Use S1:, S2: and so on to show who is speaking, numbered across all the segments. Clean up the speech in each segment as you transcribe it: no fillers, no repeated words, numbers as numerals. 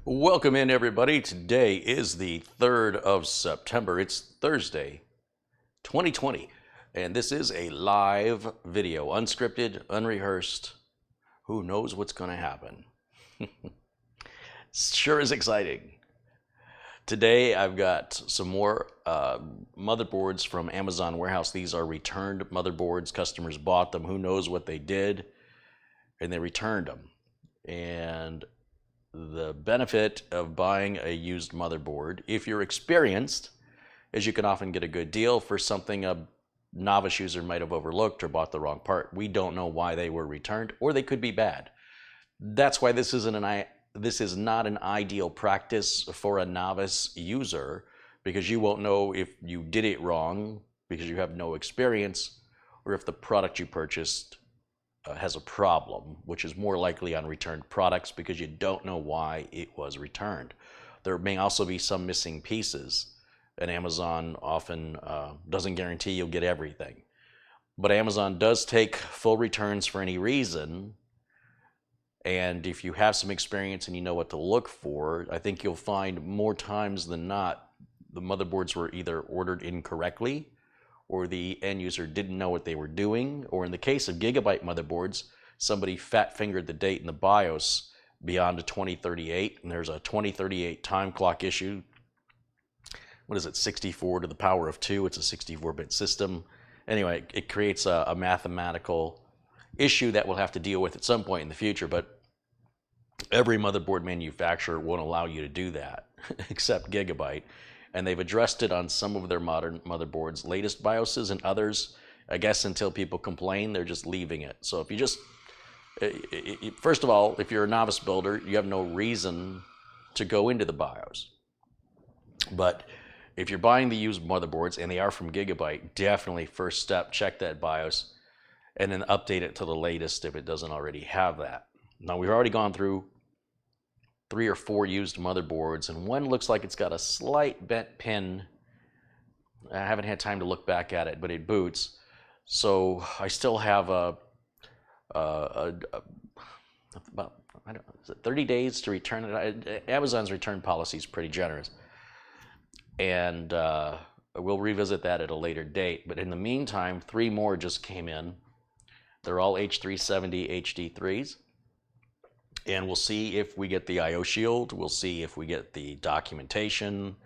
S1: Welcome in, everybody. Today is the 3rd of September. It's Thursday, 2020, and this is a live video, unscripted, unrehearsed. Who knows what's going to happen? Sure is exciting. Today, I've got some more motherboards from Amazon Warehouse. These are returned motherboards. Customers bought them. Who knows what they did, and they returned them. And the benefit of buying a used motherboard, if you're experienced, is you can often get a good deal for something a novice user might have overlooked or bought the wrong part. We don't know why they were returned, or they could be bad. That's why this is not an ideal practice for a novice user, because you won't know if you did it wrong because you have no experience, or if the product you purchased has a problem, which is more likely on returned products because you don't know why it was returned. There may also be some missing pieces, and Amazon often doesn't guarantee you'll get everything. But Amazon does take full returns for any reason, and if you have some experience and you know what to look for, I think you'll find more times than not the motherboards were either ordered incorrectly, or the end user didn't know what they were doing, or in the case of Gigabyte motherboards, somebody fat-fingered the date in the BIOS beyond a 2038, and there's a 2038 time clock issue. What is it, 64 to the power of 2? It's a 64-bit system. Anyway, it creates a mathematical issue that we'll have to deal with at some point in the future, but every motherboard manufacturer won't allow you to do that, except Gigabyte. And they've addressed it on some of their modern motherboards, latest BIOSes, and others, I guess until people complain, they're just leaving it. So if you just, first of all, if you're a novice builder, you have no reason to go into the BIOS. But if you're buying the used motherboards, and they are from Gigabyte, definitely first step, check that BIOS, and then update it to the latest if it doesn't already have that. Now, we've already gone through 3 or 4 used motherboards, and one looks like it's got a slight bent pin. I haven't had time to look back at it, but it boots. So I still have about, I don't know, is it 30 days to return it? Amazon's return policy is pretty generous, and we'll revisit that at a later date. But in the meantime, 3 more just came in. They're all H370 HD3s. And we'll see if we get the I/O shield, we'll see if we get the documentation,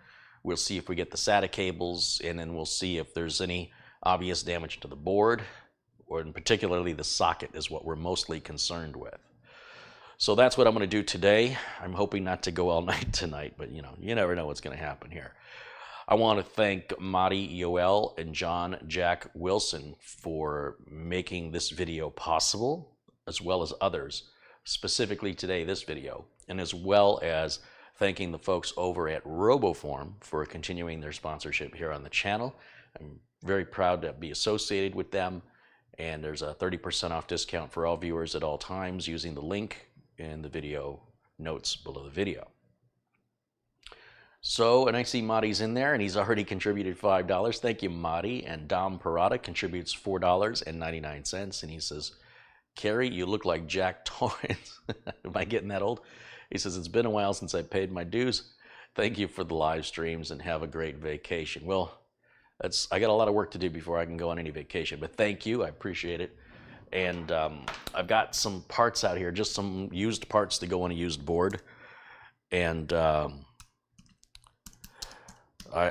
S1: we'll see if we get the SATA cables, and then we'll see if there's any obvious damage to the board, or in particularly the socket is what we're mostly concerned with. So that's what I'm going to do today. I'm hoping not to go all night tonight, but you never know what's going to happen here. I want to thank Madi Yoel and John Jack Wilson for making this video possible, as well as others. Specifically today, this video, and as well as thanking the folks over at RoboForm for continuing their sponsorship here on the channel. I'm very proud to be associated with them, and there's a 30% off discount for all viewers at all times using the link in the video notes below the video. So, and I see Madi's in there, and he's already contributed $5. Thank you, Madi. And Dom Parada contributes $4.99, and he says, "Carrie, you look like Jack Torrance." Am I getting that old? He says, "It's been a while since I paid my dues. Thank you for the live streams and have a great vacation." Well, I got a lot of work to do before I can go on any vacation, but thank you. I appreciate it. And I've got some parts out here, just some used parts to go on a used board. And I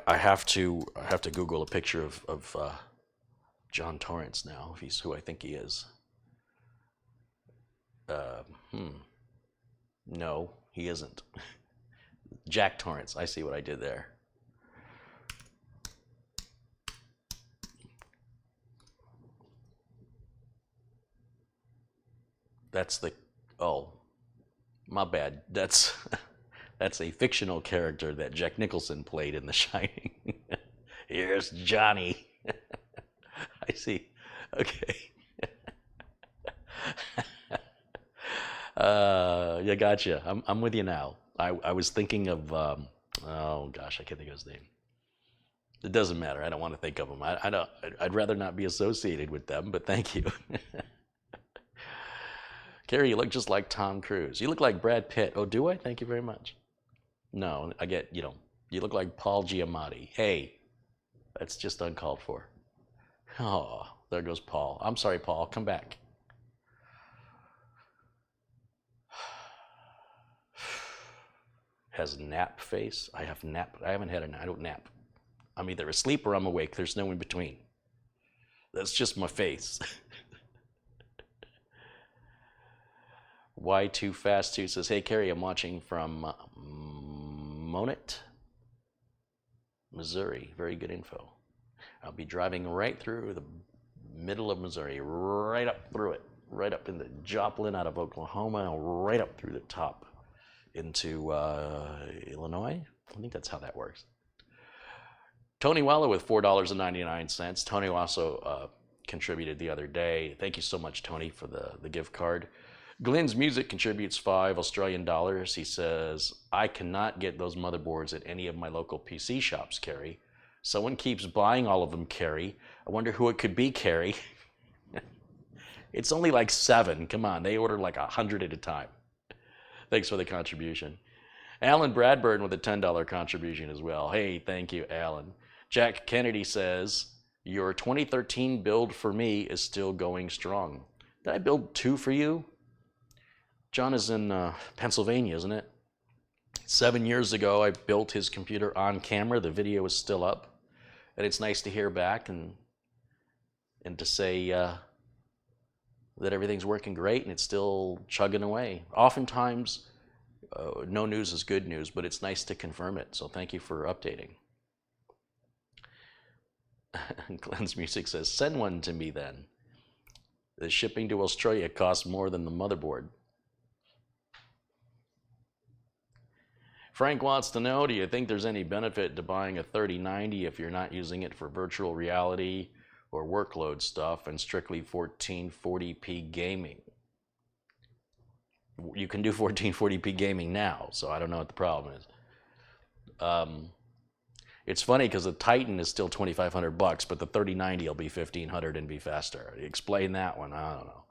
S1: have to Google a picture of John Torrance now, if he's who I think he is. No, he isn't. Jack Torrance. I see what I did there. That's the, oh, my bad. That's a fictional character that Jack Nicholson played in The Shining. Here's Johnny. I see. Okay. Yeah, gotcha. I'm with you now. I was thinking of, oh gosh, I can't think of his name. It doesn't matter. I don't want to think of him. I'd rather not be associated with them, but thank you. Carrie, you look just like Tom Cruise. You look like Brad Pitt. Oh, do I? Thank you very much. No, I get, you look like Paul Giamatti. Hey, that's just uncalled for. Oh, there goes Paul. I'm sorry, Paul. Come back. Has nap face. I have nap. I haven't had a nap. I don't nap. I'm either asleep or I'm awake. There's no in between. That's just my face. Why Too Fast 2 says, hey, Carrie, I'm watching from Monett, Missouri. Very good info. I'll be driving right through the middle of Missouri, right up through it, right up into Joplin out of Oklahoma, and right up through the top into Illinois. I think that's how that works. Tony Weller with $4.99. Tony also contributed the other day. Thank you so much, Tony, for the gift card. Glenn's Music contributes $5 He says, I cannot get those motherboards at any of my local PC shops, Carrie. Someone keeps buying all of them, Carrie. I wonder who it could be, Carrie. It's only like 7. Come on, they order like 100 at a time. Thanks for the contribution. Alan Bradburn with a $10 contribution as well. Hey, thank you, Alan. Jack Kennedy says, your 2013 build for me is still going strong. Did I build 2 for you? John is in Pennsylvania, isn't it? 7 years ago, I built his computer on camera. The video is still up. And it's nice to hear back and to say that everything's working great and it's still chugging away. Oftentimes, no news is good news, but it's nice to confirm it. So thank you for updating. Glenn's Music says, send one to me then. The shipping to Australia costs more than the motherboard. Frank wants to know, do you think there's any benefit to buying a 3090 if you're not using it for virtual reality or workload stuff and strictly 1440p gaming? You can do 1440p gaming now, so I don't know what the problem is. It's funny because the Titan is still $2,500, but the 3090 will be $1,500 and be faster. Explain that one. I don't know.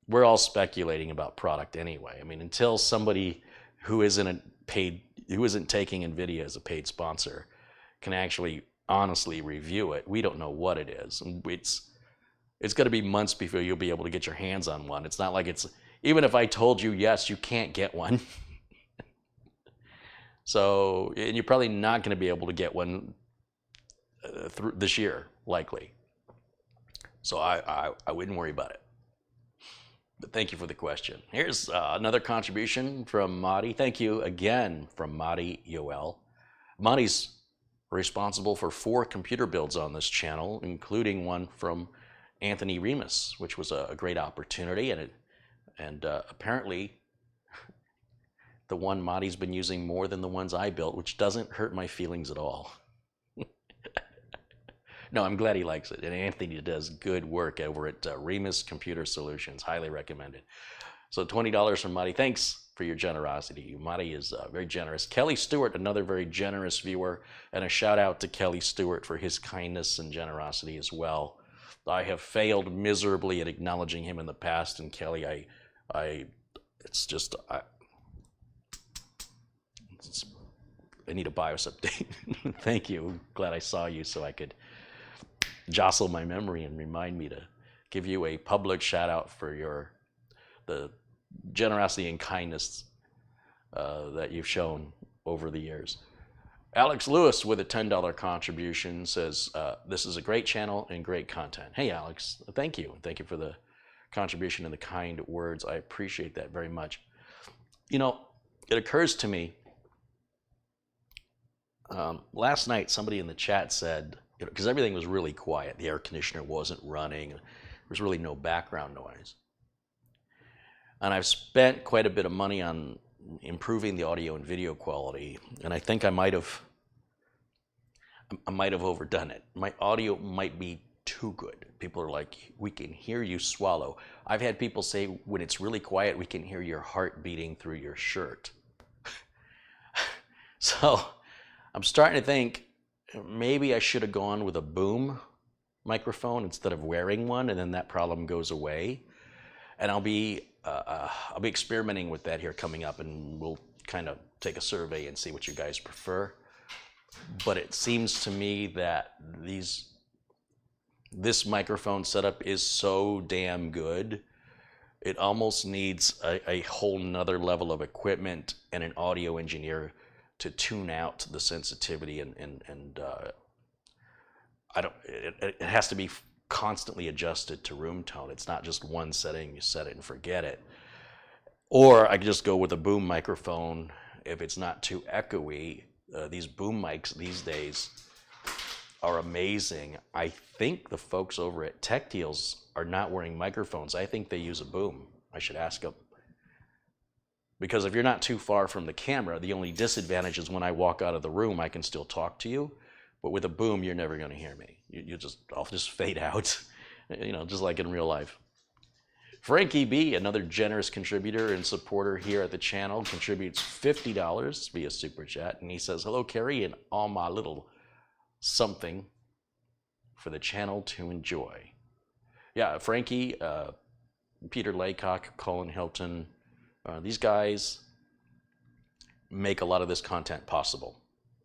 S1: We're all speculating about product anyway. I mean, until somebody who isn't taking Nvidia as a paid sponsor can actually honestly review it, we don't know what it is. And it's going to be months before you'll be able to get your hands on one. It's not like it's, even if I told you yes, you can't get one. So, and you're probably not going to be able to get one through this year, likely. So I wouldn't worry about it. But thank you for the question. Here's another contribution from Madi. Thank you again from Madi Yoel. Madi's responsible for 4 computer builds on this channel, including one from Anthony Remus, which was a great opportunity. And apparently, the one Madi's been using more than the ones I built, which doesn't hurt my feelings at all. No, I'm glad he likes it. And Anthony does good work over at Remus Computer Solutions. Highly recommended. So $20 from Madi. Thanks for your generosity. Madi is very generous. Kelly Stewart, another very generous viewer. And a shout out to Kelly Stewart for his kindness and generosity as well. I have failed miserably at acknowledging him in the past. And Kelly, I need a BIOS update. Thank you. Glad I saw you so I could jostle my memory and remind me to give you a public shout out for the generosity and kindness that you've shown over the years. Alex Lewis with a $10 contribution says, this is a great channel and great content. Hey, Alex, thank you. Thank you for the contribution and the kind words. I appreciate that very much. You know, it occurs to me, last night somebody in the chat said, because everything was really quiet, the air conditioner wasn't running, there was really no background noise. And I've spent quite a bit of money on improving the audio and video quality, and I think I might have overdone it. My audio might be too good. People are like, we can hear you swallow. I've had people say, when it's really quiet, we can hear your heart beating through your shirt. So I'm starting to think, maybe I should have gone with a boom microphone instead of wearing one, and then that problem goes away. And I'll be experimenting with that here coming up, and we'll kind of take a survey and see what you guys prefer. But it seems to me that this microphone setup is so damn good, it almost needs a whole nother level of equipment and an audio engineer to tune out the sensitivity and it has to be constantly adjusted to room tone. It's not just one setting, you set it and forget it. Or I could just go with a boom microphone if it's not too echoey. These boom mics these days are amazing. I think the folks over at Tech Deals are not wearing microphones. I think they use a boom. I should ask them. Because if you're not too far from the camera, the only disadvantage is when I walk out of the room, I can still talk to you. But with a boom, you're never going to hear me. I'll just fade out, just like in real life. Frankie B, another generous contributor and supporter here at the channel, contributes $50 via Super Chat. And he says, hello, Kerry, and all my little something for the channel to enjoy. Yeah, Frankie, Peter Laycock, Colin Hilton, these guys make a lot of this content possible.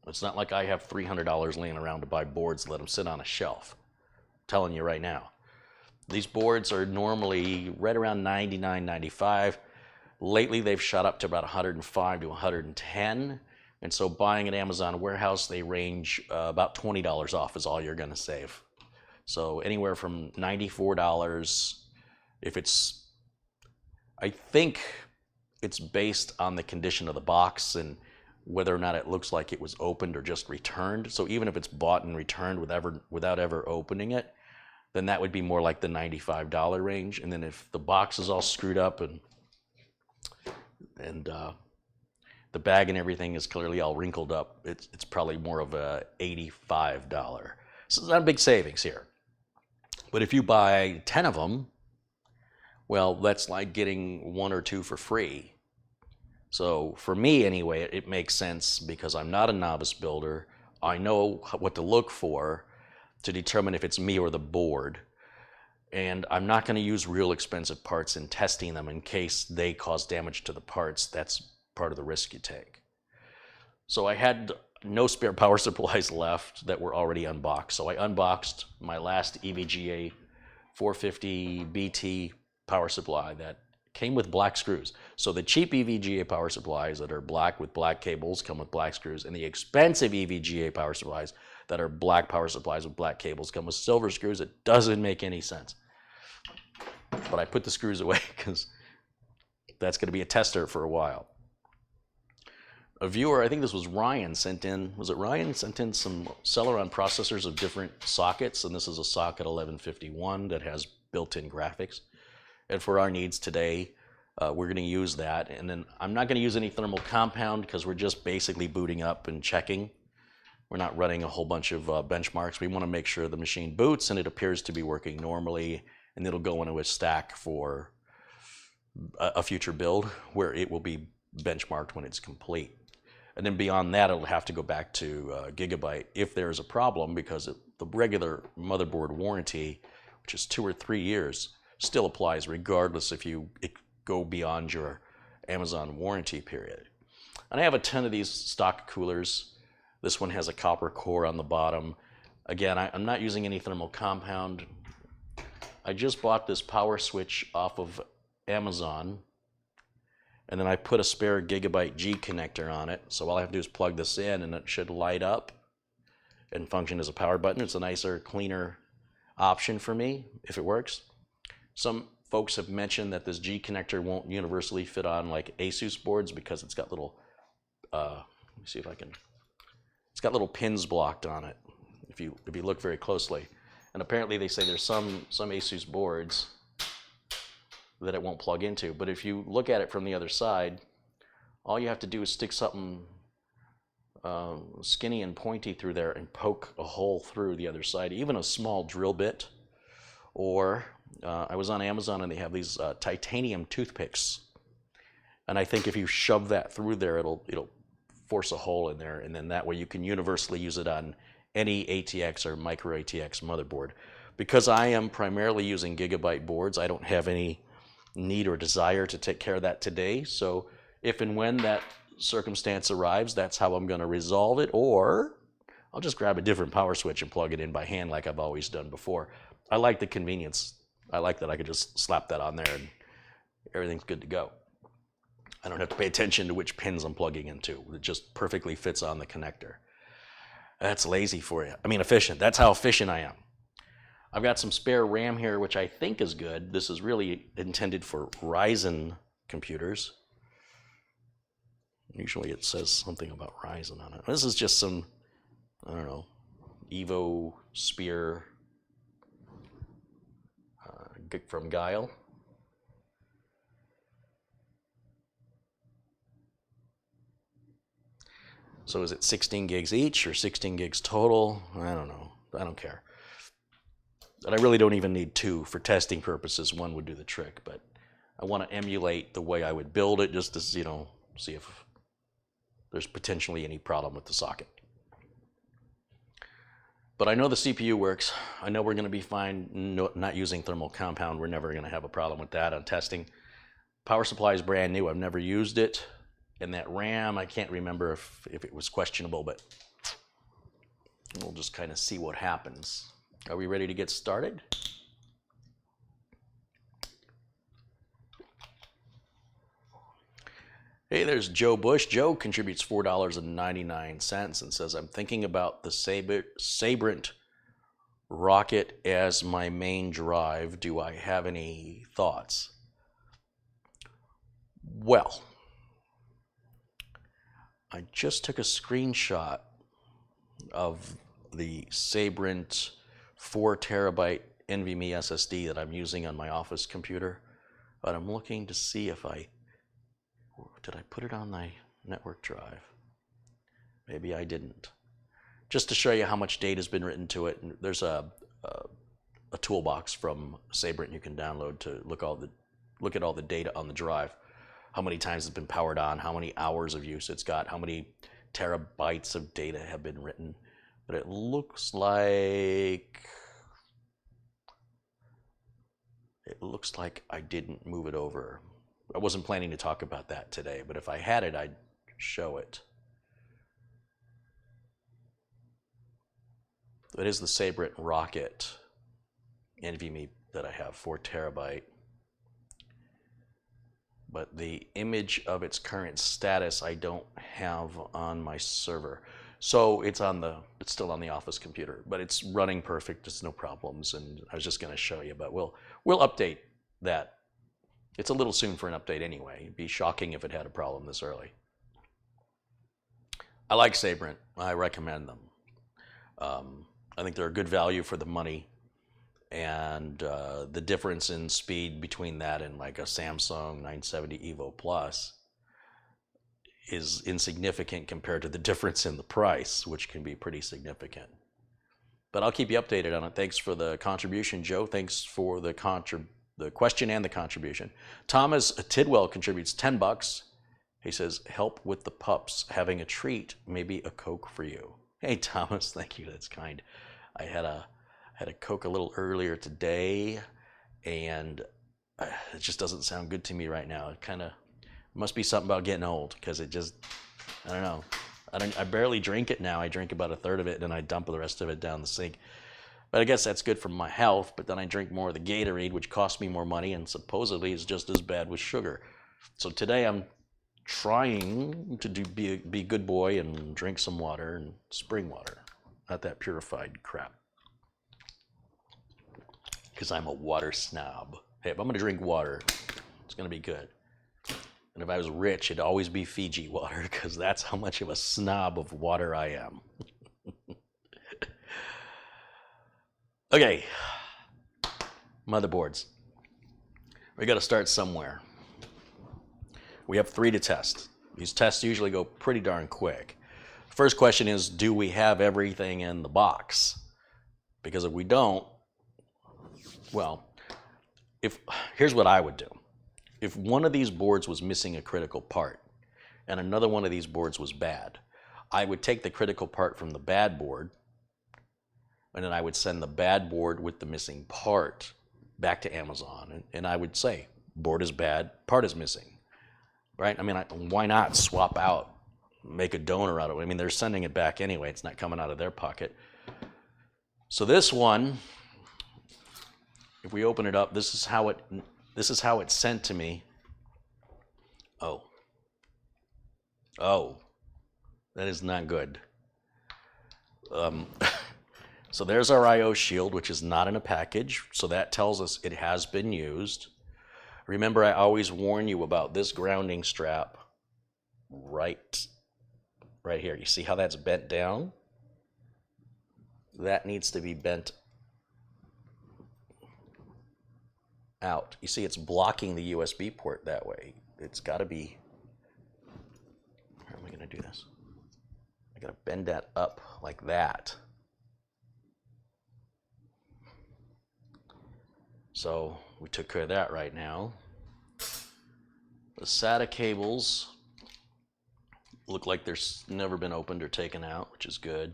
S1: It's not like I have $300 laying around to buy boards to let them sit on a shelf. I'm telling you right now. These boards are normally right around $99, $95. Lately, they've shot up to about $105 to $110. And so buying at Amazon Warehouse, they range about $20 off is all you're going to save. So anywhere from $94, I think it's based on the condition of the box and whether or not it looks like it was opened or just returned. So even if it's bought and returned without ever opening it, then that would be more like the $95 range. And then if the box is all screwed up and the bag and everything is clearly all wrinkled up, it's probably more of a $85. So it's not a big savings here. But if you buy 10 of them, well, that's like getting 1 or 2 for free. So for me anyway, it makes sense because I'm not a novice builder. I know what to look for to determine if it's me or the board. And I'm not going to use real expensive parts in testing them in case they cause damage to the parts. That's part of the risk you take. So I had no spare power supplies left that were already unboxed. So I unboxed my last EVGA 450 BT power supply that came with black screws. So the cheap EVGA power supplies that are black with black cables come with black screws, and the expensive EVGA power supplies that are black power supplies with black cables come with silver screws. It doesn't make any sense. But I put the screws away because that's going to be a tester for a while. A viewer, I think this was Ryan, sent in some Celeron processors of different sockets, and this is a socket 1151 that has built-in graphics. And for our needs today, we're going to use that. And then I'm not going to use any thermal compound because we're just basically booting up and checking. We're not running a whole bunch of benchmarks. We want to make sure the machine boots and it appears to be working normally, and it'll go into a stack for a future build where it will be benchmarked when it's complete. And then beyond that, it'll have to go back to Gigabyte if there's a problem, because the regular motherboard warranty, which is 2 or 3 years, still applies regardless if you go beyond your Amazon warranty period. And I have a ton of these stock coolers. This one has a copper core on the bottom. Again, I'm not using any thermal compound. I just bought this power switch off of Amazon, and then I put a spare Gigabyte G connector on it. So all I have to do is plug this in and it should light up and function as a power button. It's a nicer, cleaner option for me if it works. Some folks have mentioned that this G connector won't universally fit on like Asus boards because it's got little, let me see if I can, it's got little pins blocked on it if you look very closely. And apparently they say there's some Asus boards that it won't plug into. But if you look at it from the other side, all you have to do is stick something skinny and pointy through there and poke a hole through the other side, even a small drill bit. Or I was on Amazon and they have these titanium toothpicks, and I think if you shove that through there, it'll force a hole in there, and then that way you can universally use it on any ATX or micro ATX motherboard. Because I am primarily using Gigabyte boards, I don't have any need or desire to take care of that today. So if and when that circumstance arrives, that's how I'm going to resolve it, or I'll just grab a different power switch and plug it in by hand like I've always done before. I like the convenience. I like that I could just slap that on there and everything's good to go. I don't have to pay attention to which pins I'm plugging into. It just perfectly fits on the connector. That's lazy for you. I mean, efficient. That's how efficient I am. I've got some spare RAM here, which I think is good. This is really intended for Ryzen computers. Usually it says something about Ryzen on it. This is just some, I don't know, Evo Spear from Guile. So is it 16 gigs each or 16 gigs total? I don't know. I don't care. But I really don't even need two for testing purposes. One would do the trick, but I want to emulate the way I would build it just to, see if there's potentially any problem with the socket. But I know the CPU works. I know we're going to be fine not using thermal compound. We're never going to have a problem with that on testing. Power supply is brand new. I've never used it. And that RAM, I can't remember if it was questionable, but we'll just kind of see what happens. Are we ready to get started? Hey, there's Joe Bush. Joe contributes $4.99 and says, I'm thinking about the Sabrent Rocket as my main drive. Do I have any thoughts? Well, I just took a screenshot of the Sabrent 4 terabyte NVMe SSD that I'm using on my office computer, but I'm looking to see if did I put it on my network drive? Maybe I didn't. Just to show you how much data has been written to it, and there's a toolbox from Sabrent you can download to look at all the data on the drive. How many times it's been powered on, how many hours of use it's got, how many terabytes of data have been written. But it looks like I didn't move it over. I wasn't planning to talk about that today, but if I had it, I'd show it. It is the Sabrent Rocket NVMe that I have, 4 terabyte. But the image of its current status I don't have on my server. So it's still on the office computer, but it's running perfect. There's no problems, and I was just going to show you, but we'll update that. It's a little soon for an update anyway. It'd be shocking if it had a problem this early. I like Sabrent. I recommend them. I think they're a good value for the money, and the difference in speed between that and like a Samsung 970 Evo Plus is insignificant compared to the difference in the price, which can be pretty significant. But I'll keep you updated on it. Thanks for the contribution, Joe. Thanks for the question and the contribution. Thomas Tidwell contributes $10. He says, help with the pups. Having a treat, maybe a Coke for you. Hey, Thomas, thank you. That's kind. I had a Coke a little earlier today, and it just doesn't sound good to me right now. It must be something about getting old, because it just, I don't know. I barely drink it now. I drink about a third of it, and I dump the rest of it down the sink. But I guess that's good for my health, but then I drink more of the Gatorade, which costs me more money, and supposedly is just as bad with sugar. So today I'm trying to be a good boy and drink some water, and spring water, not that purified crap. Because I'm a water snob. Hey, if I'm going to drink water, it's going to be good. And if I was rich, it'd always be Fiji water, because that's how much of a snob of water I am. Okay, motherboards. We got to start somewhere. We have 3 to test. These tests usually go pretty darn quick. First question is, do we have everything in the box? Because if we don't, well, here's what I would do. If one of these boards was missing a critical part and another one of these boards was bad, I would take the critical part from the bad board, and then I would send the bad board with the missing part back to Amazon, and I would say, board is bad, part is missing. right? I mean, why not swap out, make a donor out of it? I mean, they're sending it back anyway. It's not coming out of their pocket. So this one, if we open it up, this is how it's sent to me. Oh, that is not good. So there's our I/O shield, which is not in a package. So that tells us it has been used. Remember, I always warn you about this grounding strap right here. You see how that's bent down? That needs to be bent out. You see, it's blocking the USB port that way. It's got to be. How am I going to do this? I got to bend that up like that. So we took care of that right now. The SATA cables look like they're never been opened or taken out, which is good.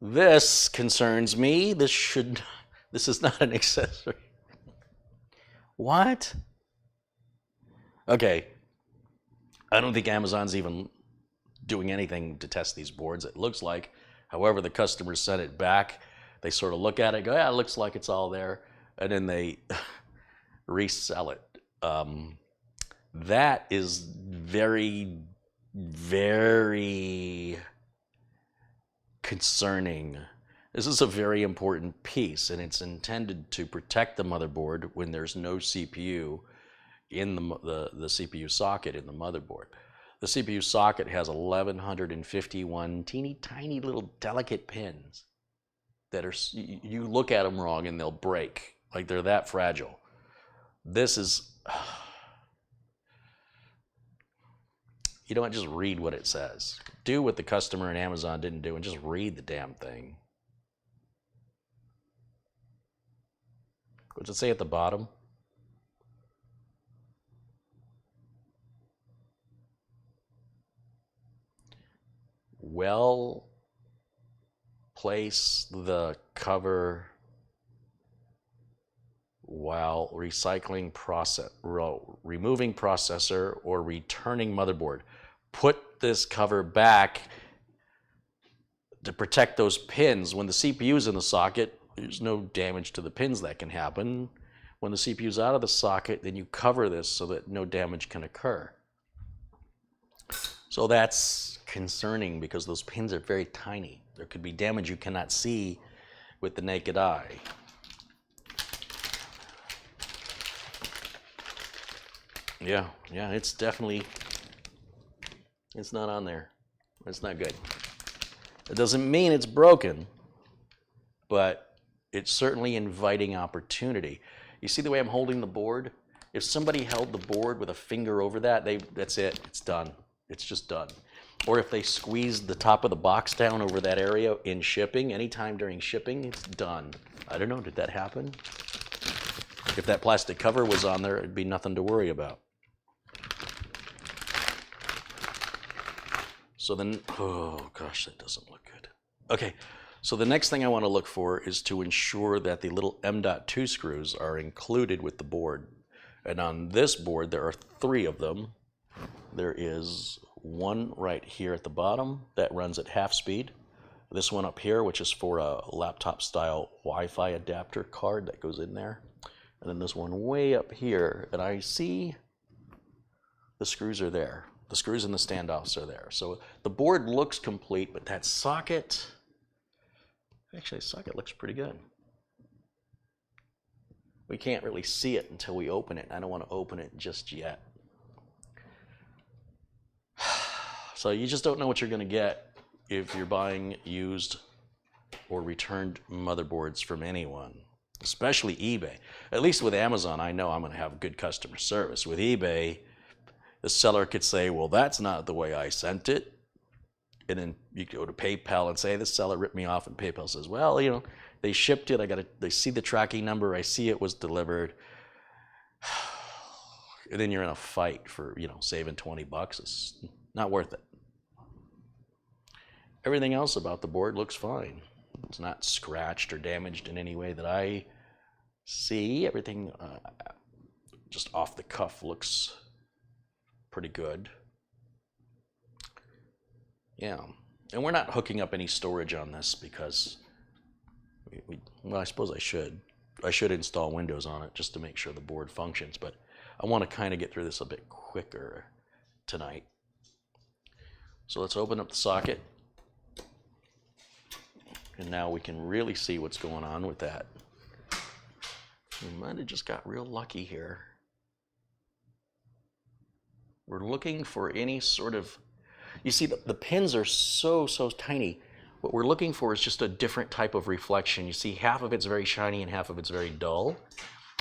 S1: This concerns me. This is not an accessory. What? Okay. I don't think Amazon's even doing anything to test these boards. It looks like, however, the customers sent it back. They sort of look at it, go, yeah, it looks like it's all there, and then they resell it. That is very, very concerning. This is a very important piece, and it's intended to protect the motherboard when there's no CPU in the CPU socket in the motherboard. The CPU socket has 1,151 teeny tiny little delicate pins that are, you look at them wrong and they'll break. Like, they're that fragile. This is, you don't just read what it says. Do what the customer and Amazon didn't do and just read the damn thing. What's it say at the bottom? Well, place the cover while removing processor or returning motherboard. Put this cover back to protect those pins. When the CPU is in the socket, there's no damage to the pins that can happen. When the CPU is out of the socket, then you cover this so that no damage can occur. So that's concerning because those pins are very tiny. There could be damage you cannot see with the naked eye. Yeah, it's definitely, it's not on there. It's not good. It doesn't mean it's broken, but it's certainly inviting opportunity. You see the way I'm holding the board? If somebody held the board with a finger over that, that's it. It's done. It's just done. Or if they squeezed the top of the box down over that area in shipping, anytime during shipping, it's done. I don't know, did that happen? If that plastic cover was on there, it'd be nothing to worry about. So then, oh gosh, that doesn't look good. Okay, so the next thing I want to look for is to ensure that the little M.2 screws are included with the board. And on this board, there are 3 of them. There is one right here at the bottom that runs at half speed. This one up here, which is for a laptop style Wi-Fi adapter card that goes in there. And then this one way up here, and I see the screws are there. The screws and the standoffs are there. So the board looks complete, but that socket, actually the socket looks pretty good. We can't really see it until we open it. I don't want to open it just yet. So you just don't know what you're going to get if you're buying used or returned motherboards from anyone, especially eBay. At least with Amazon, I know I'm going to have good customer service. With eBay, the seller could say, well, that's not the way I sent it. And then you go to PayPal and say, the seller ripped me off, and PayPal says, well, you know, they shipped it. They see the tracking number. I see it was delivered. And then you're in a fight for, you know, saving $20. It's not worth it. Everything else about the board looks fine. It's not scratched or damaged in any way that I see. Everything just off the cuff looks pretty good. Yeah, and we're not hooking up any storage on this because well, I suppose I should. I should install Windows on it just to make sure the board functions, but I want to kind of get through this a bit quicker tonight. So let's open up the socket, and now we can really see what's going on with that. We might have just got real lucky here. We're looking for any sort of, you see the pins are so tiny. What we're looking for is just a different type of reflection. You see half of it's very shiny and half of it's very dull.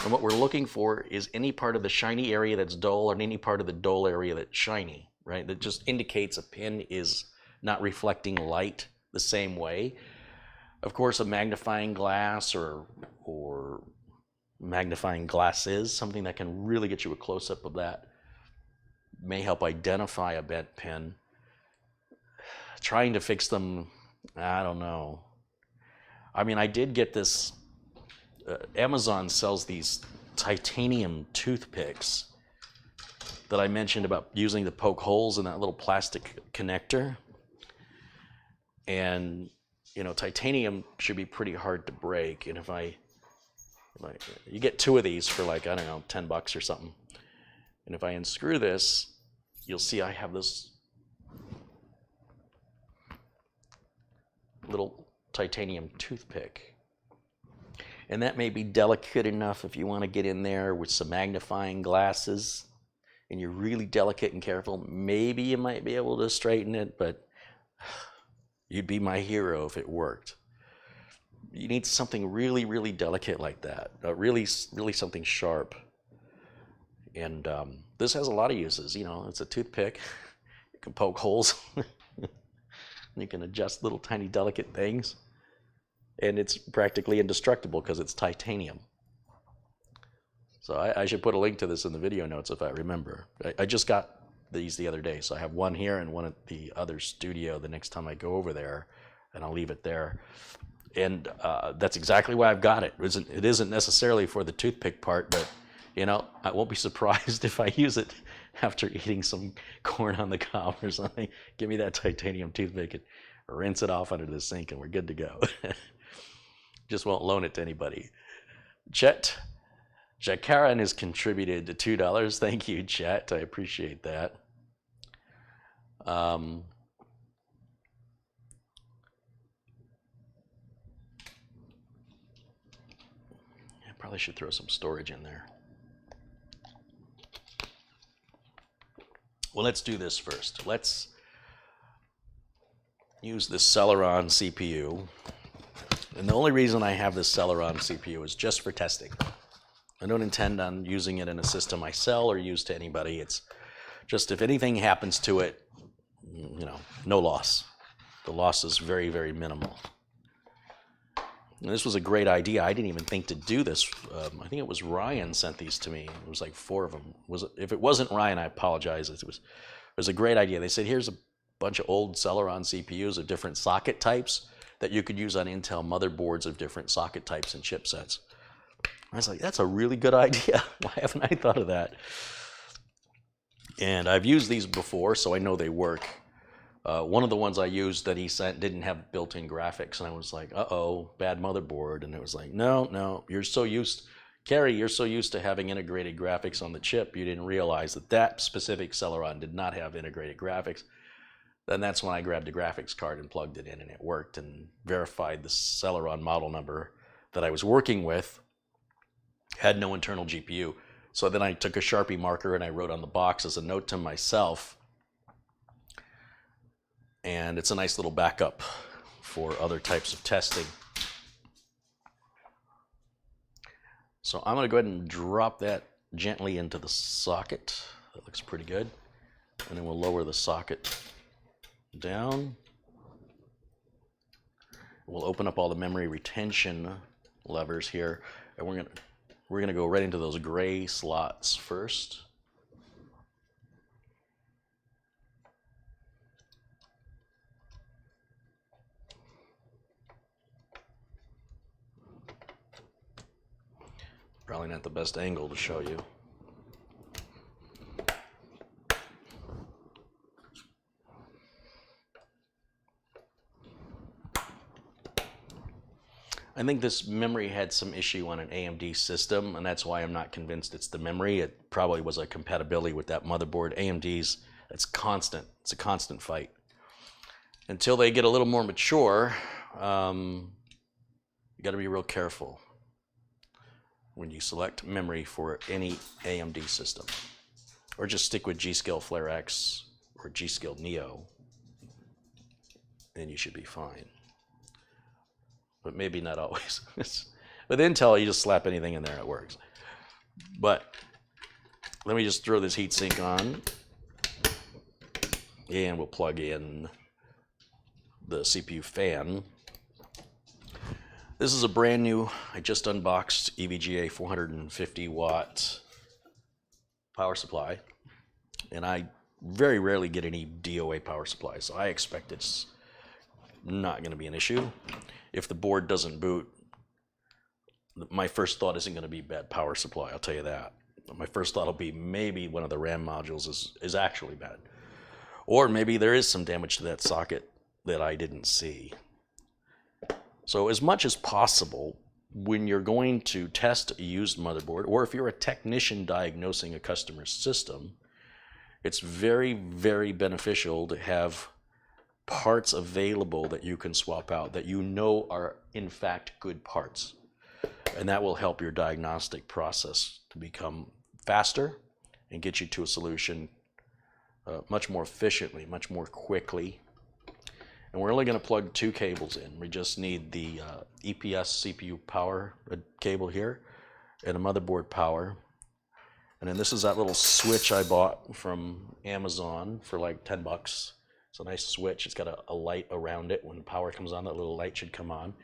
S1: And what we're looking for is any part of the shiny area that's dull or any part of the dull area that's shiny, right? That just indicates a pin is not reflecting light the same way. Of course, a magnifying glass or magnifying glasses, something that can really get you a close-up of that, may help identify a bent pin. Trying to fix them, I don't know. I mean, I did get this, Amazon sells these titanium toothpicks that I mentioned about using to poke holes in that little plastic connector. And, you know, titanium should be pretty hard to break. And if you get 2 of these for like, I don't know, $10 or something. And if I unscrew this, you'll see I have this little titanium toothpick. And that may be delicate enough if you want to get in there with some magnifying glasses and you're really delicate and careful. Maybe you might be able to straighten it, but you'd be my hero if it worked. You need something really delicate like that, really something sharp. And this has a lot of uses. You know, it's a toothpick. You can poke holes. You can adjust little tiny delicate things. And it's practically indestructible because it's titanium. So I should put a link to this in the video notes if I remember. I just got these the other day. So I have one here and one at the other studio the next time I go over there. And I'll leave it there. And that's exactly why I've got it. It isn't necessarily for the toothpick part, but you know, I won't be surprised if I use it after eating some corn on the cob or something. Give me that titanium toothpick and rinse it off under the sink and we're good to go. Just won't loan it to anybody. Chet Karen has contributed to $2. Thank you, Chet. I appreciate that. I probably should throw some storage in there. Well, let's do this first. Let's use this Celeron CPU. And the only reason I have this Celeron CPU is just for testing. I don't intend on using it in a system I sell or use to anybody. It's just if anything happens to it, you know, no loss. The loss is very minimal. And this was a great idea. I didn't even think to do this. I think it was Ryan sent these to me. It was like 4 of them. If it wasn't Ryan, I apologize. It was a great idea. They said, here's a bunch of old Celeron CPUs of different socket types that you could use on Intel motherboards of different socket types and chipsets. I was like, that's a really good idea. Why haven't I thought of that? And I've used these before, so I know they work. One of the ones I used that he sent didn't have built-in graphics, and I was like, uh-oh, bad motherboard. And it was like, no, Carrie, you're so used to having integrated graphics on the chip, you didn't realize that specific Celeron did not have integrated graphics. Then that's when I grabbed a graphics card and plugged it in, and it worked, and verified the Celeron model number that I was working with had no internal GPU. So then I took a Sharpie marker and I wrote on the box as a note to myself, and it's a nice little backup for other types of testing. So I'm going to go ahead and drop that gently into the socket. That looks pretty good. And then we'll lower the socket down. We'll open up all the memory retention levers here, and we're going to go right into those gray slots first. Probably not the best angle to show you. I think this memory had some issue on an AMD system, and that's why I'm not convinced it's the memory. It probably was a compatibility with that motherboard. AMD's, it's constant. It's a constant fight. Until they get a little more mature, you got to be real careful when you select memory for any AMD system. Or just stick with G-Skill Flare X or G-Skill Neo, and you should be fine. But maybe not always. With Intel, you just slap anything in there, it works. But let me just throw this heatsink on, and we'll plug in the CPU fan. This is a brand new, I just unboxed EVGA 450 watt power supply, and I very rarely get any DOA power supplies, so I expect it's not going to be an issue. If the board doesn't boot, my first thought isn't going to be bad power supply, I'll tell you that. My first thought will be maybe one of the RAM modules is actually bad. Or maybe there is some damage to that socket that I didn't see. So as much as possible, when you're going to test a used motherboard, or if you're a technician diagnosing a customer's system, it's very, very beneficial to have parts available that you can swap out that you know are in fact good parts. And that will help your diagnostic process to become faster and get you to a solution much more efficiently, much more quickly. And we're only going to plug 2 cables in. We just need the EPS CPU power cable here and a motherboard power. And then this is that little switch I bought from Amazon for like 10 bucks. It's a nice switch. It's got a light around it. When the power comes on, that little light should come on.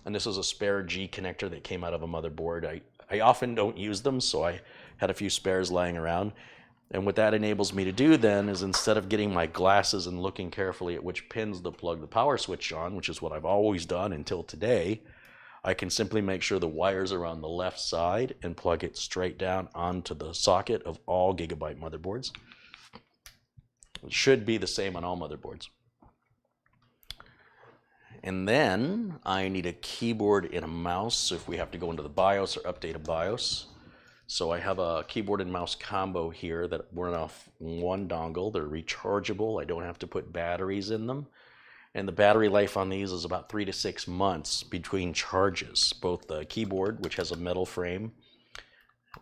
S1: And this is a spare G connector that came out of a motherboard. I often don't use them, so I had a few spares lying around. And what that enables me to do then is, instead of getting my glasses and looking carefully at which pins to plug the power switch on, which is what I've always done until today, I can simply make sure the wires are on the left side and plug it straight down onto the socket of all Gigabyte motherboards. It should be the same on all motherboards. And then I need a keyboard and a mouse if we have to go into the BIOS or update a BIOS. So I have a keyboard and mouse combo here that run off one dongle. They're rechargeable. I don't have to put batteries in them. And the battery life on these is about 3 to 6 months between charges. Both the keyboard, which has a metal frame,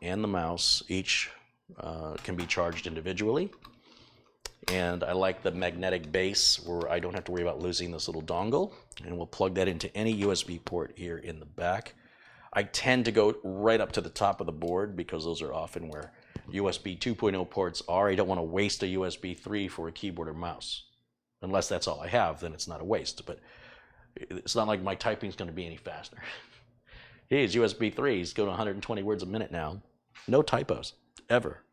S1: and the mouse, each can be charged individually. And I like the magnetic base where I don't have to worry about losing this little dongle. And we'll plug that into any USB port here in the back. I tend to go right up to the top of the board because those are often where USB 2.0 ports are. I don't want to waste a USB 3 for a keyboard or mouse. Unless that's all I have, then it's not a waste. But it's not like my typing is going to be any faster. Here's USB 3. He's going to 120 words a minute now. No typos, ever.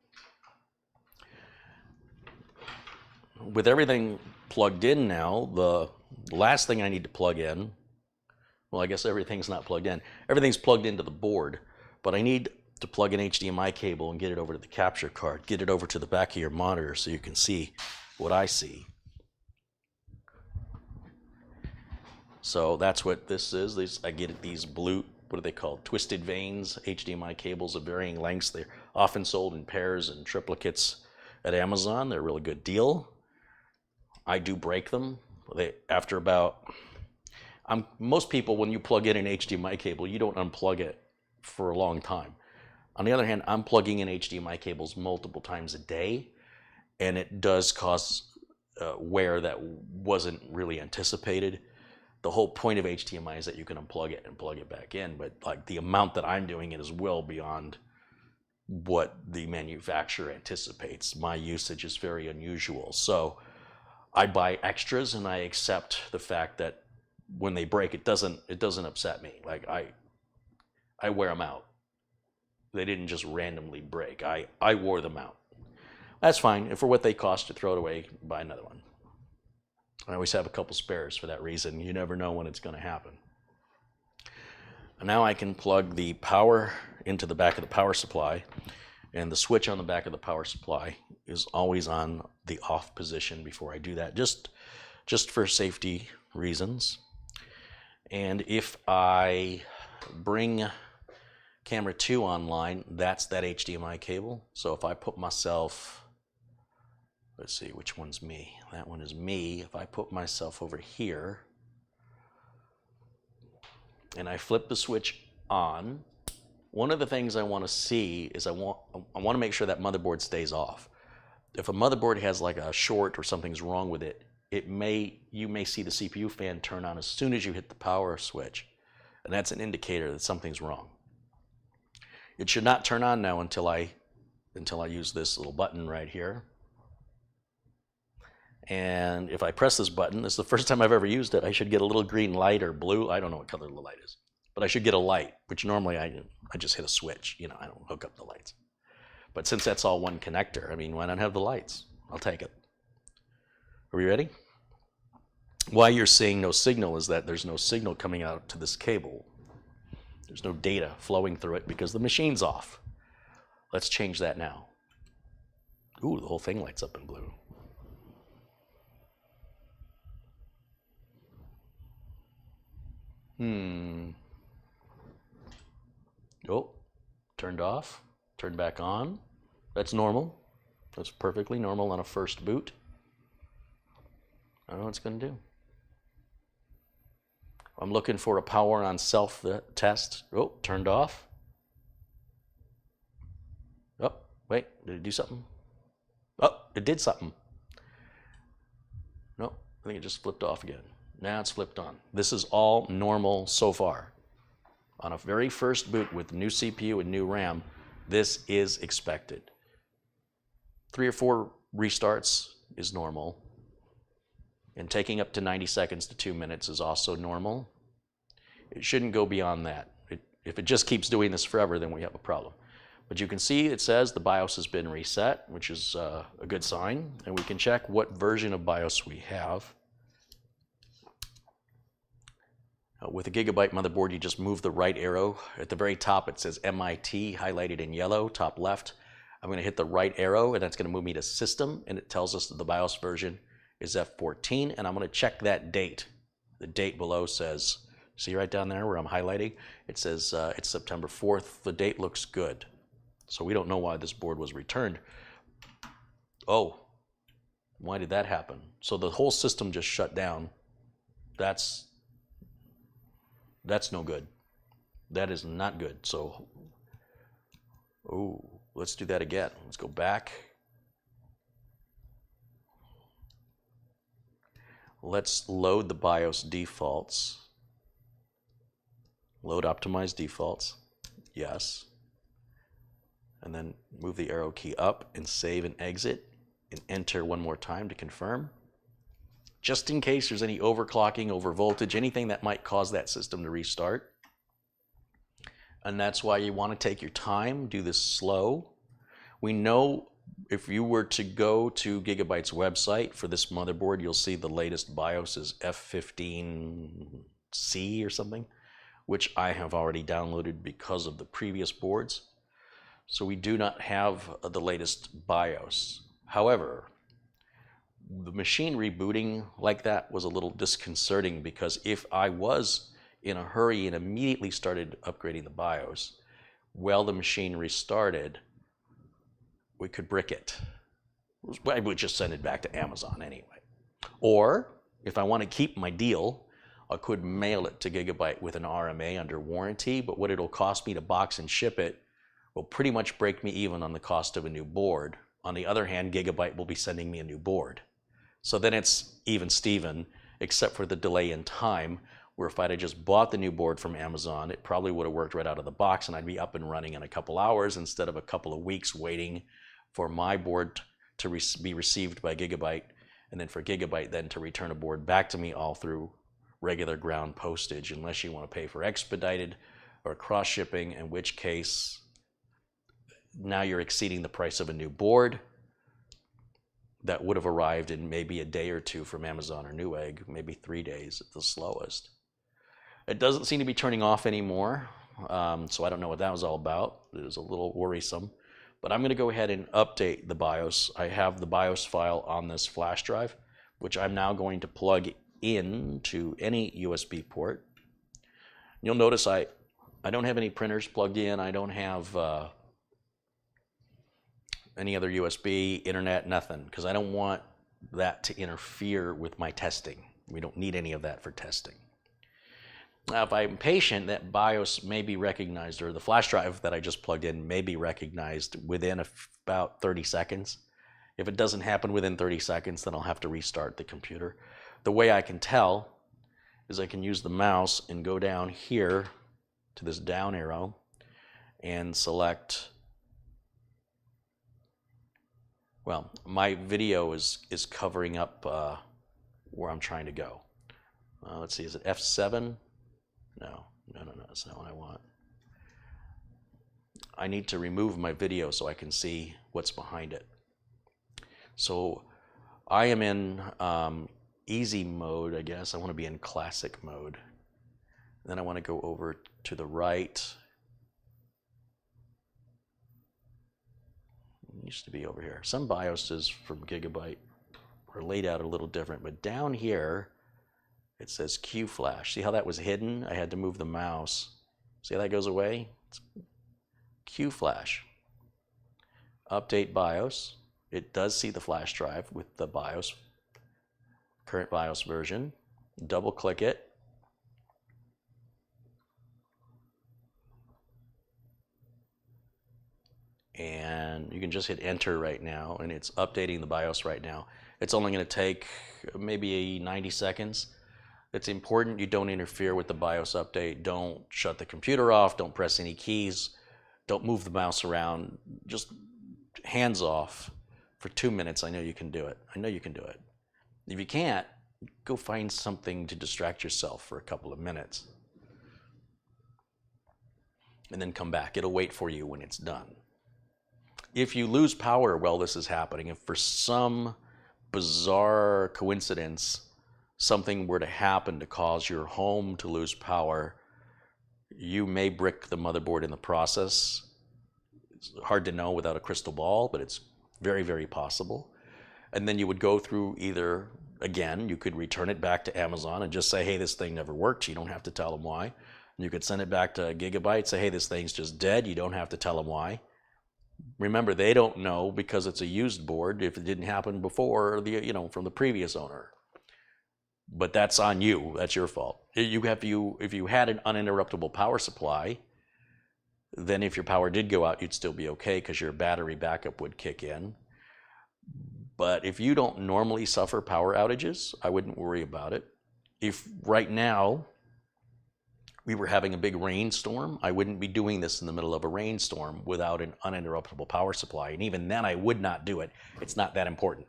S1: With everything plugged in now, the last thing I need to plug in, well, I guess everything's not plugged in. Everything's plugged into the board, but I need to plug an HDMI cable and get it over to the capture card, get it over to the back of your monitor so you can see what I see. So that's what this is. I get these blue, what are they called? Twisted vanes, HDMI cables of varying lengths. They're often sold in pairs and triplicates at Amazon. They're a really good deal. I do break them. After about, most people, when you plug in an HDMI cable, you don't unplug it for a long time. On the other hand, I'm plugging in HDMI cables multiple times a day, and it does cause wear that wasn't really anticipated. The whole point of HDMI is that you can unplug it and plug it back in, but like the amount that I'm doing it is well beyond what the manufacturer anticipates. My usage is very unusual. So I buy extras and I accept the fact that when they break, it doesn't upset me. Like I wear them out. They didn't just randomly break. I wore them out. That's fine. And for what they cost, you throw it away, buy another one. I always have a couple spares for that reason. You never know when it's going to happen. And now I can plug the power into the back of the power supply, and the switch on the back of the power supply is always on the off position before I do that, just for safety reasons. And if I bring camera 2 online, that's that HDMI cable. So if I put myself, let's see, which one's me? That one is me. If I put myself over here and I flip the switch on, one of the things I want to see is I want to make sure that motherboard stays off. If a motherboard has like a short or something's wrong with it, you may see the CPU fan turn on as soon as you hit the power switch, and that's an indicator that something's wrong. It should not turn on now until I use this little button right here. And if I press this button, this is the first time I've ever used it, I should get a little green light or blue. I don't know what color the light is, but I should get a light, which normally I just hit a switch. You know, I don't hook up the lights. But since that's all one connector, I mean, why not have the lights? I'll take it. Are we ready? Why you're seeing no signal is that there's no signal coming out to this cable. There's no data flowing through it because the machine's off. Let's change that now. Ooh, the whole thing lights up in blue. Oh, turned off, turned back on. That's normal. That's perfectly normal on a first boot. I don't know what it's going to do. I'm looking for a power on self test. Oh, turned off. Oh, wait, did it do something? Oh, it did something. No, I think it just flipped off again. Now it's flipped on. This is all normal so far. On a very first boot with new CPU and new RAM, this is expected. 3 or 4 restarts is normal. And taking up to 90 seconds to 2 minutes is also normal. It shouldn't go beyond that. If it just keeps doing this forever, then we have a problem. But you can see it says the BIOS has been reset, which is a good sign. And we can check what version of BIOS we have. With a Gigabyte motherboard, you just move the right arrow. At the very top, it says MIT, highlighted in yellow, top left. I'm going to hit the right arrow, and that's going to move me to System, and it tells us that the BIOS version is F14, and I'm going to check that date. The date below says, see right down there where I'm highlighting? It says it's September 4th. The date looks good. So we don't know why this board was returned. Oh, why did that happen? So the whole system just shut down. That's no good. That is not good. So, let's do that again. Let's go back. Let's load the BIOS defaults. Load optimized defaults. Yes. And then move the arrow key up and save and exit and enter one more time to confirm. Just in case there's any overclocking, overvoltage, anything that might cause that system to restart. And that's why you want to take your time, do this slow. We know if you were to go to Gigabyte's website for this motherboard, you'll see the latest BIOS is F15C or something, which I have already downloaded because of the previous boards. So we do not have the latest BIOS. However, the machine rebooting like that was a little disconcerting because if I was in a hurry and immediately started upgrading the BIOS, while the machine restarted, we could brick it. I would just send it back to Amazon anyway. Or if I want to keep my deal, I could mail it to Gigabyte with an RMA under warranty, but what it'll cost me to box and ship it will pretty much break me even on the cost of a new board. On the other hand, Gigabyte will be sending me a new board. So then it's even Steven, except for the delay in time, where if I'd have just bought the new board from Amazon, it probably would have worked right out of the box and I'd be up and running in a couple hours instead of a couple of weeks waiting for my board to be received by Gigabyte, and then for Gigabyte then to return a board back to me all through regular ground postage, unless you want to pay for expedited or cross shipping, in which case now you're exceeding the price of a new board that would have arrived in maybe a day or two from Amazon or Newegg, maybe 3 days at the slowest. It doesn't seem to be turning off anymore, so I don't know what that was all about. It was a little worrisome, but I'm going to go ahead and update the BIOS. I have the BIOS file on this flash drive, which I'm now going to plug into any USB port. You'll notice I don't have any printers plugged in. I don't have any other USB, internet, nothing, because I don't want that to interfere with my testing. We don't need any of that for testing. Now, if I'm patient, that BIOS may be recognized, or the flash drive that I just plugged in may be recognized within about 30 seconds. If it doesn't happen within 30 seconds, then I'll have to restart the computer. The way I can tell is I can use the mouse and go down here to this down arrow and select, well, my video is covering up where I'm trying to go. Let's see, is it F7? No, that's not what I want. I need to remove my video so I can see what's behind it. So I am in easy mode, I guess. I want to be in classic mode. Then I want to go over to the right. It used to be over here. Some BIOSes from Gigabyte are laid out a little different, but down here it says Q flash. See how that was hidden? I had to move the mouse. See how that goes away? It's Q flash. Update BIOS. It does see the flash drive with the BIOS, current BIOS version. Double click it. And you can just hit enter right now, and it's updating the BIOS right now. It's only going to take maybe 90 seconds. It's important you don't interfere with the BIOS update. Don't shut the computer off. Don't press any keys. Don't move the mouse around. Just hands off for 2 minutes. I know you can do it. I know you can do it. If you can't, go find something to distract yourself for a couple of minutes. And then come back. It'll wait for you when it's done. If you lose power while this is happening, if for some bizarre coincidence something were to happen to cause your home to lose power, you may brick the motherboard in the process. It's hard to know without a crystal ball, but it's very, very possible. And then you would go through either, again, you could return it back to Amazon and just say, hey, this thing never worked. You don't have to tell them why. You could send it back to Gigabyte, say, hey, this thing's just dead. You don't have to tell them why. Remember, they don't know because it's a used board if it didn't happen before, from the previous owner. But that's on you. That's your fault. If you had an uninterruptible power supply, then if your power did go out, you'd still be okay because your battery backup would kick in. But if you don't normally suffer power outages, I wouldn't worry about it. If right now we were having a big rainstorm, I wouldn't be doing this in the middle of a rainstorm without an uninterruptible power supply. And even then, I would not do it. It's not that important.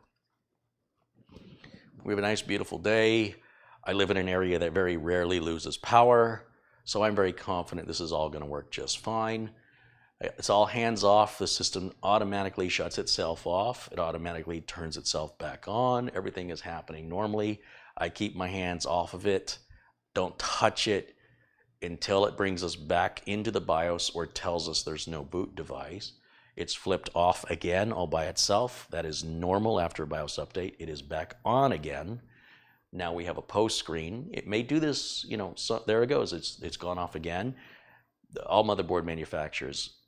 S1: We have a nice, beautiful day. I live in an area that very rarely loses power, so I'm very confident this is all going to work just fine. It's all hands off. The system automatically shuts itself off. It automatically turns itself back on. Everything is happening normally. I keep my hands off of it. Don't touch it until it brings us back into the BIOS or tells us there's no boot device. It's flipped off again all by itself. That is normal after a BIOS update. It is back on again. Now we have a post screen. It may do this, so there it goes. It's gone off again. All motherboard manufacturers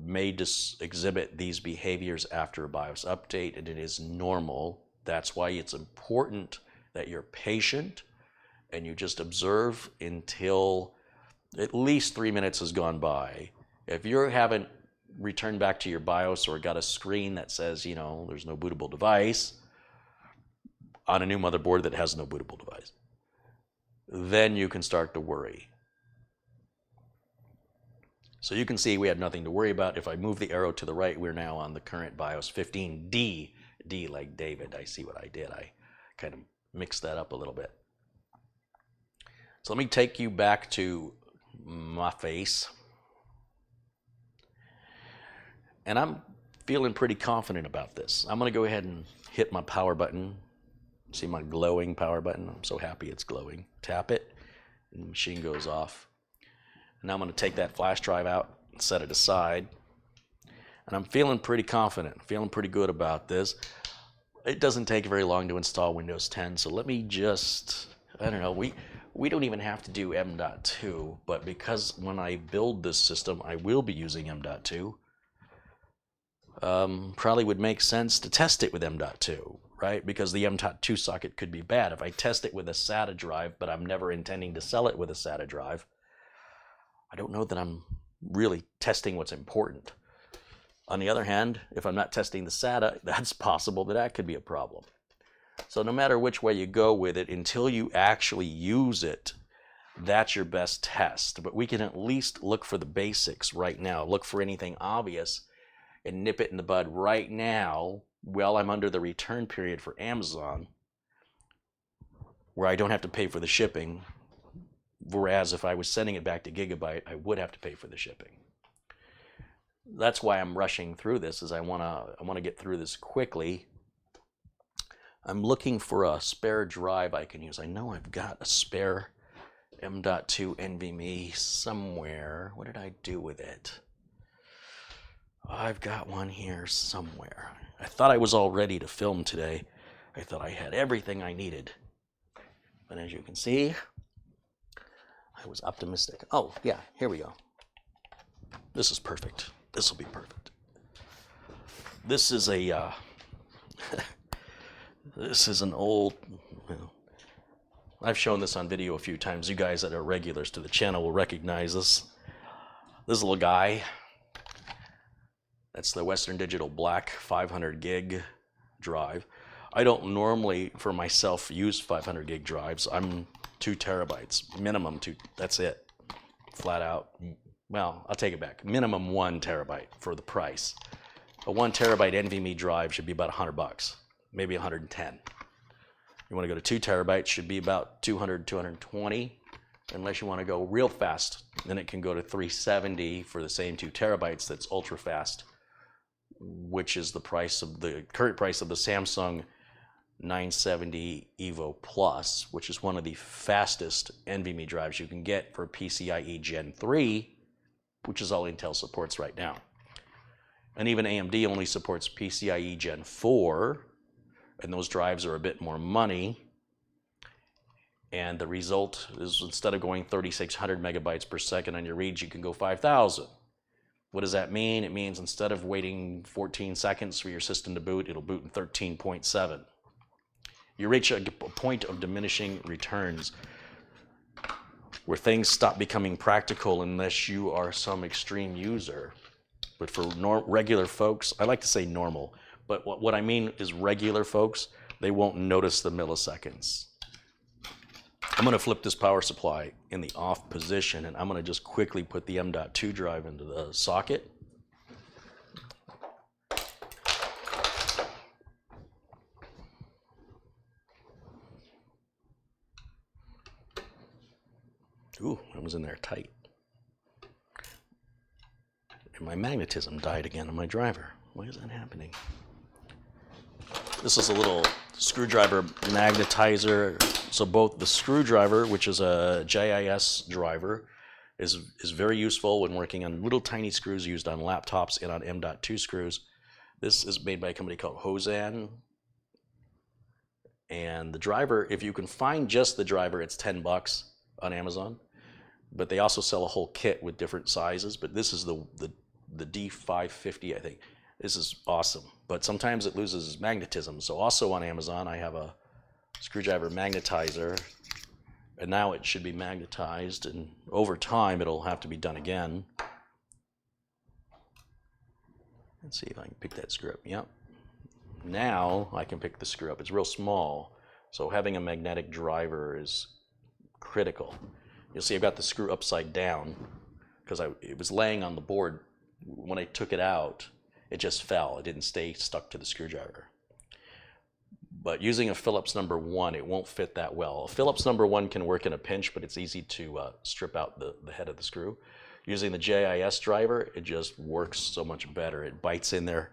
S1: may exhibit these behaviors after a BIOS update, and it is normal. That's why it's important that you're patient and you just observe until at least 3 minutes has gone by. If you haven't returned back to your BIOS or got a screen that says, there's no bootable device on a new motherboard that has no bootable device, then you can start to worry. So you can see we have nothing to worry about. If I move the arrow to the right, we're now on the current BIOS 15D, D like David. I see what I did. I kind of mixed that up a little bit. So let me take you back to my face. And I'm feeling pretty confident about this. I'm going to go ahead and hit my power button. See my glowing power button? I'm so happy it's glowing. Tap it, and the machine goes off. And now I'm going to take that flash drive out and set it aside. And I'm feeling pretty confident. I'm feeling pretty good about this. It doesn't take very long to install Windows 10, so let me just, I don't know, We don't even have to do M.2, but because when I build this system, I will be using M.2, probably would make sense to test it with M.2, right? Because the M.2 socket could be bad. If I test it with a SATA drive, but I'm never intending to sell it with a SATA drive, I don't know that I'm really testing what's important. On the other hand, if I'm not testing the SATA, that's possible that could be a problem. So no matter which way you go with it, until you actually use it, that's your best test. But we can at least look for the basics right now, look for anything obvious, and nip it in the bud right now while I'm under the return period for Amazon, where I don't have to pay for the shipping, whereas if I was sending it back to Gigabyte, I would have to pay for the shipping. That's why I'm rushing through this, is I want to get through this quickly. I'm looking for a spare drive I can use. I know I've got a spare M.2 NVMe somewhere. What did I do with it? I've got one here somewhere. I thought I was all ready to film today. I thought I had everything I needed. But as you can see, I was optimistic. Oh, yeah, here we go. This is perfect. This will be perfect. This is a... This is an old, I've shown this on video a few times. You guys that are regulars to the channel will recognize this. This little guy, that's the Western Digital Black 500 gig drive. I don't normally, for myself, use 500 gig drives. I'm 2 terabytes, minimum 2, that's it, flat out. Well, I'll take it back, minimum 1 terabyte for the price. A 1 terabyte NVMe drive should be about $100. Maybe 110. You want to go to 2 terabytes, should be about 200, 220. Unless you want to go real fast, then it can go to 370 for the same 2 terabytes that's ultra fast, which is the price of the current price of the Samsung 970 Evo Plus, which is one of the fastest NVMe drives you can get for PCIe Gen 3, which is all Intel supports right now. And even AMD only supports PCIe Gen 4, and those drives are a bit more money. And the result is, instead of going 3,600 megabytes per second on your reads, you can go 5,000. What does that mean? It means instead of waiting 14 seconds for your system to boot, it'll boot in 13.7. You reach a point of diminishing returns where things stop becoming practical unless you are some extreme user. But for regular folks, I like to say normal, but what I mean is regular folks, they won't notice the milliseconds. I'm going to flip this power supply in the off position, and I'm going to just quickly put the M.2 drive into the socket. Ooh, I was in there tight. And my magnetism died again on my driver. Why is that happening? This is a little screwdriver magnetizer. So both the screwdriver, which is a JIS driver, is very useful when working on little tiny screws used on laptops and on M.2 screws. This is made by a company called Hosan. And the driver, if you can find just the driver, it's $10 on Amazon. But they also sell a whole kit with different sizes. But this is the D550, I think. This is awesome. But sometimes it loses its magnetism. So also on Amazon, I have a screwdriver magnetizer. And now it should be magnetized. And over time, it'll have to be done again. Let's see if I can pick that screw up. Yep. Now I can pick the screw up. It's real small. So having a magnetic driver is critical. You'll see I've got the screw upside down because it was laying on the board. When I took it out, it just fell. It didn't stay stuck to the screwdriver. But using a Phillips number 1, it won't fit that well. A Phillips number 1 can work in a pinch, but it's easy to strip out the head of the screw. Using the JIS driver, it just works so much better. It bites in there.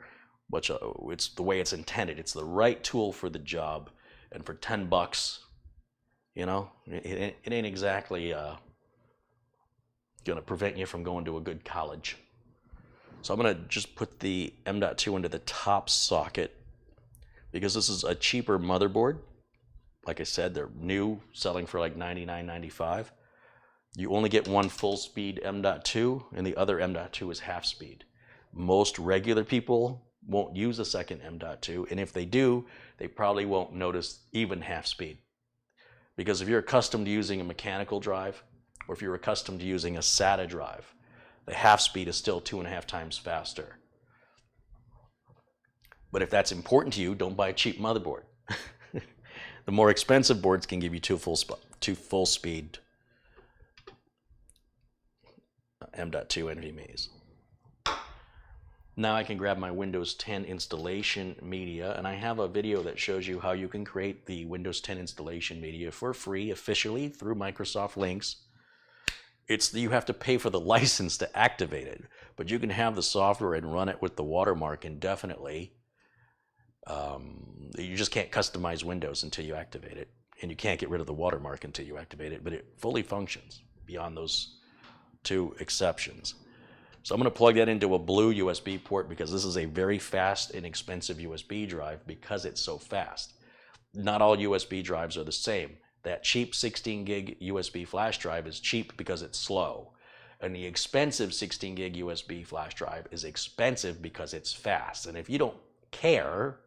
S1: It's the way it's intended. It's the right tool for the job. And for $10, you know, it ain't exactly going to prevent you from going to a good college. So I'm going to just put the M.2 into the top socket because this is a cheaper motherboard. like I said, they're new, selling for like $99.95. You only get one full speed M.2, and the other M.2 is half speed. Most regular people won't use a second M.2, and if they do, they probably won't notice even half speed. Because if you're accustomed to using a mechanical drive, or if you're accustomed to using a SATA drive, the half speed is still 2.5 times faster. But if that's important to you, don't buy a cheap motherboard. The more expensive boards can give you two full speed M.2 NVMe's. Now I can grab my Windows 10 installation media, and I have a video that shows you how you can create the Windows 10 installation media for free officially through Microsoft links. You have to pay for the license to activate it, but you can have the software and run it with the watermark indefinitely. You just can't customize Windows until you activate it, and you can't get rid of the watermark until you activate it, but it fully functions beyond those two exceptions. So I'm going to plug that into a blue USB port because this is a very fast and expensive USB drive because it's so fast. Not all USB drives are the same. That cheap 16 gig USB flash drive is cheap because it's slow. And the expensive 16 gig USB flash drive is expensive because it's fast. And if you don't care,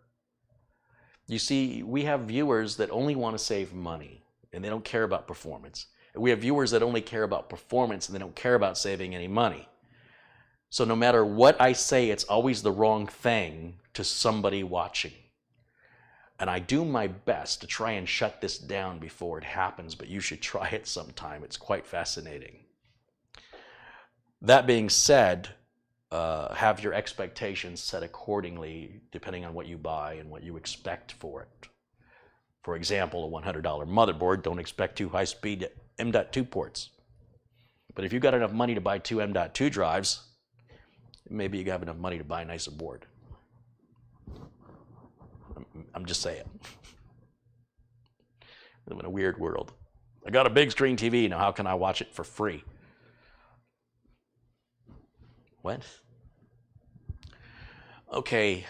S1: you see, we have viewers that only want to save money and they don't care about performance. And we have viewers that only care about performance and they don't care about saving any money. So no matter what I say, it's always the wrong thing to somebody watching. And I do my best to try and shut this down before it happens, but you should try it sometime. It's quite fascinating. That being said, have your expectations set accordingly depending on what you buy and what you expect for it. For example, a $100 motherboard, don't expect two high-speed M.2 ports. But if you've got enough money to buy two M.2 drives, maybe you have enough money to buy a nicer board. I'm just saying. We live in a weird world. I got a big screen TV, now how can I watch it for free? What? Okay,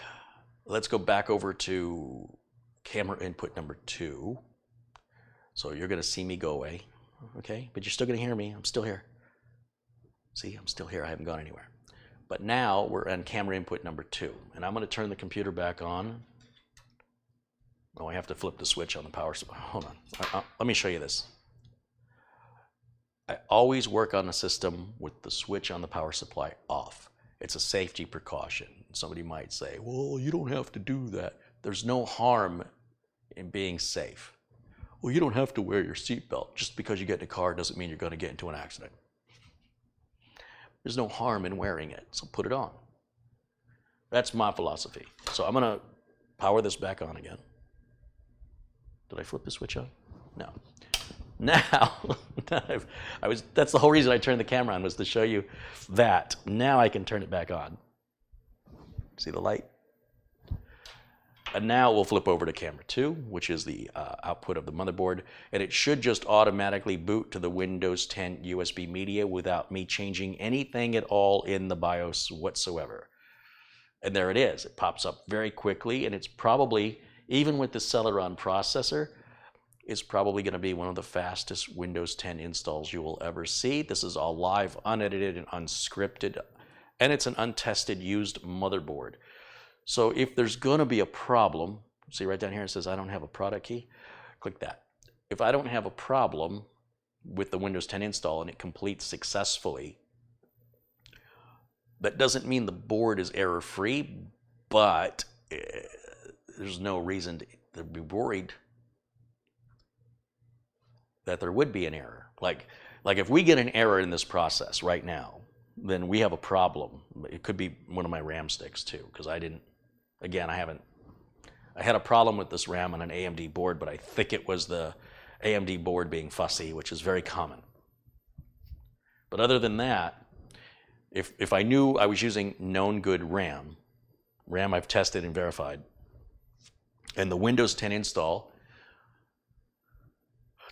S1: let's go back over to camera input number 2. So you're going to see me go away, okay? But you're still going to hear me. I'm still here. See, I'm still here. I haven't gone anywhere. But now we're on camera input number 2, and I'm going to turn the computer back on. Oh, I have to flip the switch on the power supply. Hold on. Let me show you this. I always work on the system with the switch on the power supply off. It's a safety precaution. Somebody might say, well, you don't have to do that. There's no harm in being safe. Well, you don't have to wear your seatbelt. Just because you get in a car doesn't mean you're going to get into an accident. There's no harm in wearing it, so put it on. That's my philosophy. So I'm going to power this back on again. Did I flip the switch on? No. Now, that's the whole reason I turned the camera on, was to show you that. Now I can turn it back on. See the light? And now we'll flip over to camera 2, which is the output of the motherboard. And it should just automatically boot to the Windows 10 USB media without me changing anything at all in the BIOS whatsoever. And there it is. It pops up very quickly, and it's probably, even with the Celeron processor, it's probably going to be one of the fastest Windows 10 installs you will ever see. This is all live, unedited, and unscripted, and it's an untested, used motherboard. So if there's going to be a problem, see right down here it says I don't have a product key, click that. If I don't have a problem with the Windows 10 install and it completes successfully, that doesn't mean the board is error-free, but there's no reason to be worried that there would be an error. Like if we get an error in this process right now, then we have a problem. It could be one of my RAM sticks too, because I had a problem with this RAM on an AMD board, but I think it was the AMD board being fussy, which is very common. But other than that, if I knew I was using known good RAM I've tested and verified, and the Windows 10 install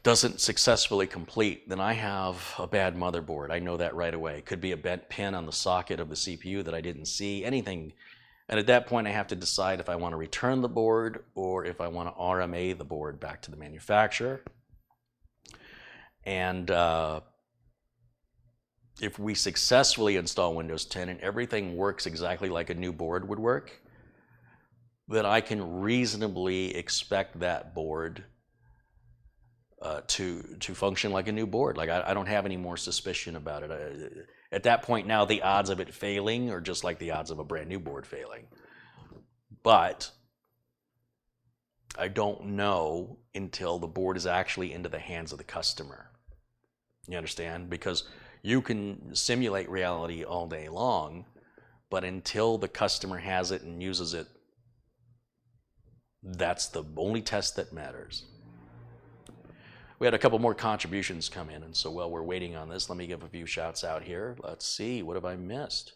S1: doesn't successfully complete, then I have a bad motherboard. I know that right away. It could be a bent pin on the socket of the CPU that I didn't see. Anything And at that point, I have to decide if I want to return the board or if I want to RMA the board back to the manufacturer. And if we successfully install Windows 10 and everything works exactly like a new board would work, then I can reasonably expect that board to function like a new board. Like I don't have any more suspicion about it. At that point now, the odds of it failing are just like the odds of a brand new board failing. But I don't know until the board is actually into the hands of the customer. You understand? Because you can simulate reality all day long, but until the customer has it and uses it, that's the only test that matters. We had a couple more contributions come in, and so while we're waiting on this, let me give a few shouts out here. Let's see, what have I missed?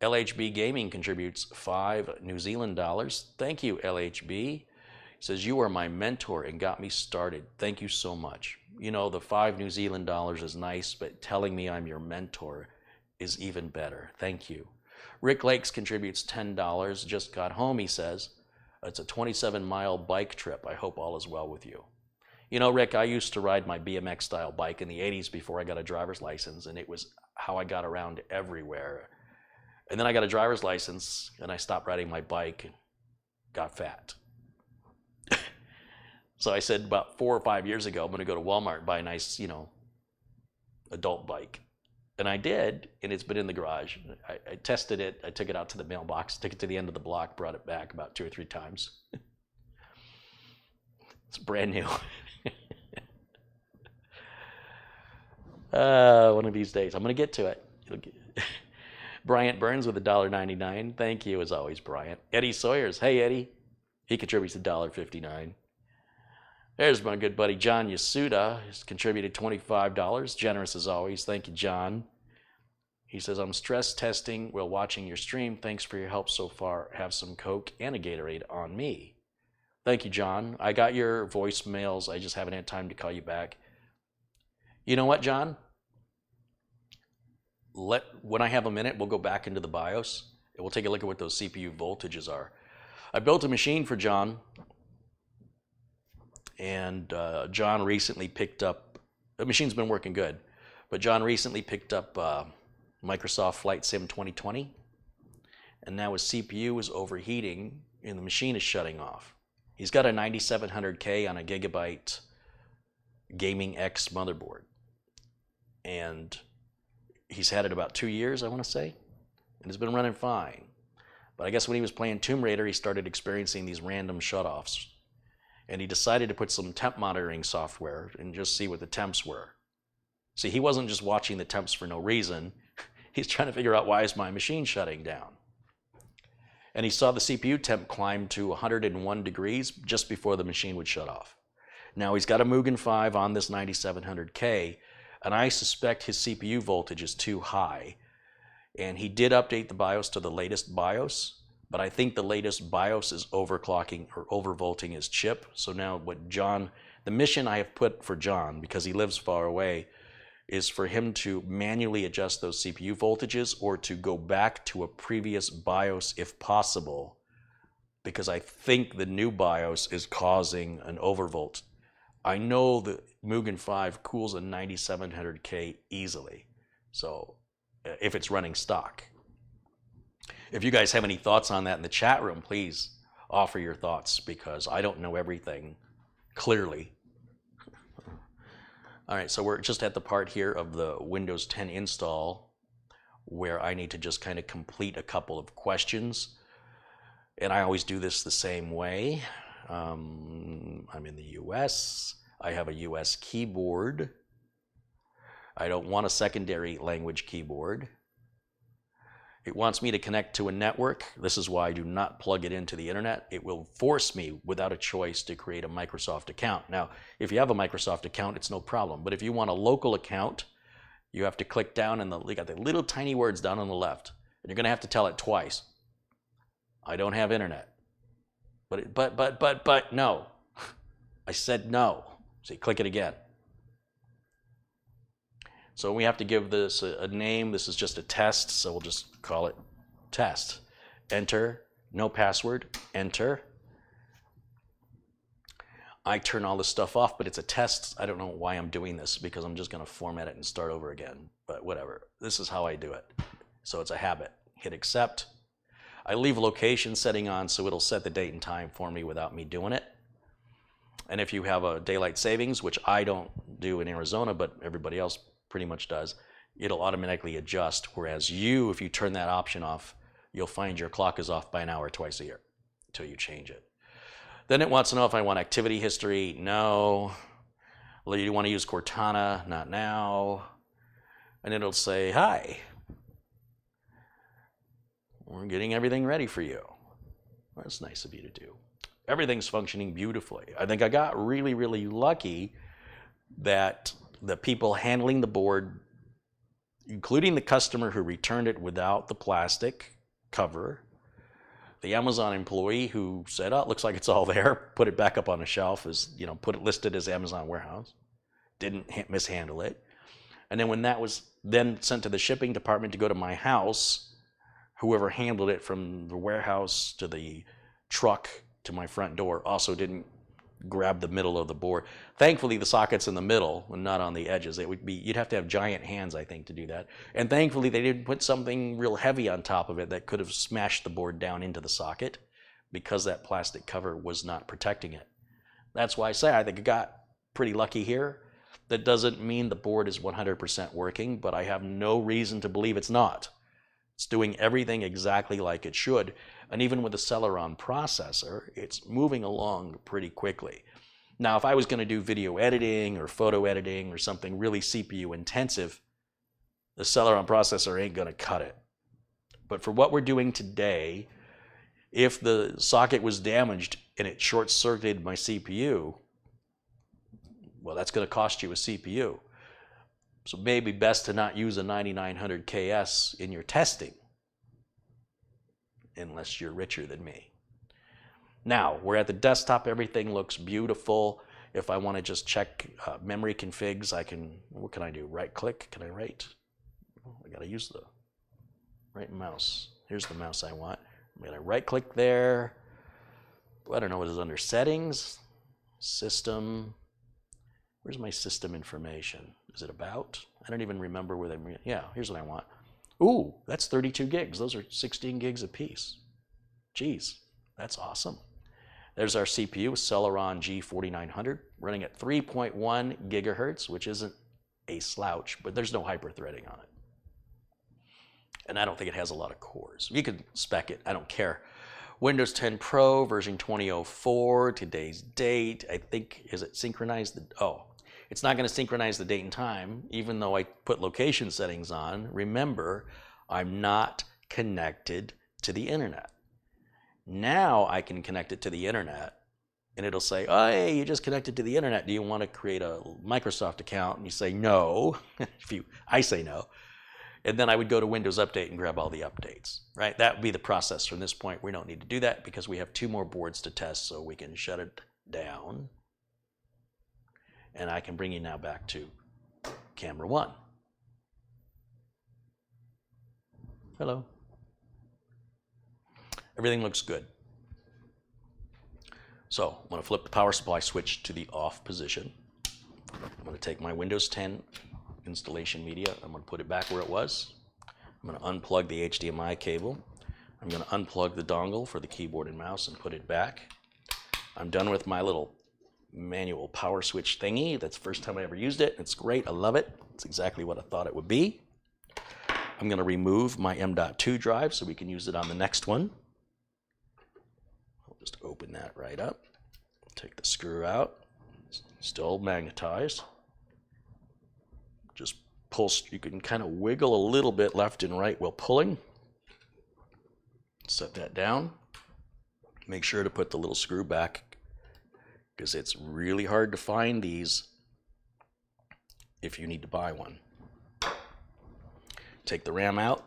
S1: LHB Gaming contributes 5 New Zealand dollars. Thank you, LHB. He says, you are my mentor and got me started. Thank you so much. You know, the 5 New Zealand dollars is nice, but telling me I'm your mentor is even better. Thank you. Rick Lakes contributes $10. Just got home, he says. It's a 27-mile bike trip. I hope all is well with you. You know, Rick, I used to ride my BMX-style bike in the 80s before I got a driver's license, and it was how I got around everywhere. And then I got a driver's license, and I stopped riding my bike and got fat. So I said about 4 or 5 years ago, I'm going to go to Walmart and buy a nice, adult bike. And I did, and it's been in the garage. I tested it. I took it out to the mailbox, took it to the end of the block, brought it back about 2 or 3 times. It's brand new. One of these days. I'm going to get to it. Bryant Burns with $1.99. Thank you, as always, Bryant. Eddie Sawyers. Hey, Eddie. He contributes $1.59. There's my good buddy John Yasuda. He's contributed $25. Generous as always. Thank you, John. He says, I'm stress testing while watching your stream. Thanks for your help so far. Have some Coke and a Gatorade on me. Thank you, John. I got your voicemails. I just haven't had time to call you back. You know what, John? When I have a minute, we'll go back into the BIOS and we'll take a look at what those CPU voltages are. I built a machine for John, and John recently picked up, the machine's been working good, but John recently picked up Microsoft Flight Sim 2020, and now his CPU is overheating and the machine is shutting off. He's got a 9700K on a Gigabyte Gaming X motherboard, and he's had it about 2 years, I want to say, and it's been running fine. But I guess when he was playing Tomb Raider, he started experiencing these random shutoffs, and he decided to put some temp monitoring software and just see what the temps were. See, he wasn't just watching the temps for no reason. He's trying to figure out, why is my machine shutting down? And he saw the CPU temp climb to 101 degrees just before the machine would shut off. Now he's got a Mugen 5 on this 9700K, and I suspect his CPU voltage is too high. And he did update the BIOS to the latest BIOS, but I think the latest BIOS is overclocking or overvolting his chip. So now the mission I have put for John, because he lives far away, is for him to manually adjust those CPU voltages or to go back to a previous BIOS if possible, because I think the new BIOS is causing an overvolt. I know the Mugen 5 cools a 9700K easily, so if it's running stock. If you guys have any thoughts on that in the chat room, please offer your thoughts, because I don't know everything clearly. All right, so we're just at the part here of the Windows 10 install where I need to just kind of complete a couple of questions. And I always do this the same way. I'm in the US. I have a US keyboard. I don't want a secondary language keyboard. It wants me to connect to a network. This is why I do not plug it into the internet. It will force me without a choice to create a Microsoft account. Now, if you have a Microsoft account, it's no problem. But if you want a local account, you have to click down and you got the little tiny words down on the left. And you're going to have to tell it twice. I don't have internet. But no. I said no. So you click it again. So we have to give this a name. This is just a test, so we'll just call it test. enter, no password, enter. I turn all this stuff off, but it's a test. I don't know why I'm doing this because I'm just going to format it and start over again, but whatever. This is how I do it. So it's a habit. Hit accept. I leave location setting on so it'll set the date and time for me without me doing it. And if you have a daylight savings, which I don't do in Arizona, but everybody else pretty much does, it'll automatically adjust. Whereas you, if you turn that option off, you'll find your clock is off by an hour twice a year until you change it. Then it wants to know if I want activity history. No. Well, you want to use Cortana? Not now. And it'll say, hi. We're getting everything ready for you. That's nice of you to do. Everything's functioning beautifully. I think I got really, really lucky that the people handling the board, including the customer who returned it without the plastic cover, the Amazon employee who said, oh, it looks like it's all there, put it back up on the shelf, as put it listed as Amazon warehouse, didn't mishandle it. And then when that was then sent to the shipping department to go to my house, whoever handled it from the warehouse to the truck to my front door also didn't grab the middle of the board. Thankfully, the socket's in the middle and not on the edges. You'd have to have giant hands, I think, to do that. And thankfully, they didn't put something real heavy on top of it that could have smashed the board down into the socket because that plastic cover was not protecting it. That's why I say I think I got pretty lucky here. That doesn't mean the board is 100% working, but I have no reason to believe it's not. It's doing everything exactly like it should. And even with the Celeron processor, it's moving along pretty quickly. Now, if I was going to do video editing or photo editing or something really CPU intensive, the Celeron processor ain't going to cut it. But for what we're doing today, if the socket was damaged and it short-circuited my CPU, well, that's going to cost you a CPU. So maybe best to not use a 9900 KS in your testing, unless you're richer than me. Now, we're at the desktop, everything looks beautiful. If I want to just check memory configs, what can I do? Right click, can I write? I gotta use the right mouse. Here's the mouse I want. I'm gonna right click there. I don't know what is under settings, system. Where's my system information? Is it about? I don't even remember where yeah, here's what I want. Ooh, that's 32 gigs. Those are 16 gigs a piece. Geez, that's awesome. There's our CPU, Celeron G4900, running at 3.1 gigahertz, which isn't a slouch, but there's no hyper-threading on it. And I don't think it has a lot of cores. You could spec it, I don't care. Windows 10 Pro, version 2004, today's date. I think, is it synchronized? It's not going to synchronize the date and time, even though I put location settings on. Remember, I'm not connected to the internet. Now I can connect it to the internet, and it'll say, oh, hey, you just connected to the internet. Do you want to create a Microsoft account? And you say no. I say no. And then I would go to Windows Update and grab all the updates, right? That would be the process from this point. We don't need to do that because we have 2 more boards to test, so we can shut it down. And I can bring you now back to camera 1. Hello. Everything looks good. So I'm going to flip the power supply switch to the off position. I'm going to take my Windows 10 installation media. I'm going to put it back where it was. I'm going to unplug the HDMI cable. I'm going to unplug the dongle for the keyboard and mouse and put it back. I'm done with my little manual power switch thingy. That's the first time I ever used it. It's great. I love it. It's exactly what I thought it would be. I'm going to remove my M.2 drive so we can use it on the next one. I'll just open that right up. Take the screw out. It's still magnetized. Just pull. You can kind of wiggle a little bit left and right while pulling. Set that down. Make sure to put the little screw back because it's really hard to find these if you need to buy one. Take the RAM out.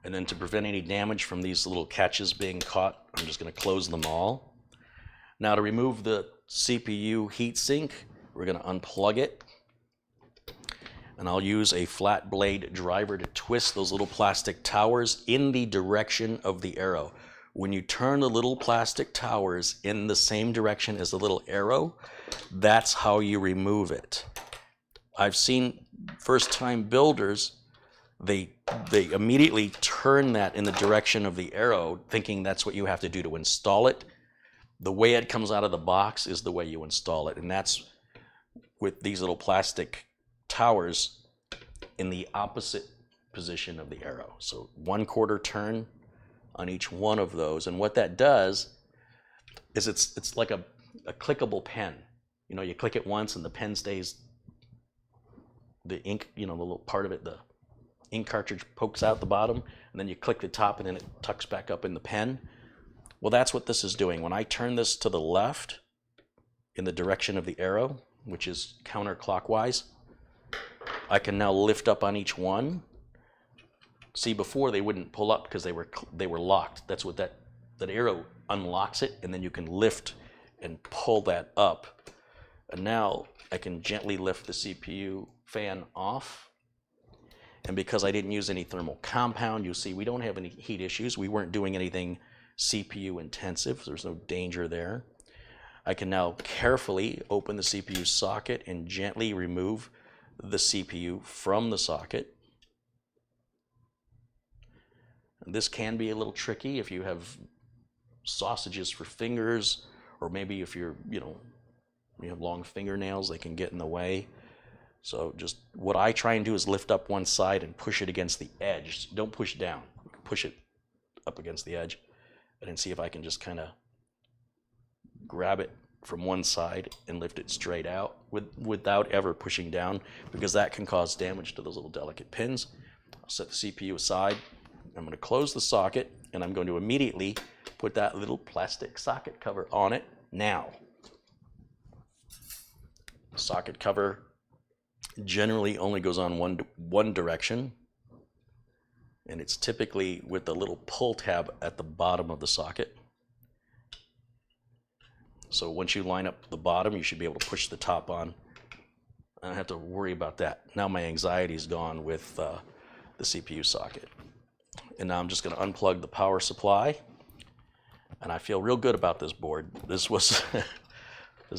S1: And then to prevent any damage from these little catches being caught, I'm just going to close them all. Now to remove the CPU heatsink, we're going to unplug it. and I'll use a flat blade driver to twist those little plastic towers in the direction of the arrow. When you turn the little plastic towers in the same direction as the little arrow, that's how you remove it. I've seen first-time builders, they immediately turn that in the direction of the arrow, thinking that's what you have to do to install it. The way it comes out of the box is the way you install it, and that's with these little plastic towers in the opposite position of the arrow. So 1/4 turn on each one of those, and what that does is it's like a clickable pen. You know, you click it once and the pen stays, the ink, you know, the little part of it, the ink cartridge pokes out the bottom, and then you click the top and then it tucks back up in the pen. Well, that's what this is doing. When I turn this to the left in the direction of the arrow, which is counterclockwise, I can now lift up on each one. See, before they wouldn't pull up because they were locked. That's what that arrow unlocks it, and then you can lift and pull that up. And now I can gently lift the CPU fan off. And because I didn't use any thermal compound, you'll see we don't have any heat issues. We weren't doing anything CPU intensive. There's no danger there. I can now carefully open the CPU socket and gently remove the CPU from the socket. And this can be a little tricky if you have sausages for fingers, or maybe if you're, you have long fingernails, they can get in the way. So just what I try and do is lift up one side and push it against the edge. Don't push down. Push it up against the edge, and then see if I can just kind of grab it from one side and lift it straight out without ever pushing down, because that can cause damage to those little delicate pins. I'll set the CPU aside. I'm going to close the socket, and I'm going to immediately put that little plastic socket cover on it now. The socket cover generally only goes on one direction, and it's typically with the little pull tab at the bottom of the socket. So once you line up the bottom, you should be able to push the top on. I don't have to worry about that. Now my anxiety is gone with the CPU socket. And now I'm just going to unplug the power supply. And I feel real good about this board. This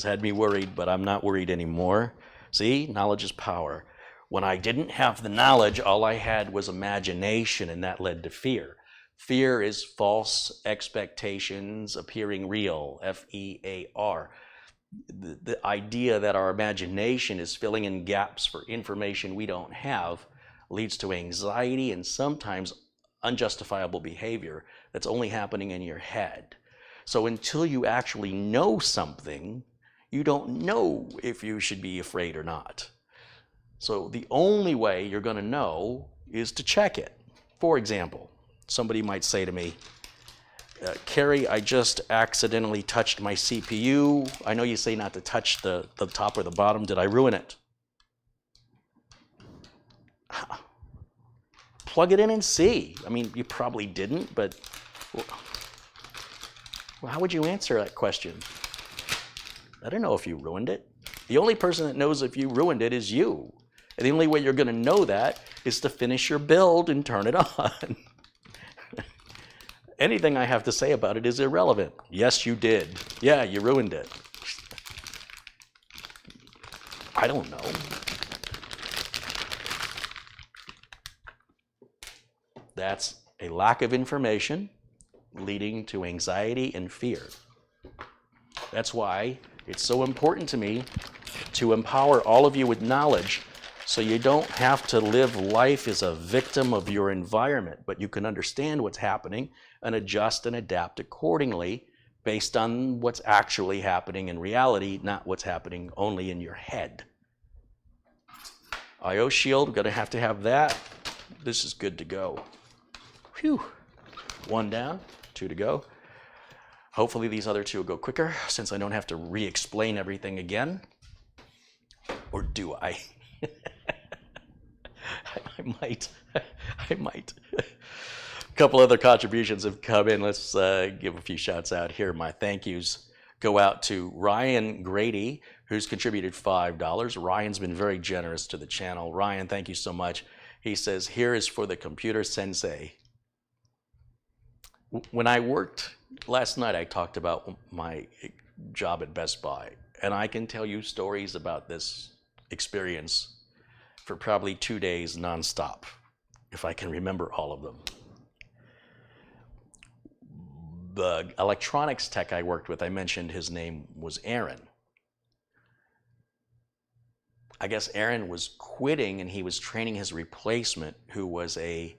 S1: had me worried, but I'm not worried anymore. See, knowledge is power. When I didn't have the knowledge, all I had was imagination, and that led to fear. Fear is false expectations appearing real, F-E-A-R. The idea that our imagination is filling in gaps for information we don't have leads to anxiety and sometimes unjustifiable behavior that's only happening in your head. So until you actually know something, you don't know if you should be afraid or not. So the only way you're going to know is to check it. For example, somebody might say to me, Kerry, I just accidentally touched my CPU. I know you say not to touch the top or the bottom. Did I ruin it? Plug it in and see. I mean, you probably didn't, but well, how would you answer that question? I don't know if you ruined it. The only person that knows if you ruined it is you. And the only way you're going to know that is to finish your build and turn it on. Anything I have to say about it is irrelevant. Yes, you did. Yeah, you ruined it. I don't know. That's a lack of information leading to anxiety and fear. That's why it's so important to me to empower all of you with knowledge, so you don't have to live life as a victim of your environment, but you can understand what's happening and adjust and adapt accordingly based on what's actually happening in reality, not what's happening only in your head. I/O shield, going to have that. This is good to go. Phew. 1 down, 2 to go. Hopefully these other 2 will go quicker since I don't have to re-explain everything again. Or do I? I might. A couple other contributions have come in. Let's give a few shouts out here. My thank yous go out to Ryan Grady, who's contributed $5. Ryan's been very generous to the channel. Ryan, thank you so much. He says, here is for the computer sensei. When I worked last night, I talked about my job at Best Buy, and I can tell you stories about this experience for probably 2 days nonstop, if I can remember all of them. The electronics tech I worked with, I mentioned his name was Aaron. I guess Aaron was quitting and he was training his replacement, who was a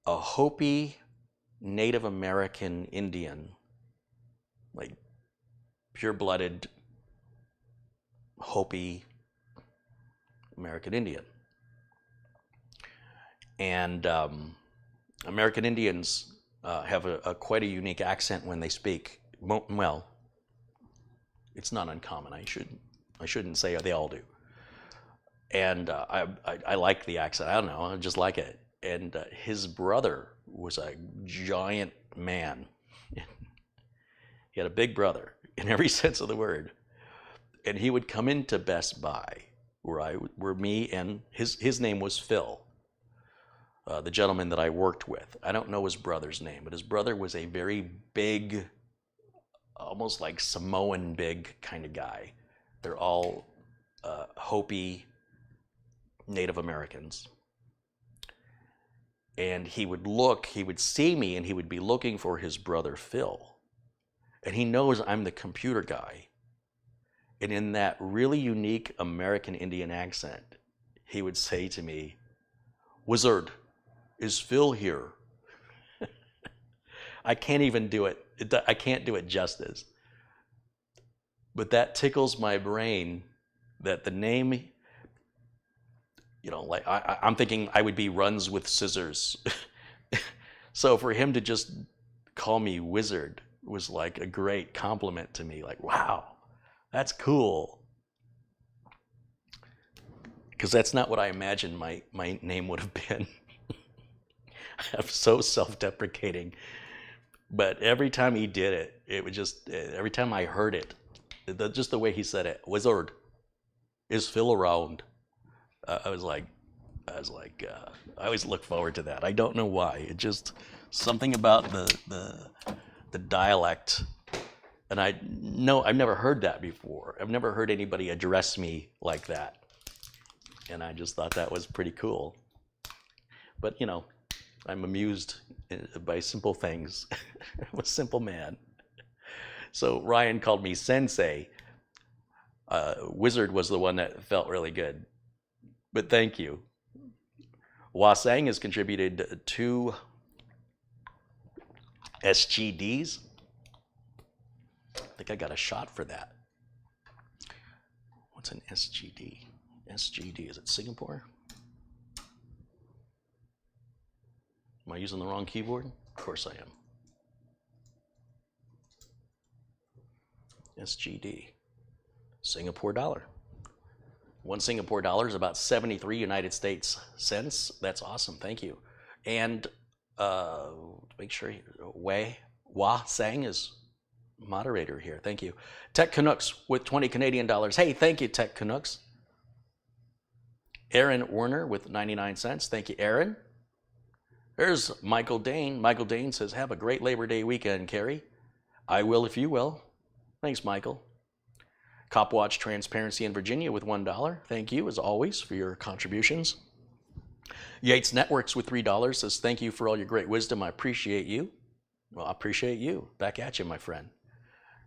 S1: Hopi Native American Indian, like pure-blooded Hopi American Indian. And American Indians have a quite a unique accent when they speak. Well, it's not uncommon. I shouldn't say they all do. And I like the accent. I don't know. I just like it. And his brother was a giant man. He had a big brother in every sense of the word. And he would come into Best Buy, where me and his name was Phil. The gentleman that I worked with. I don't know his brother's name, but his brother was a very big, almost like Samoan big kind of guy. They're all Hopi Native Americans. And he would see me, and he would be looking for his brother Phil. And he knows I'm the computer guy. And in that really unique American Indian accent, he would say to me, "Wizard, is Phil here?" I can't even do it. I can't do it justice. But that tickles my brain that the name, like I'm thinking I would be runs with scissors. So for him to just call me Wizard was like a great compliment to me. Like, wow, that's cool. Because that's not what I imagined my name would have been. I'm so self-deprecating, but every time he did it, it would just, every time I heard it, just the way he said it, "Wizard, is Phil around?" I was like, I always look forward to that. I don't know why. It just, something about the dialect, and I've never heard that before. I've never heard anybody address me like that, and I just thought that was pretty cool. But I'm amused by simple things. I'm a simple man. So Ryan called me Sensei. Wizard was the one that felt really good. But thank you. Wasang has contributed 2 SGDs. I think I got a shot for that. What's an SGD? SGD, is it Singapore? Am I using the wrong keyboard? Of course I am. SGD, Singapore dollar. 1 Singapore dollar is about 73 United States cents. That's awesome, thank you. And make sure, Wah Sang is moderator here, thank you. Tech Canucks with 20 Canadian dollars. Hey, thank you, Tech Canucks. Aaron Werner with 99 cents. Thank you, Aaron. There's Michael Dane. Michael Dane says, "Have a great Labor Day weekend, Carrie." I will if you will. Thanks, Michael. Copwatch Transparency in Virginia with $1. Thank you, as always, for your contributions. Yates Networks with $3 says, "Thank you for all your great wisdom. I appreciate you." Well, I appreciate you. Back at you, my friend.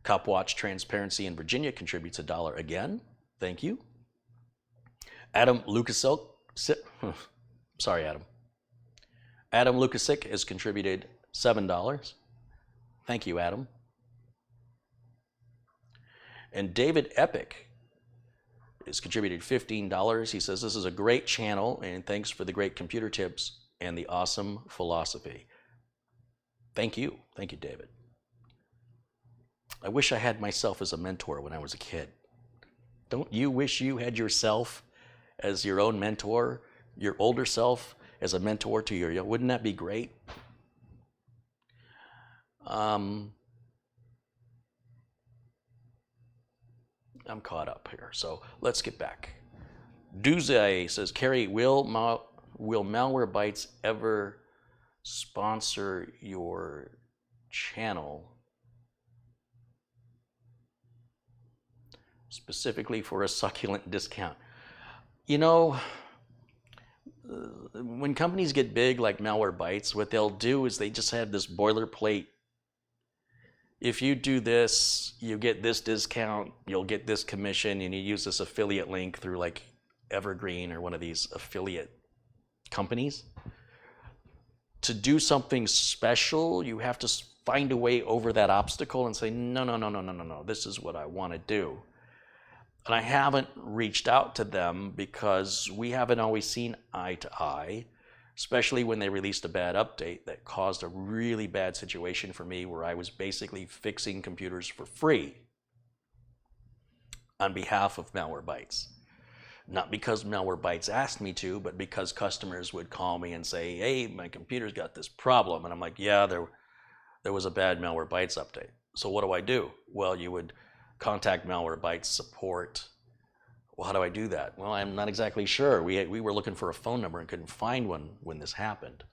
S1: Copwatch Transparency in Virginia contributes $1 again. Thank you. Adam Lukasik. Sorry, Adam. Adam Lukasik has contributed $7. Thank you, Adam. And David Epic has contributed $15. He says, "This is a great channel, and thanks for the great computer tips and the awesome philosophy." Thank you. Thank you, David. I wish I had myself as a mentor when I was a kid. Don't you wish you had yourself as your own mentor, your older self as a mentor to your young? Wouldn't that be great? I'm caught up here. So let's get back. Duze says, Carrie, will Malwarebytes ever sponsor your channel specifically for a succulent discount? You know, when companies get big like Malwarebytes, what they'll do is they just have this boilerplate. If you do this, you get this discount, you'll get this commission, and you use this affiliate link through like Evergreen or one of these affiliate companies. To do something special, you have to find a way over that obstacle and say, no, this is what I want to do. And I haven't reached out to them because we haven't always seen eye to eye, especially when they released a bad update that caused a really bad situation for me where I was basically fixing computers for free on behalf of Malwarebytes. Not because Malwarebytes asked me to, but because customers would call me and say, hey, my computer's got this problem. And I'm like, yeah, there was a bad Malwarebytes update. So what do I do? Well, you would contact Malwarebytes support. Well, how do I do that? Well, I'm not exactly sure. We were looking for a phone number and couldn't find one when this happened.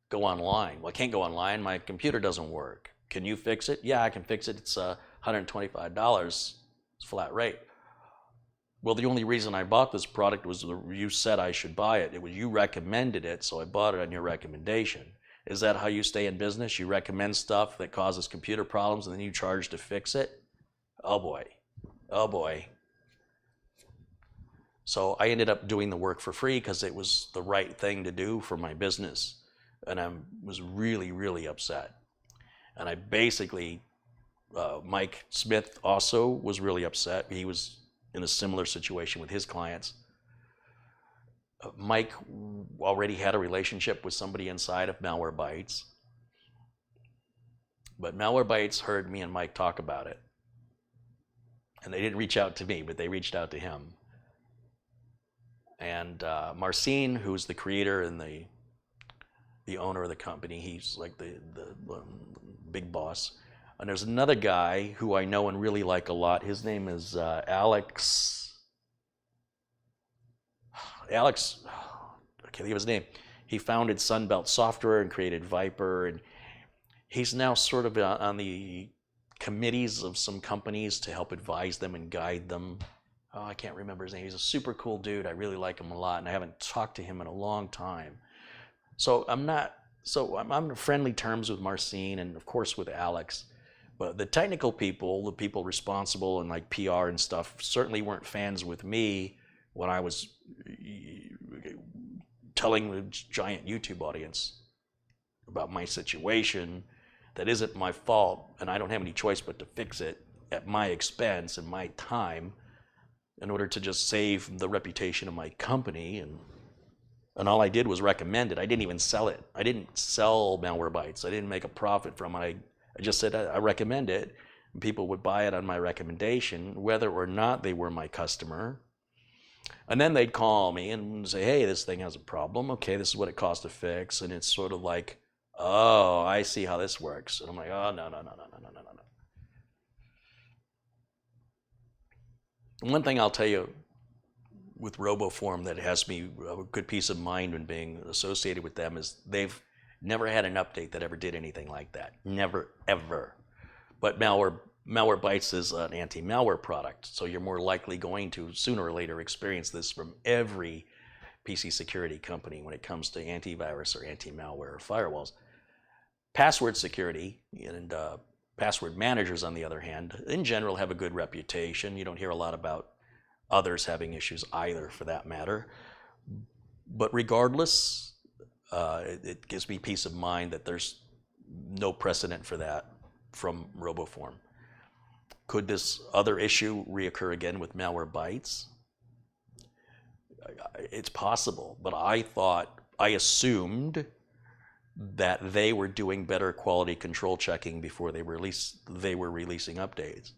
S1: Go online. Well, I can't go online. My computer doesn't work. Can you fix it? Yeah, I can fix it. It's $125. It's flat rate. Well, the only reason I bought this product was you said I should buy it. It was you recommended it, so I bought it on your recommendation. Is that how you stay in business? You recommend stuff that causes computer problems and then you charge to fix it? Oh boy. Oh boy. So I ended up doing the work for free because it was the right thing to do for my business. And I was really, really upset. And I basically, Mike Smith also was really upset. He was in a similar situation with his clients. Mike already had a relationship with somebody inside of Malwarebytes. But Malwarebytes heard me and Mike talk about it. And they didn't reach out to me, but they reached out to him. And Marcin, who's the creator and the owner of the company, he's like the big boss. And there's another guy who I know and really like a lot. His name is Alex. I can't think of his name. He founded Sunbelt Software and created Viper. And he's now sort of on the committees of some companies to help advise them and guide them. Oh, I can't remember his name. He's a super cool dude. I really like him a lot, and I haven't talked to him in a long time. So I'm on friendly terms with Marcin and of course with Alex. But the technical people, the people responsible and like PR and stuff, certainly weren't fans with me when I was telling the giant YouTube audience about my situation that isn't my fault, and I don't have any choice but to fix it at my expense and my time in order to just save the reputation of my company. And all I did was recommend it. I didn't even sell it. I didn't sell Malwarebytes. I didn't make a profit from it. I just said I recommend it. And people would buy it on my recommendation, whether or not they were my customer. And then they'd call me and say, hey, this thing has a problem. Okay, this is what it costs to fix. And it's sort of like, oh, I see how this works. And I'm like, oh, no. One thing I'll tell you with RoboForm that has me a good peace of mind when being associated with them is they've never had an update that ever did anything like that. Never, ever. But Malwarebytes is an anti-malware product, so you're more likely going to sooner or later experience this from every PC security company when it comes to antivirus or anti-malware firewalls. Password security and password managers, on the other hand, in general have a good reputation. You don't hear a lot about others having issues either, for that matter. But regardless, it gives me peace of mind that there's no precedent for that from RoboForm. Could this other issue reoccur again with Malwarebytes? It's possible, but I assumed that they were doing better quality control checking before they were releasing updates.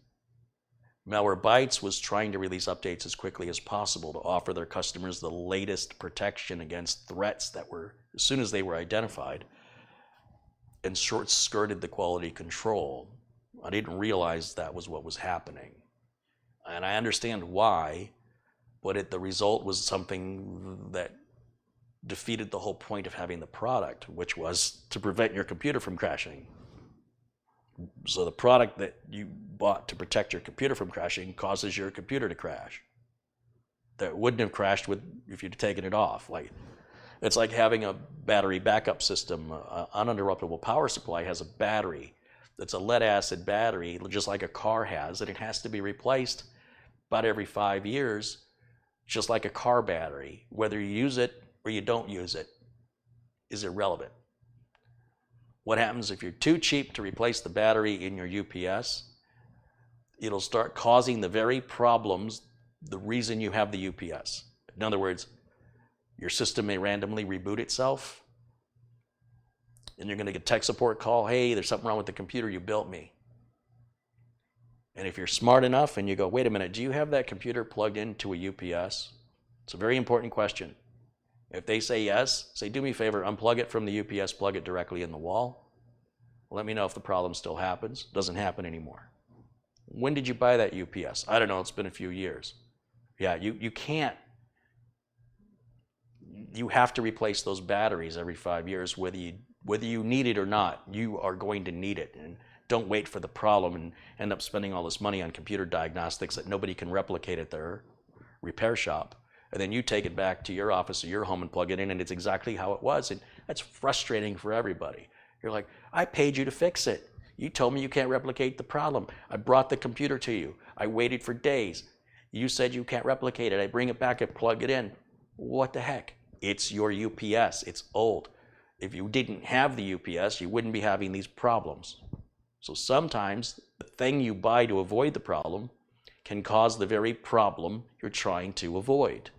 S1: Malwarebytes was trying to release updates as quickly as possible to offer their customers the latest protection against threats that were, as soon as they were identified, and short-skirted the quality control. I didn't realize that was what was happening. And I understand why, but the result was something that defeated the whole point of having the product, which was to prevent your computer from crashing. So the product that you bought to protect your computer from crashing causes your computer to crash. That wouldn't have crashed if you'd taken it off. It's like having a battery backup system. An uninterruptible power supply has a battery. It's a lead acid battery, just like a car has, and it has to be replaced about every 5 years, just like a car battery. Whether you use it or you don't use it is irrelevant. What happens if you're too cheap to replace the battery in your UPS? It'll start causing the very problems, the reason you have the UPS. In other words, your system may randomly reboot itself, and you're going to get a tech support call, hey, there's something wrong with the computer you built me. And if you're smart enough and you go, wait a minute, do you have that computer plugged into a UPS? It's a very important question. If they say yes, say, do me a favor, unplug it from the UPS, plug it directly in the wall. Let me know if the problem still happens. Doesn't happen anymore. When did you buy that UPS? I don't know, it's been a few years. Yeah, you can't. You have to replace those batteries every 5 years, whether you need it or not. You are going to need it. And don't wait for the problem and end up spending all this money on computer diagnostics that nobody can replicate at their repair shop. And then you take it back to your office or your home and plug it in, and it's exactly how it was. And that's frustrating for everybody. You're like, I paid you to fix it. You told me you can't replicate the problem. I brought the computer to you. I waited for days. You said you can't replicate it. I bring it back and plug it in. What the heck? It's your UPS. It's old. If you didn't have the UPS, you wouldn't be having these problems. So sometimes the thing you buy to avoid the problem can cause the very problem you're trying to avoid.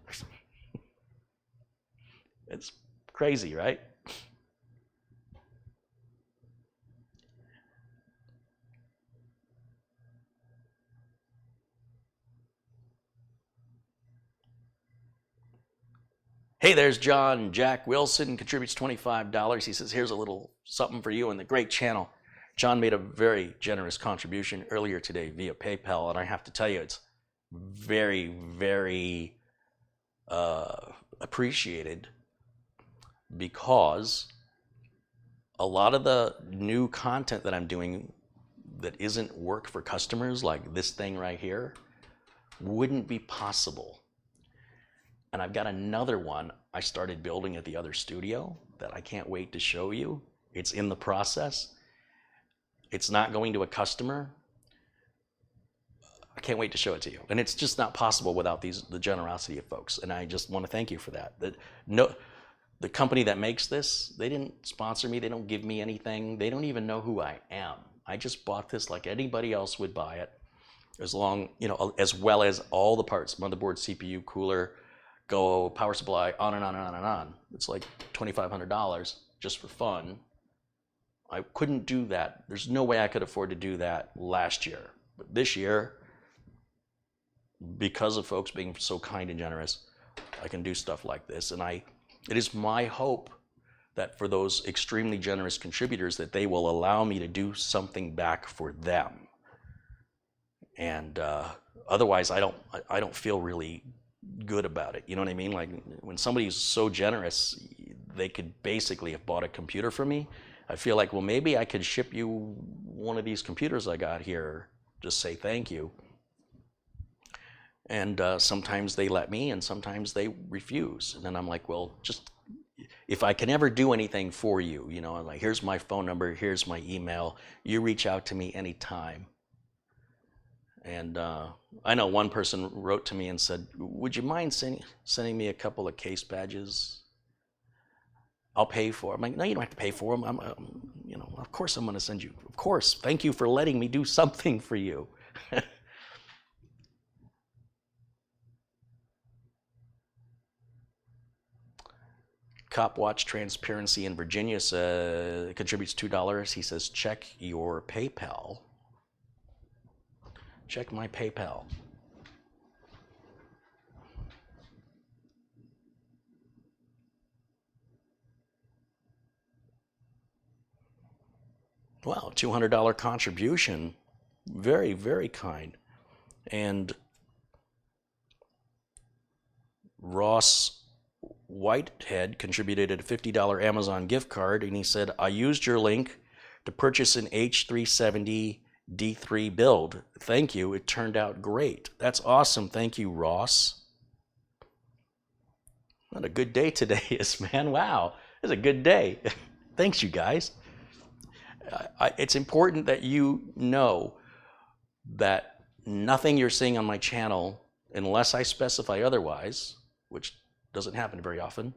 S1: It's crazy, right? Hey, there's John. Jack Wilson contributes $25. He says, here's a little something for you in the great channel. John made a very generous contribution earlier today via PayPal, and I have to tell you, it's very, very appreciated, because a lot of the new content that I'm doing that isn't work for customers, like this thing right here, wouldn't be possible. And I've got another one I started building at the other studio that I can't wait to show you. It's in the process. It's not going to a customer. I can't wait to show it to you. And it's just not possible without the generosity of folks. And I just want to thank you for that. The company that makes this, they didn't sponsor me. They don't give me anything. They don't even know who I am. I just bought this like anybody else would buy it, as well as all the parts, motherboard, CPU, cooler, go, power supply, on and on and on and on. It's like $2,500 just for fun. I couldn't do that. There's no way I could afford to do that last year. But this year, because of folks being so kind and generous, I can do stuff like this. And it is my hope that for those extremely generous contributors, that they will allow me to do something back for them. And otherwise, I don't feel really good about it. You know what I mean? Like when somebody's so generous, they could basically have bought a computer from me. I feel like, well, maybe I could ship you one of these computers I got here, just say thank you. And sometimes they let me, and sometimes they refuse. And then I'm like, well, just if I can ever do anything for you, I'm like, here's my phone number, here's my email. You reach out to me anytime. And I know one person wrote to me and said, would you mind sending me a couple of case badges? I'll pay for them. I'm like, no, you don't have to pay for them. Of course I'm going to send you. Of course. Thank you for letting me do something for you. Cop Watch Transparency in Virginia contributes $2. He says, check your PayPal. Check my PayPal. Wow, $200 contribution. Very, very kind. And Ross Whitehead contributed a $50 Amazon gift card, and he said, I used your link to purchase an H370 D3 build. Thank you. It turned out great. That's awesome. Thank you, Ross. What a good day today is, man. Wow. It's a good day. Thanks, you guys. It's important that you know that nothing you're seeing on my channel, unless I specify otherwise, which doesn't happen very often,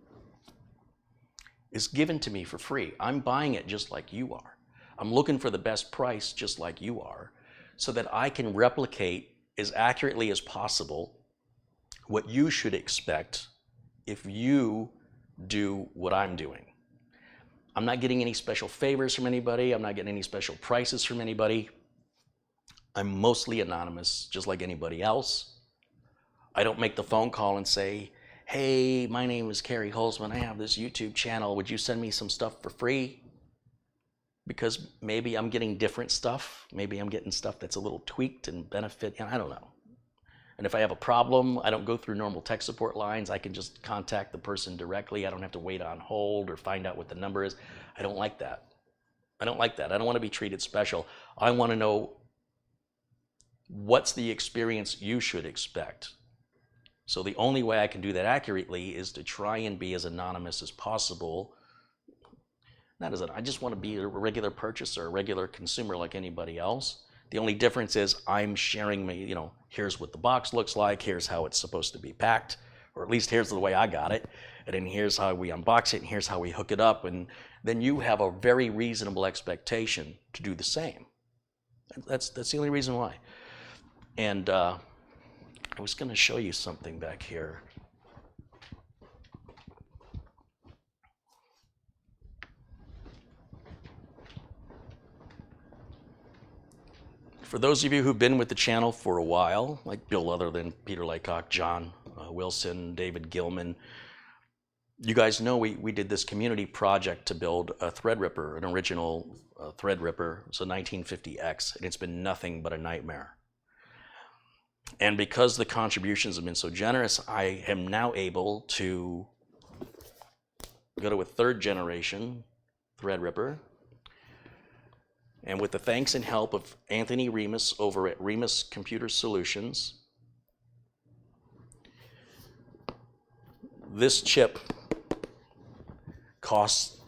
S1: is given to me for free. I'm buying it just like you are. I'm looking for the best price just like you are, so that I can replicate as accurately as possible what you should expect if you do what I'm doing. I'm not getting any special favors from anybody. I'm not getting any special prices from anybody. I'm mostly anonymous, just like anybody else. I don't make the phone call and say, hey, my name is Kerry Holzman. I have this YouTube channel. Would you send me some stuff for free? Because maybe I'm getting different stuff. Maybe I'm getting stuff that's a little tweaked and benefit. I don't know. And if I have a problem, I don't go through normal tech support lines. I can just contact the person directly. I don't have to wait on hold or find out what the number is. I don't like that. I don't like that. I don't want to be treated special. I want to know what's the experience you should expect. So the only way I can do that accurately is to try and be as anonymous as possible. I just want to be a regular purchaser, a regular consumer like anybody else. The only difference is I'm sharing here's what the box looks like, here's how it's supposed to be packed, or at least here's the way I got it, and then here's how we unbox it, and here's how we hook it up, and then you have a very reasonable expectation to do the same. That's the only reason why. And I was going to show you something back here. For those of you who've been with the channel for a while, like Bill other than Peter Laycock, John Wilson, David Gilman, you guys know we did this community project to build a Threadripper, an original Threadripper. It's a 1950X, and it's been nothing but a nightmare. And because the contributions have been so generous, I am now able to go to a third generation Threadripper. And with the thanks and help of Anthony Remus over at Remus Computer Solutions, this chip costs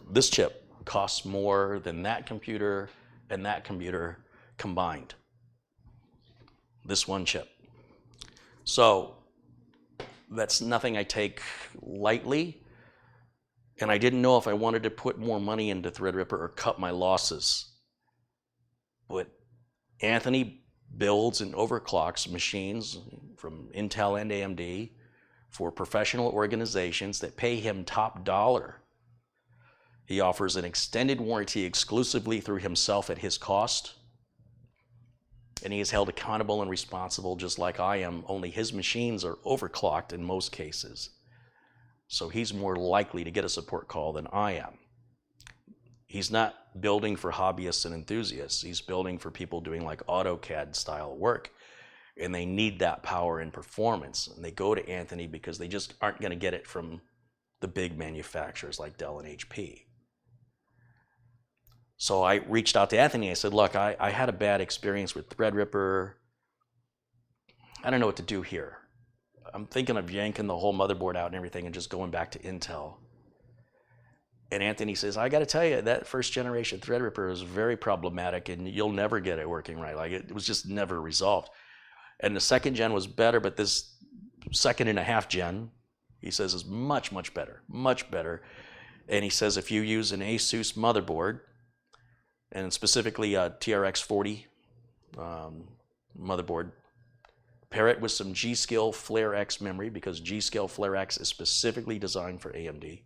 S1: more than that computer and that computer combined. This one chip. So that's nothing I take lightly. And I didn't know if I wanted to put more money into Threadripper or cut my losses. But Anthony builds and overclocks machines from Intel and AMD for professional organizations that pay him top dollar. He offers an extended warranty exclusively through himself at his cost. And he is held accountable and responsible just like I am, only his machines are overclocked in most cases. So he's more likely to get a support call than I am. He's not building for hobbyists and enthusiasts. He's building for people doing like AutoCAD style work. And they need that power and performance. And they go to Anthony because they just aren't going to get it from the big manufacturers like Dell and HP. So I reached out to Anthony. I said, look, I had a bad experience with Threadripper. I don't know what to do here. I'm thinking of yanking the whole motherboard out and everything and just going back to Intel. And Anthony says, I got to tell you, that first generation Threadripper is very problematic and you'll never get it working right. Like it was just never resolved. And the second gen was better, but this second and a half gen, he says, is much, much better, much better. And he says, if you use an ASUS motherboard, and specifically a TRX 40 motherboard, pair it with some G-Skill Flare X memory, because G-Skill Flare X is specifically designed for AMD.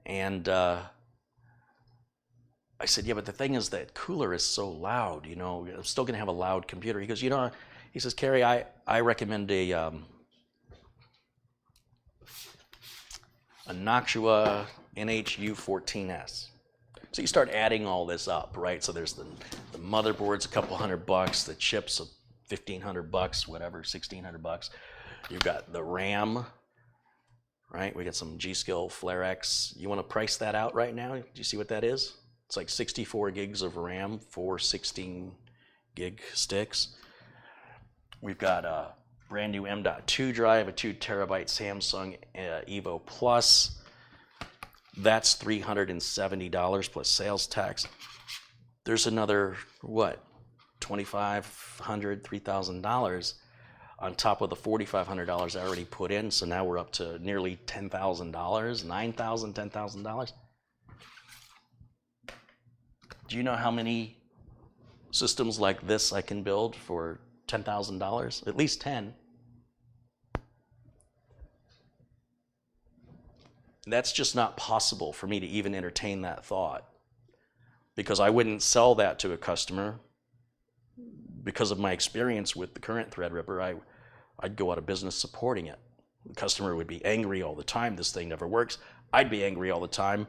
S1: And I said, yeah, but the thing is that cooler is so loud, I'm still going to have a loud computer. He goes, he says, Kerry, I recommend a Noctua NHU14S. So you start adding all this up, right? So there's the motherboard's a couple $100, the chips $1,500, whatever, $1,600. You've got the RAM, right? We got some G-Skill Flare X. You want to price that out right now? Do you see what that is? It's like 64 gigs of RAM for 16 gig sticks. We've got a brand new M.2 drive, a 2 terabyte Samsung Evo Plus. That's $370 plus sales tax. There's another, what, $2,500, $3,000 on top of the $4,500 I already put in. So now we're up to nearly $10,000, $9,000, $10,000. Do you know how many systems like this I can build for $10,000? At least 10. That's just not possible for me to even entertain that thought, because I wouldn't sell that to a customer. Because of my experience with the current Threadripper, I'd go out of business supporting it. The customer would be angry all the time. This thing never works. I'd be angry all the time.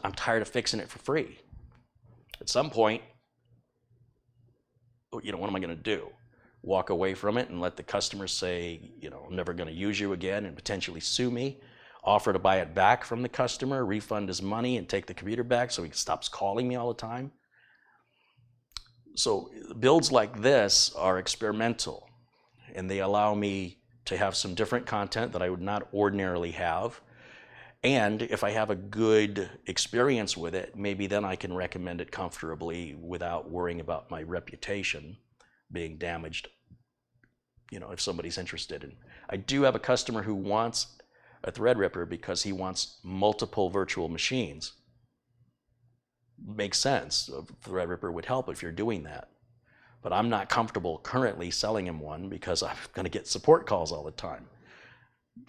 S1: I'm tired of fixing it for free. At some point, what am I going to do? Walk away from it and let the customer say, I'm never going to use you again and potentially sue me? Offer to buy it back from the customer, refund his money, and take the computer back so he stops calling me all the time? So builds like this are experimental, and they allow me to have some different content that I would not ordinarily have. And if I have a good experience with it, maybe then I can recommend it comfortably without worrying about my reputation being damaged, if somebody's interested. And I do have a customer who wants a Threadripper because he wants multiple virtual machines. Makes sense. A Threadripper would help if you're doing that. But I'm not comfortable currently selling him one because I'm going to get support calls all the time,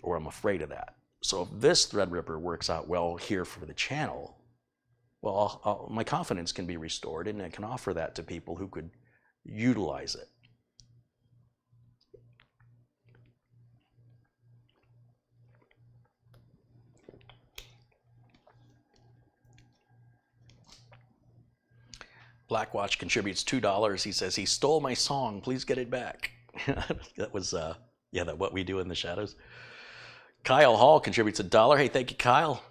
S1: or I'm afraid of that. So if this Threadripper works out well here for the channel, well, my confidence can be restored, and I can offer that to people who could utilize it. Blackwatch contributes $2. He says, he stole my song. Please get it back. That was, that What We Do in the Shadows. Kyle Hall contributes $1. Hey, thank you, Kyle.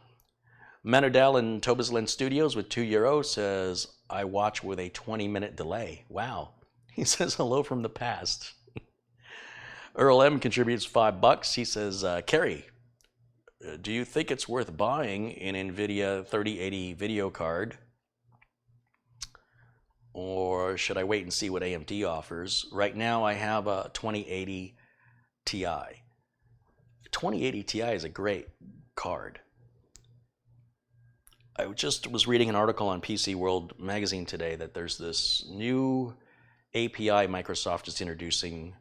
S1: Menardell in Tobisland Studios with €2 says, I watch with a 20-minute delay. Wow. He says, hello from the past. Earl M contributes $5. He says, Kerry, do you think it's worth buying an Nvidia 3080 video card? Or should I wait and see what AMD offers? Right now I have a 2080 Ti. 2080 Ti is a great card. I just was reading an article on PC World magazine today that there's this new API Microsoft is introducing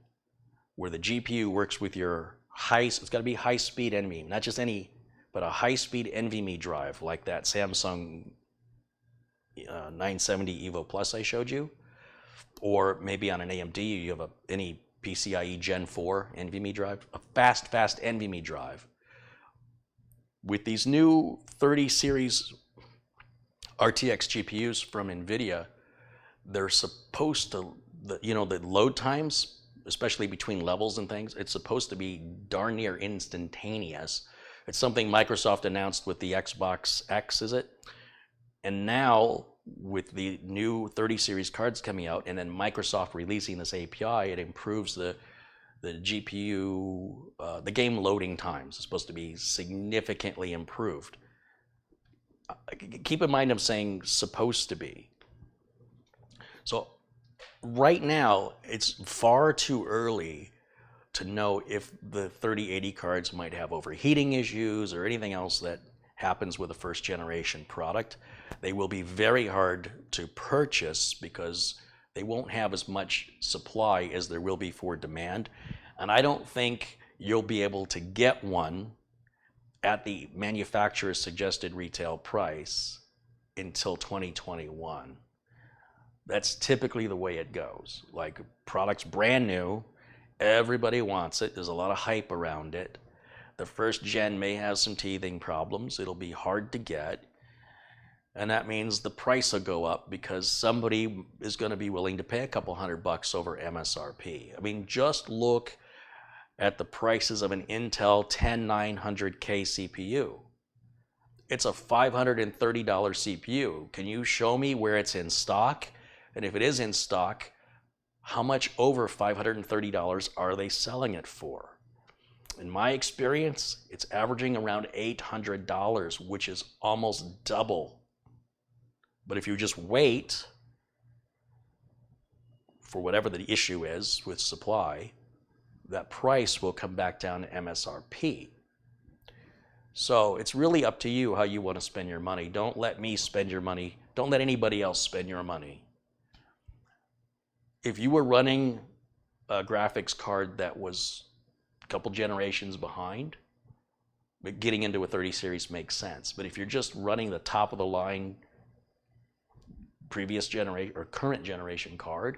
S1: where the GPU works with your it's got to be high-speed NVMe, not just any, but a high-speed NVMe drive like that Samsung 970 Evo Plus I showed you, or maybe on an AMD you have any PCIe Gen 4 NVMe drive, a fast NVMe drive. With these new 30 series RTX GPUs from Nvidia, they're supposed to, the load times, especially between levels and things, it's supposed to be darn near instantaneous. It's something Microsoft announced with the Xbox X, is it? And now, with the new 30 series cards coming out, and then Microsoft releasing this API, it improves the GPU, the game loading times. It's supposed to be significantly improved. Keep in mind I'm saying supposed to be. So right now, it's far too early to know if the 3080 cards might have overheating issues or anything else that happens with a first generation product. They will be very hard to purchase because they won't have as much supply as there will be for demand. And I don't think you'll be able to get one at the manufacturer's suggested retail price until 2021. That's typically the way it goes. Like, product's brand new, everybody wants it, there's a lot of hype around it. The first gen may have some teething problems, it'll be hard to get, and that means the price will go up because somebody is going to be willing to pay a couple $100 over MSRP. I mean, just look at the prices of an Intel 10900K CPU. It's a $530 CPU. Can you show me where it's in stock? And if it is in stock, how much over $530 are they selling it for? In my experience, it's averaging around $800, which is almost double. But if you just wait for whatever the issue is with supply, that price will come back down to MSRP. So it's really up to you how you want to spend your money. Don't let me spend your money. Don't let anybody else spend your money. If you were running a graphics card that was a couple generations behind, but getting into a 30 series makes sense. But if you're just running the top of the line previous generation or current generation card,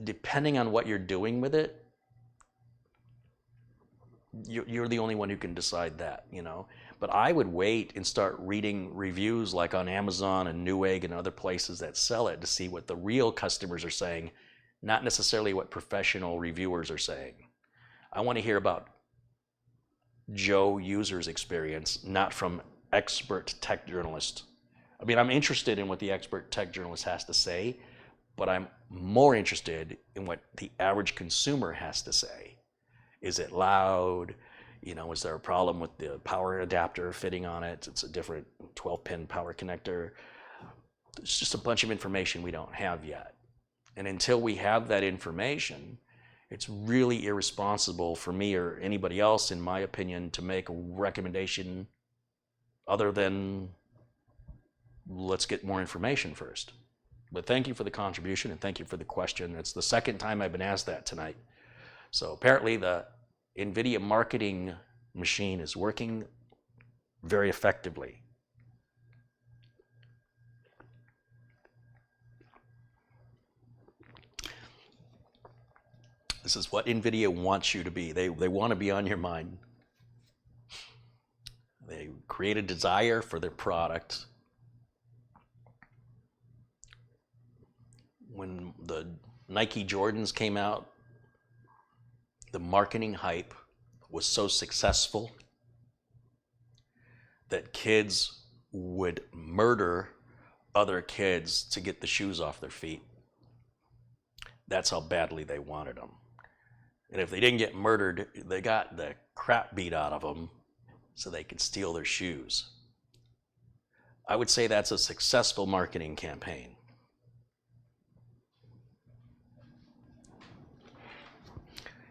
S1: depending on what you're doing with it, you're the only one who can decide that, you know. But I would wait and start reading reviews like on Amazon and Newegg and other places that sell it to see what the real customers are saying, not necessarily what professional reviewers are saying. I want to hear about Joe user's experience, not from expert tech journalist. I mean, I'm interested in what the expert tech journalist has to say, but I'm more interested in what the average consumer has to say. Is it loud? You know, is there a problem with the power adapter fitting on it? It's a different 12-pin power connector. It's just a bunch of information we don't have yet. And until we have that information, it's really irresponsible for me or anybody else, in my opinion, to make a recommendation other than let's get more information first. But thank you for the contribution and thank you for the question. It's the second time I've been asked that tonight. So apparently the NVIDIA marketing machine is working very effectively. This is what NVIDIA wants you to be. They want to be on your mind. They create a desire for their product. When the Nike Jordans came out, the marketing hype was so successful that kids would murder other kids to get the shoes off their feet. That's how badly they wanted them. And if they didn't get murdered, they got the crap beat out of them so they could steal their shoes. I would say that's a successful marketing campaign.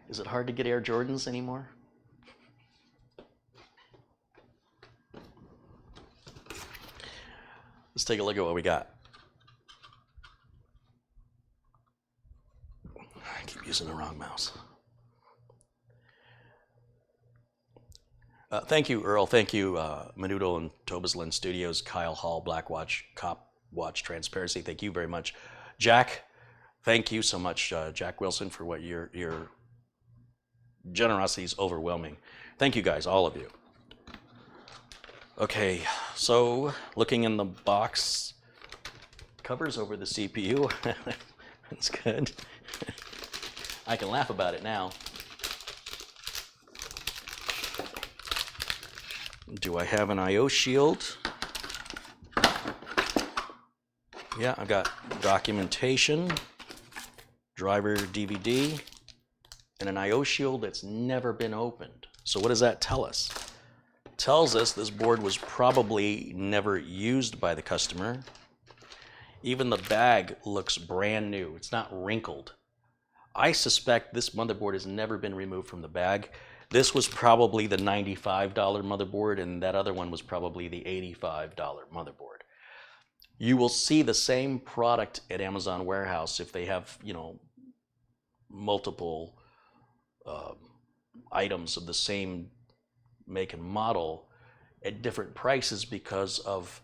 S1: Is it hard to get Air Jordans anymore? Let's take a look at what we got. I keep using the wrong mouse. Thank you, Earl. Thank you, Menudo and Tobasland Studios, Kyle Hall, Blackwatch, Cop Watch Transparency. Thank you very much. Jack, thank you so much, Jack Wilson, for what your generosity is overwhelming. Thank you guys, all of you. Okay, so looking in the box covers over the CPU. That's good. I can laugh about it now. Do I have an I/O shield? Yeah, I've got documentation, driver DVD, and an I/O shield that's never been opened. So what does that tell us? It tells us this board was probably never used by the customer. Even the bag looks brand new. It's not wrinkled. I suspect this motherboard has never been removed from the bag. This was probably the $95 motherboard, and that other one was probably the $85 motherboard. You will see the same product at Amazon Warehouse if they have, you know, multiple items of the same make and model at different prices because of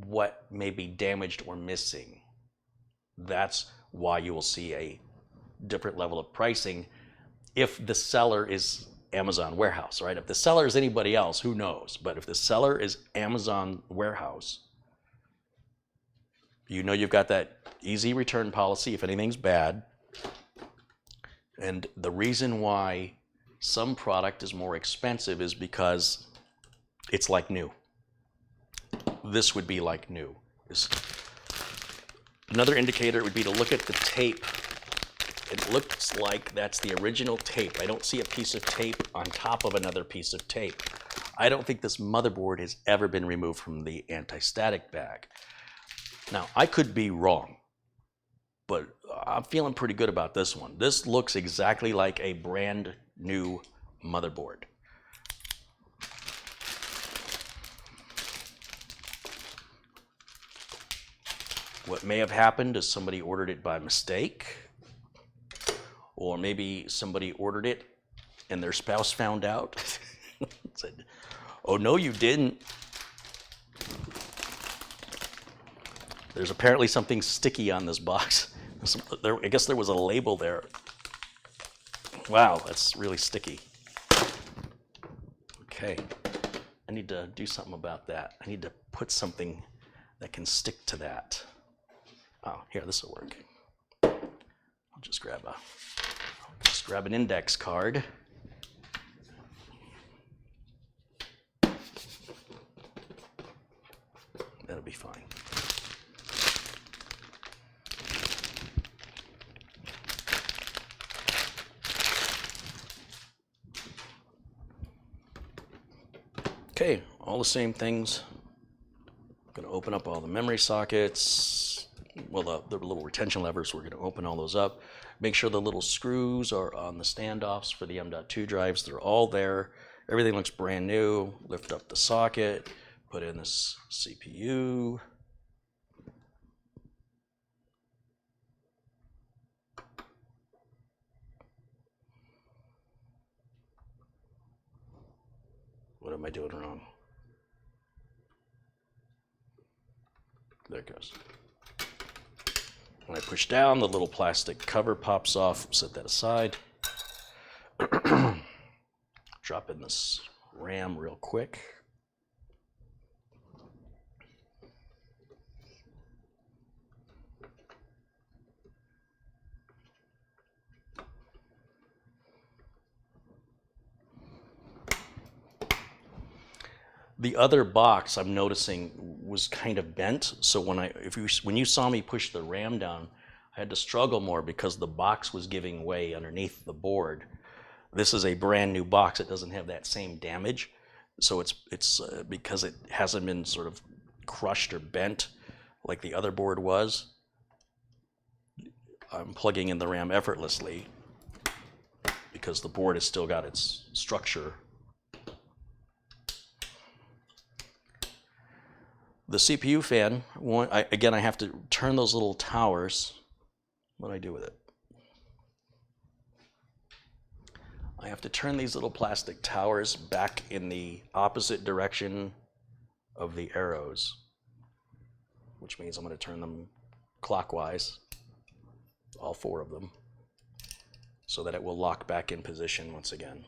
S1: what may be damaged or missing. That's why you will see a different level of pricing if the seller is Amazon Warehouse, right? If the seller is anybody else, who knows? But if the seller is Amazon Warehouse, you know you've got that easy return policy if anything's bad. And the reason why some product is more expensive is because it's like new. This would be like new. Another indicator would be to look at the tape. It looks like that's the original tape. I don't see a piece of tape on top of another piece of tape. I don't think this motherboard has ever been removed from the anti-static bag. Now, I could be wrong, but I'm feeling pretty good about this one. This looks exactly like a brand new motherboard. What may have happened is somebody ordered it by mistake, or maybe somebody ordered it and their spouse found out. Said, oh no, you didn't. There's apparently something sticky on this box. I guess there was a label there. Wow, that's really sticky. Okay, I need to do something about that. I need to put something that can stick to that. Oh, here, this will work. I'll just grab an index card. That'll be fine. Okay, all the same things. I'm going to open up all the memory sockets. Well, the little retention levers, we're going to open all those up. Make sure the little screws are on the standoffs for the M.2 drives. They're all there. Everything looks brand new. Lift up the socket, put in this CPU. What am I doing wrong? There it goes. When I push down, the little plastic cover pops off. Set that aside. Drop in this RAM real quick. The other box I'm noticing was kind of bent, so when you saw me push the RAM down, I had to struggle more because the box was giving way underneath the board. This is a brand new box. It doesn't have that same damage, so it's because it hasn't been sort of crushed or bent like the other board was. I'm plugging in the RAM effortlessly because the board has still got its structure. The CPU fan, again, I have to turn those little towers. What do I do with it? I have to turn these little plastic towers back in the opposite direction of the arrows, which means I'm going to turn them clockwise, all four of them, so that it will lock back in position once again.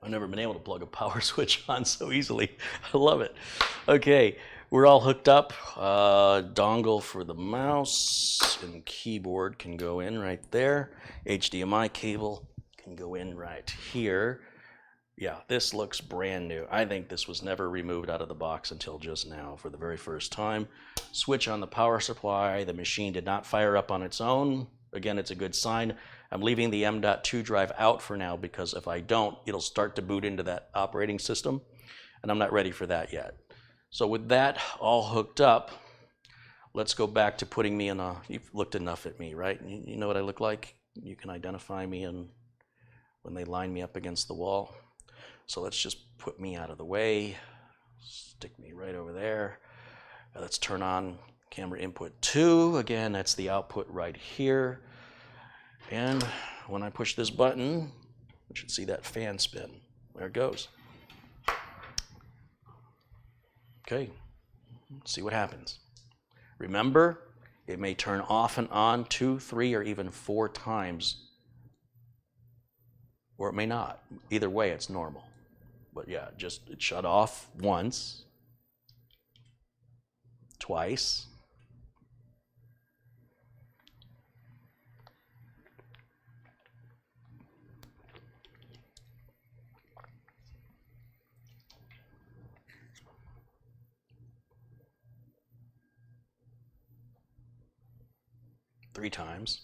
S1: I've never been able to plug a power switch on so easily. I love it. Okay, we're all hooked up. Dongle for the mouse and keyboard can go in right there. HDMI cable can go in right here. Yeah, this looks brand new. I think this was never removed out of the box until just now for the very first time. Switch on the power supply. The machine did not fire up on its own. Again, it's a good sign. I'm leaving the M.2 drive out for now because if I don't, it'll start to boot into that operating system, and I'm not ready for that yet. So with that all hooked up, let's go back to putting me in a, you've looked enough at me, right? You know what I look like? You can identify me and when they line me up against the wall. So let's just put me out of the way, stick me right over there. Let's turn on camera input 2. Again, that's the output right here. And when I push this button, you should see that fan spin. There it goes. Okay, let's see what happens. Remember, it may turn off and on 2, 3, or even 4 times, or it may not. Either way, it's normal. But yeah, just it shut off once, twice, three times.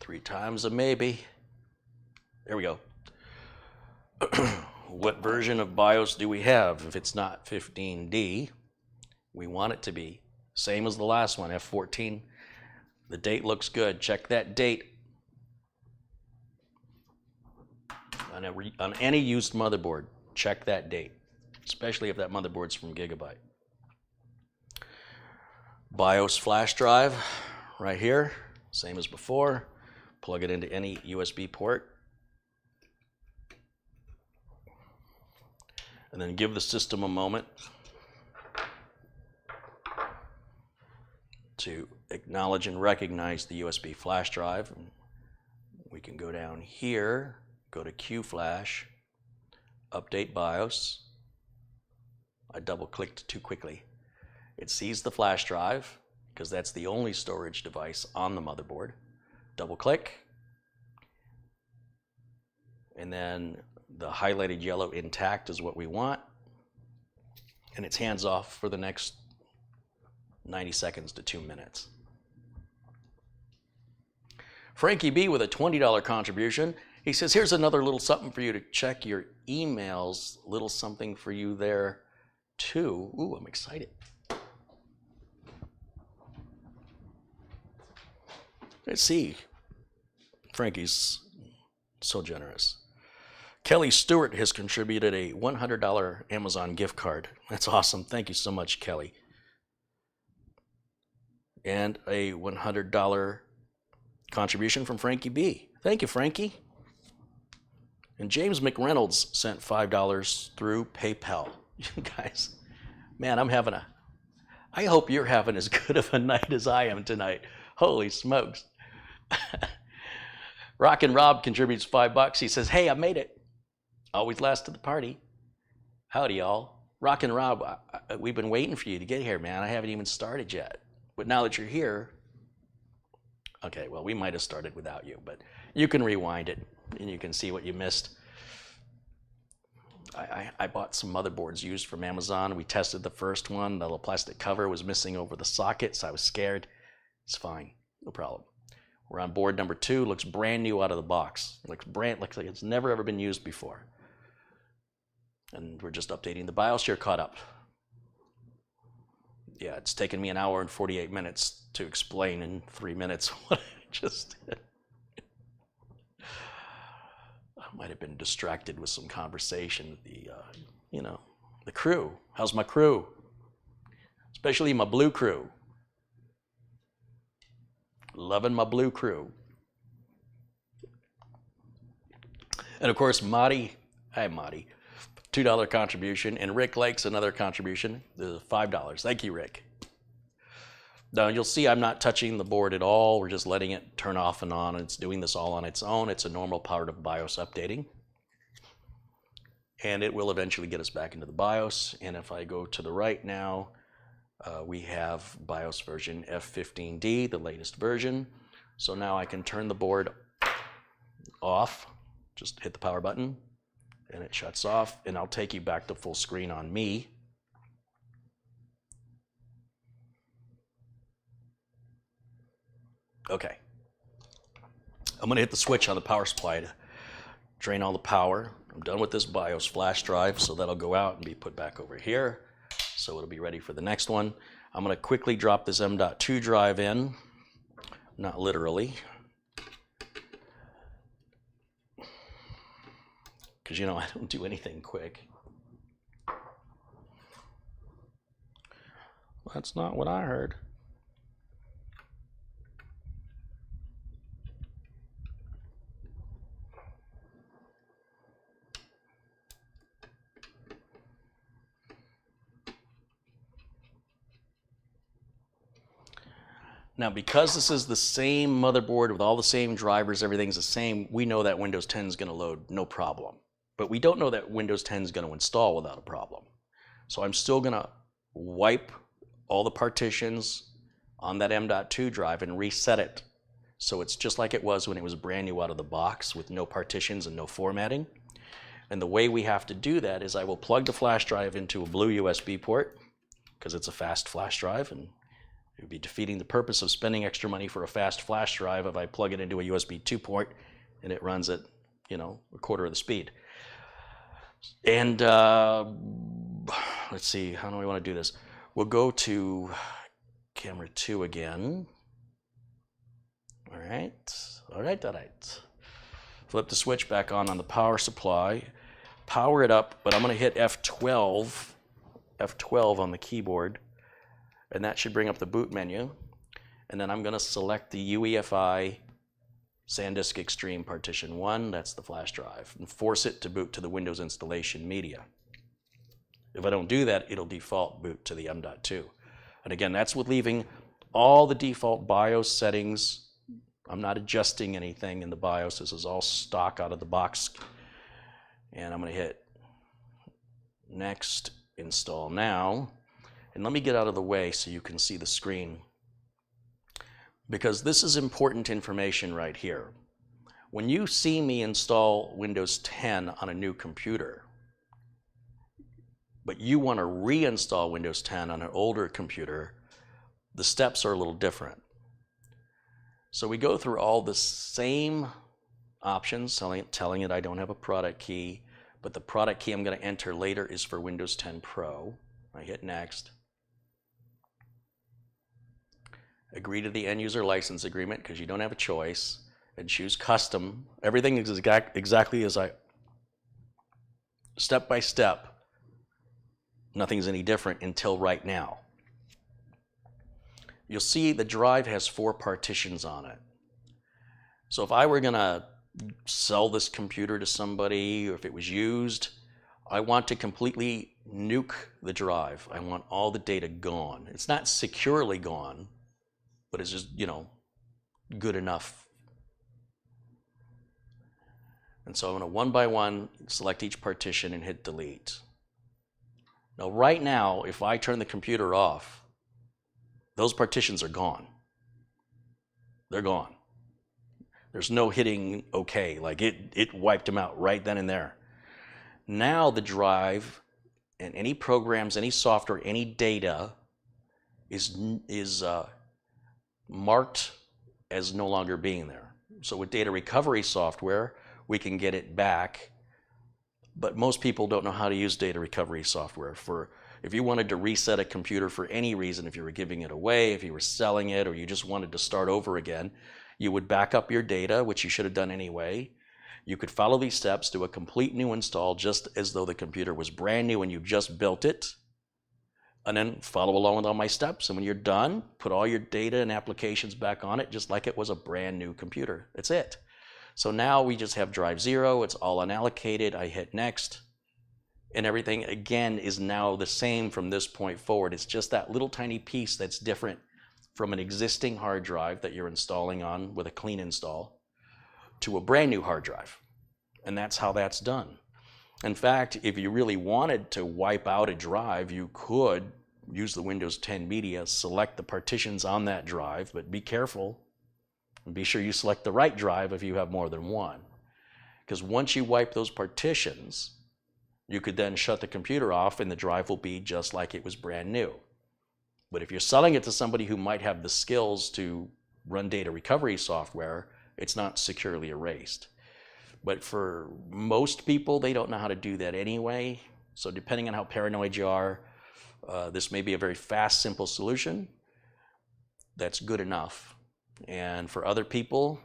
S1: 3 times a maybe. There we go. What version of BIOS do we have? If it's not 15D, we want it to be. Same as the last one, F14. The date looks good. Check that date. On any used motherboard, check that date, especially if that motherboard's from Gigabyte. BIOS flash drive, right here, same as before. Plug it into any USB port. And then give the system a moment to acknowledge and recognize the USB flash drive. We can go down here, go to Q Flash, update BIOS. I double clicked too quickly. It sees the flash drive because that's the only storage device on the motherboard. Double click, and then the highlighted yellow intact is what we want, and it's hands off for the next 90 seconds to 2 minutes. Frankie B with a $20 contribution. He says, here's another little something for you to check your emails. Little something for you there too. Ooh, I'm excited. Let's see. Frankie's so generous. Kelly Stewart has contributed a $100 Amazon gift card. That's awesome. Thank you so much, Kelly. And a $100 contribution from Frankie B. Thank you, Frankie. And James McReynolds sent $5 through PayPal. You guys, man, I hope you're having as good of a night as I am tonight. Holy smokes. Rockin' Rob contributes $5. He says, hey, I made it. Always last to the party. Howdy, y'all. Rockin' Rob, we've been waiting for you to get here, man. I haven't even started yet. But now that you're here, okay, well, we might have started without you, but you can rewind it and you can see what you missed. I bought some motherboards used from Amazon. We tested the first one. The little plastic cover was missing over the socket, so I was scared. It's fine, no problem. We're on board number 2. Looks brand new out of the box. Looks like it's never ever been used before. And we're just updating the BIOS. You're caught up. Yeah, it's taken me an hour and 48 minutes to explain in 3 minutes what I just did. I might have been distracted with some conversation. The crew. How's my crew? Especially my blue crew. Loving my blue crew. And of course, Marty. Hi, Marty. $2 contribution. And Rick Lake's another contribution. $5. Thank you, Rick. Now, you'll see I'm not touching the board at all. We're just letting it turn off and on. It's doing this all on its own. It's a normal part of BIOS updating. And it will eventually get us back into the BIOS. And if I go to the right now, we have BIOS version F15D, the latest version. So now I can turn the board off Just hit the power button and it shuts off, and I'll take you back to full screen on me. Okay. I'm going to hit the switch on the power supply to drain all the power. I'm done with this BIOS flash drive, so that'll go out and be put back over here. So it'll be ready for the next one. I'm going to quickly drop this M.2 drive in. Not literally. Because, you know, I don't do anything quick. That's not what I heard. Now, because this is the same motherboard with all the same drivers, everything's the same, we know that Windows 10 is going to load no problem. But we don't know that Windows 10 is going to install without a problem. So I'm still going to wipe all the partitions on that M.2 drive and reset it. So it's just like it was when it was brand new out of the box with no partitions and no formatting. And the way we have to do that is I will plug the flash drive into a blue USB port, because it's a fast flash drive, and it would be defeating the purpose of spending extra money for a fast flash drive if I plug it into a USB 2 port and it runs at, you know, a quarter of the speed. And let's see, how do we want to do this? We'll go to camera 2 again. All right. Flip the switch back on the power supply. Power it up, but I'm going to hit F12 on the keyboard. And that should bring up the boot menu. And then I'm going to select the UEFI SanDisk Extreme Partition 1, that's the flash drive, and force it to boot to the Windows installation media. If I don't do that, it'll default boot to the M.2. And again, that's with leaving all the default BIOS settings. I'm not adjusting anything in the BIOS. This is all stock out of the box. And I'm going to hit Next, Install Now. And let me get out of the way so you can see the screen, because this is important information right here. When you see me install Windows 10 on a new computer, but you want to reinstall Windows 10 on an older computer, the steps are a little different. So we go through all the same options, telling it I don't have a product key, but the product key I'm going to enter later is for Windows 10 Pro. I hit Next. Agree to the end user license agreement, because you don't have a choice, and choose custom. Everything is exactly as step by step. Nothing's any different until right now. You'll see the drive has 4 partitions on it. So if I were going to sell this computer to somebody, or if it was used, I want to completely nuke the drive. I want all the data gone. It's not securely gone, but it's just, you know, good enough. And so I'm going to one by one select each partition and hit delete. Now right now, if I turn the computer off, those partitions are gone. They're gone. There's no hitting OK, like it wiped them out right then and there. Now the drive and any programs, any software, any data is marked as no longer being there. So with data recovery software, we can get it back, but most people don't know how to use data recovery software. If you wanted to reset a computer for any reason, if you were giving it away, if you were selling it, or you just wanted to start over again, you would back up your data, which you should have done anyway. You could follow these steps, do a complete new install, just as though the computer was brand new and you just built it, and then follow along with all my steps. And when you're done, put all your data and applications back on it, just like it was a brand new computer. That's it. So now we just have drive 0. It's all unallocated. I hit next. And everything, again, is now the same from this point forward. It's just that little tiny piece that's different from an existing hard drive that you're installing on with a clean install to a brand new hard drive. And that's how that's done. In fact, if you really wanted to wipe out a drive, you could use the Windows 10 media, select the partitions on that drive, but be careful and be sure you select the right drive if you have more than one. Because once you wipe those partitions, you could then shut the computer off and the drive will be just like it was brand new. But if you're selling it to somebody who might have the skills to run data recovery software, it's not securely erased. But for most people, they don't know how to do that anyway. So depending on how paranoid you are, this may be a very fast, simple solution that's good enough. And for other people,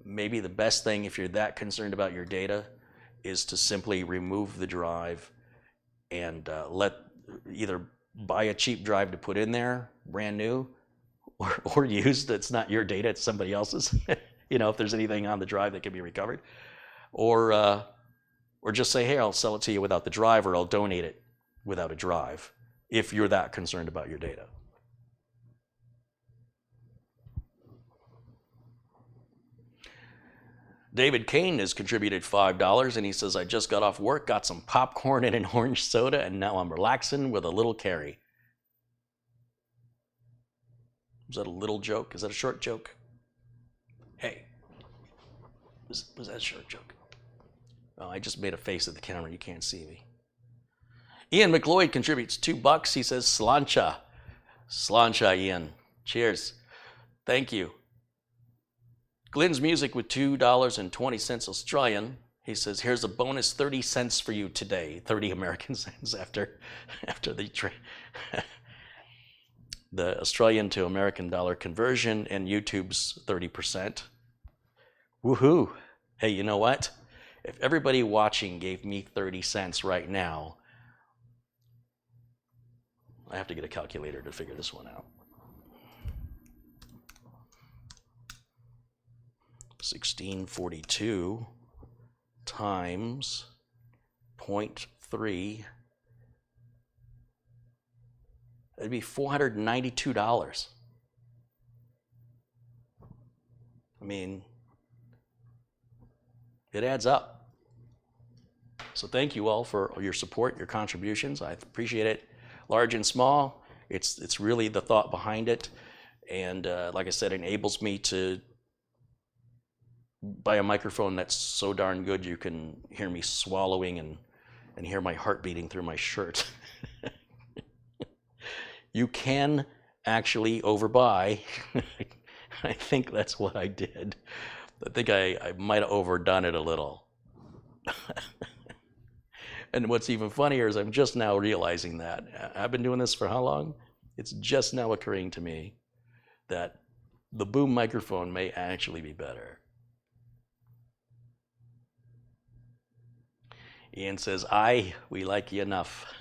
S1: maybe the best thing, if you're that concerned about your data, is to simply remove the drive and either buy a cheap drive to put in there, brand new, or used that's not your data, it's somebody else's. If there's anything on the drive that can be recovered, or just say, hey, I'll sell it to you without the drive, or I'll donate it without a drive, if you're that concerned about your data. David Kane has contributed $5, and he says, I just got off work, got some popcorn and an orange soda, and now I'm relaxing with a little Carrie. Was that a little joke? Is that a short joke? Hey, was that a short joke? Oh, I just made a face at the camera. You can't see me. Ian McLeod contributes $2. He says, Slancha. Slancha, Ian. Cheers. Thank you. Glenn's Music with $2.20 Australian. He says, here's a bonus 30 cents for you today. 30 American cents after the Australian to American dollar conversion and YouTube's 30%. Woohoo. Hey, you know what? If everybody watching gave me 30 cents right now, I have to get a calculator to figure this one out. 1642 times 0.3, that'd be $492. I mean, it adds up. So thank you all for your support, your contributions. I appreciate it, large and small. It's really the thought behind it, and like I said, it enables me to buy a microphone that's so darn good you can hear me swallowing and hear my heart beating through my shirt. You can actually overbuy. I think that's what I did. I think I might have overdone it a little. And what's even funnier is I'm just now realizing that. I've been doing this for how long? It's just now occurring to me that the boom microphone may actually be better. Ian says, aye, we like you enough.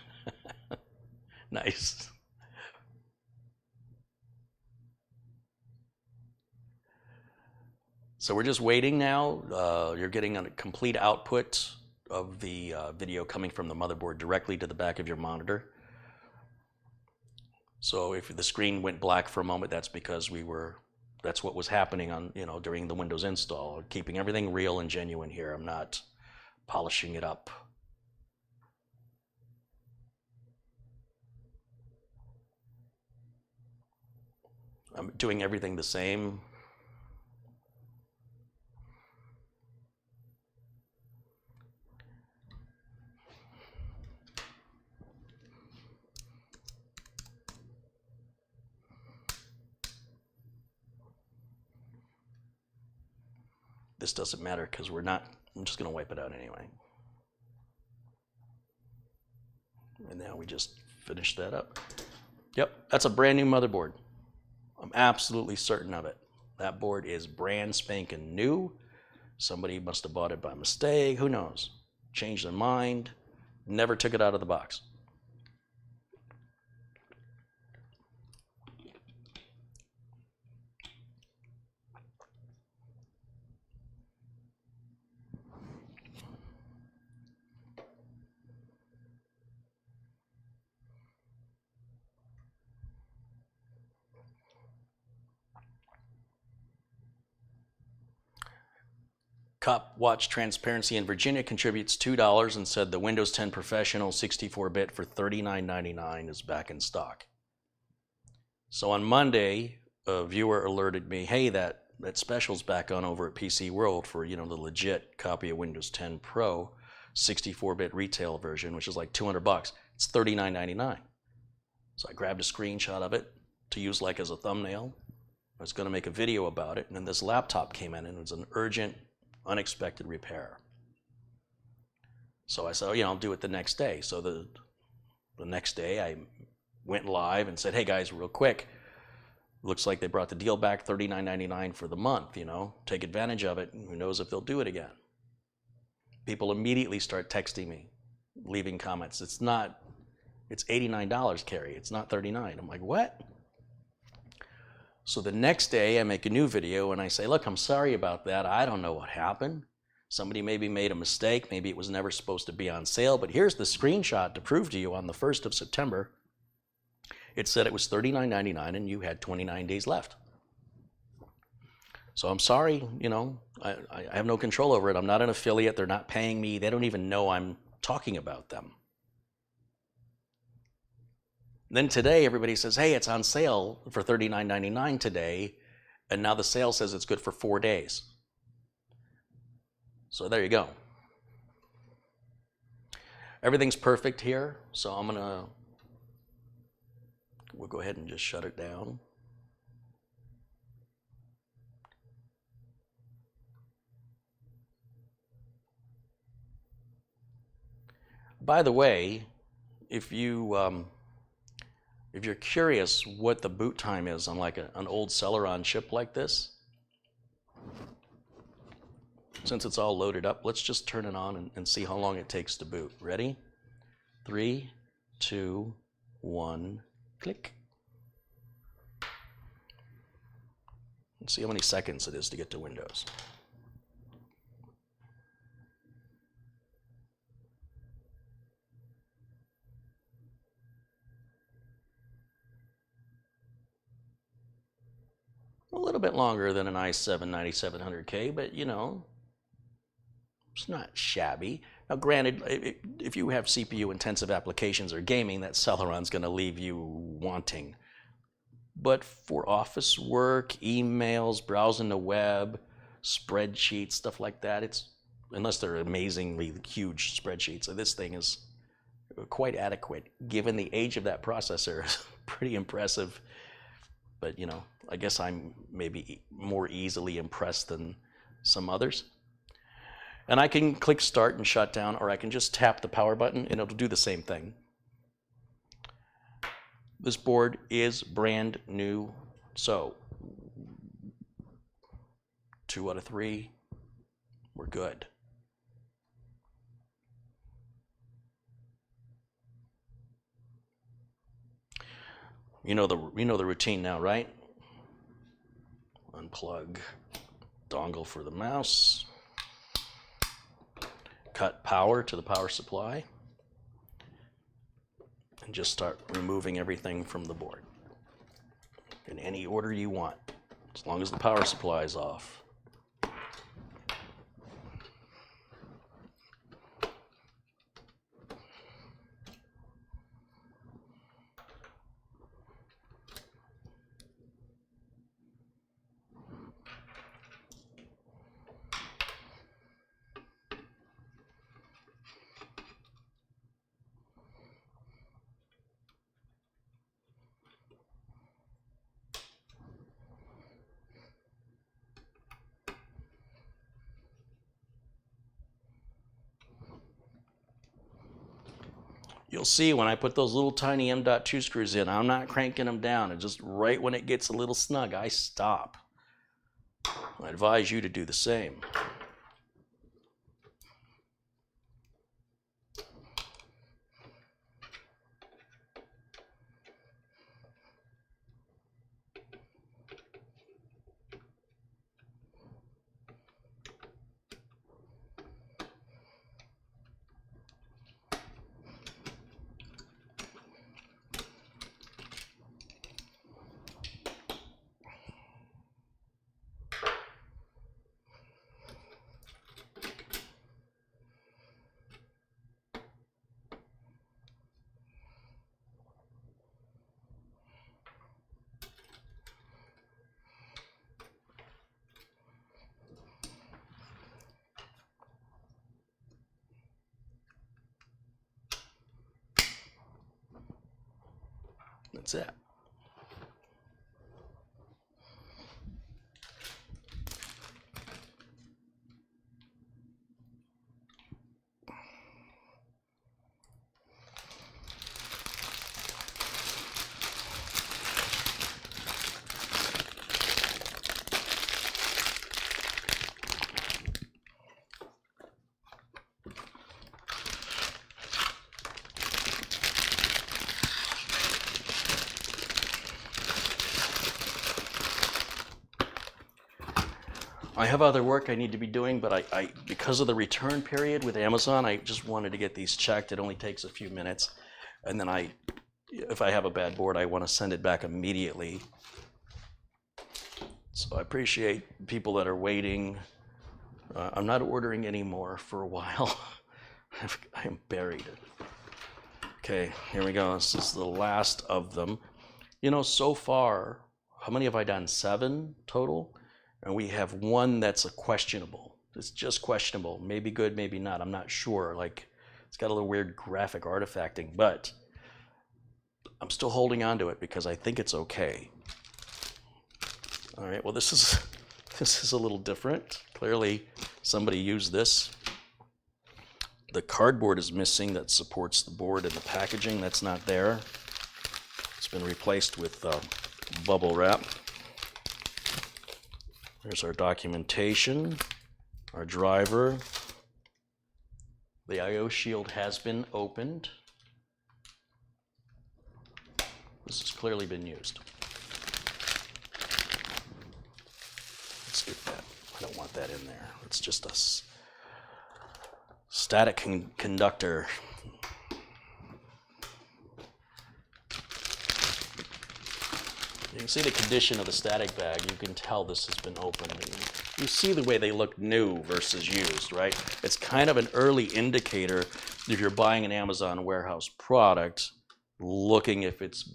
S1: Nice. So we're just waiting now. You're getting a complete output of the video coming from the motherboard directly to the back of your monitor. So if the screen went black for a moment, that's because that's what was happening on, during the Windows install. Keeping everything real and genuine here. I'm not polishing it up. I'm doing everything the same. This doesn't matter because I'm just going to wipe it out anyway. And now we just finish that up. Yep, that's a brand new motherboard. I'm absolutely certain of it. That board is brand spanking new. Somebody must have bought it by mistake. Who knows? Changed their mind. Never took it out of the box. Cop Watch Transparency in Virginia contributes $2 and said the Windows 10 Professional 64-bit for $39.99 is back in stock. So on Monday, a viewer alerted me, hey, that that special's back on over at PC World for, the legit copy of Windows 10 Pro, 64-bit retail version, which is like $200. It's $39.99. So I grabbed a screenshot of it to use like as a thumbnail. I was going to make a video about it, and then this laptop came in, and it was an urgent, unexpected repair. So I said, I'll do it the next day. So the next day I went live and said, hey guys, real quick, looks like they brought the deal back, $39.99 for the month, take advantage of it, and who knows if they'll do it again. People immediately start texting me, leaving comments. It's $89, Carrie, it's not $39. I'm like, what? So the next day I make a new video and I say, look, I'm sorry about that. I don't know what happened. Somebody maybe made a mistake. Maybe it was never supposed to be on sale, but here's the screenshot to prove to you on the 1st of September. It said it was $39.99 and you had 29 days left. So I'm sorry, I have no control over it. I'm not an affiliate. They're not paying me. They don't even know I'm talking about them. Then today, everybody says, hey, it's on sale for $39.99 today, and now the sale says it's good for 4 days. So there you go. Everything's perfect here, so we'll go ahead and just shut it down. By the way, if you're curious what the boot time is on like an old Celeron chip like this, since it's all loaded up, let's just turn it on and see how long it takes to boot. Ready? 3, 2, 1, click. Let's see how many seconds it is to get to Windows. A little bit longer than an i7 9700K, but it's not shabby. Now granted, if you have CPU intensive applications or gaming, that Celeron's going to leave you wanting. But for office work, emails, browsing the web, spreadsheets, stuff like that, unless they're amazingly huge spreadsheets, this thing is quite adequate. Given the age of that processor, it's pretty impressive. But I guess I'm maybe more easily impressed than some others. And I can click start and shut down, or I can just tap the power button and it'll do the same thing. This board is brand new, so 2 out of 3, we're good. You know the routine now, right? Unplug dongle for the mouse. Cut power to the power supply. And just start removing everything from the board. In any order you want, as long as the power supply is off. You'll see when I put those little tiny M.2 screws in, I'm not cranking them down. And just right when it gets a little snug, I stop. I advise you to do the same. That's it. I have other work I need to be doing, but I because of the return period with Amazon, I just wanted to get these checked. It only takes a few minutes. And then if I have a bad board, I want to send it back immediately. So I appreciate people that are waiting. I'm not ordering anymore for a while. I am buried. Okay, here we go. This is the last of them. You know, so far, how many have I done? 7 total? And we have one that's a questionable. It's just questionable. Maybe good, maybe not. I'm not sure. Like, it's got a little weird graphic artifacting, but I'm still holding on to it because I think it's okay. All right, well, this is a little different. Clearly, somebody used this. The cardboard is missing that supports the board and the packaging. That's not there. It's been replaced with bubble wrap. There's our documentation, our driver. The I/O shield has been opened. This has clearly been used. Let's get that. I don't want that in there. It's just a static conductor. You can see the condition of the static bag. You can tell this has been opened. You see the way they look new versus used, right? It's kind of an early indicator if you're buying an Amazon warehouse product, looking if it's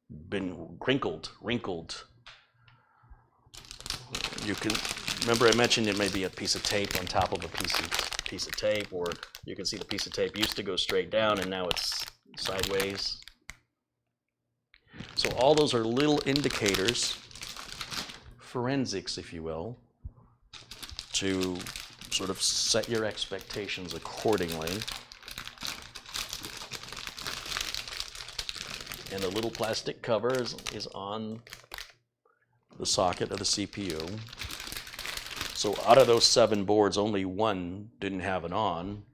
S1: been wrinkled. You can remember I mentioned it may be a piece of tape on top of a piece of tape, or you can see the piece of tape used to go straight down and now it's sideways. So all those are little indicators, forensics, if you will, to sort of set your expectations accordingly. And the little plastic cover is on the socket of the CPU. So out of those 7 boards, only one didn't have it on.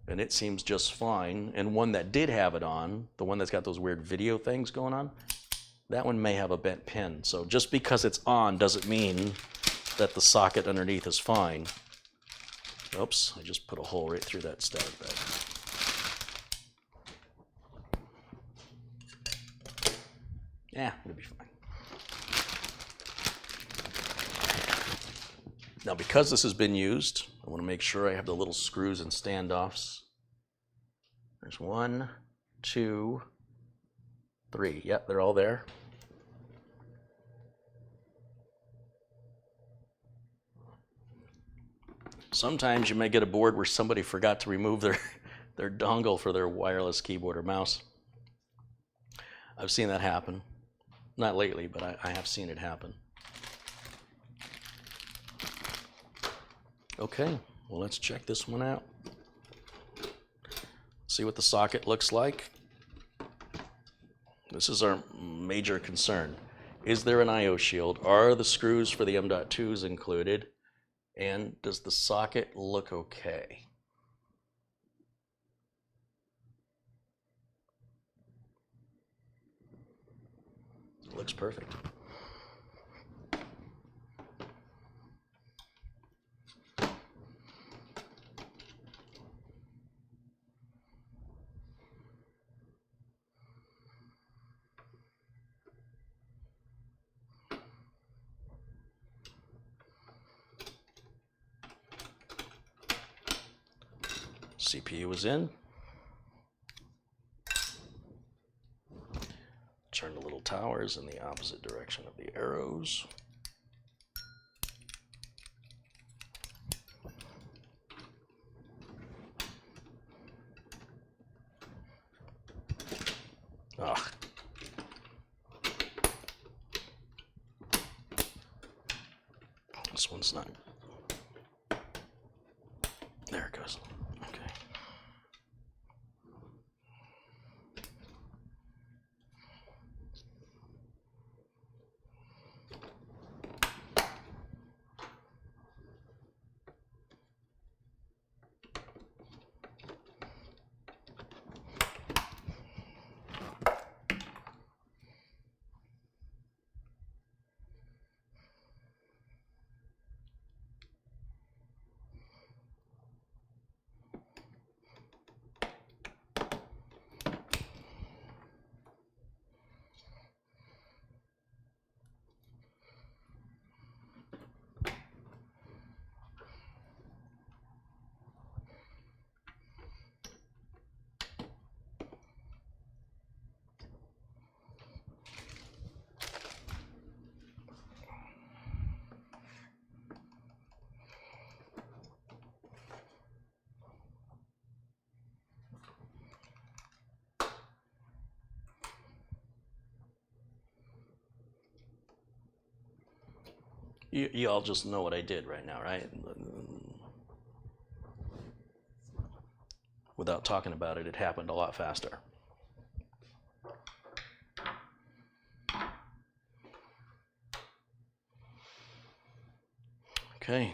S1: And it seems just fine. And one that did have it on, the one that's got those weird video things going on, that one may have a bent pin. So just because it's on doesn't mean that the socket underneath is fine. Oops, I just put a hole right through that static bag. Yeah, it'll be fine. Now, because this has been used, I want to make sure I have the little screws and standoffs. There's 1, 2, 3. Yep, they're all there. Sometimes you may get a board where somebody forgot to remove their dongle for their wireless keyboard or mouse. I've seen that happen. Not lately, but I have seen it happen. Okay, well, let's check this one out. See what the socket looks like. This is our major concern. Is there an I/O shield? Are the screws for the M.2s included? And does the socket look okay? It looks perfect. CPU is in. Turn the little towers in the opposite direction of the arrows. Ah, this one's not. There it goes. Okay. You all just know what I did right now, right? Without talking about it, it happened a lot faster. Okay,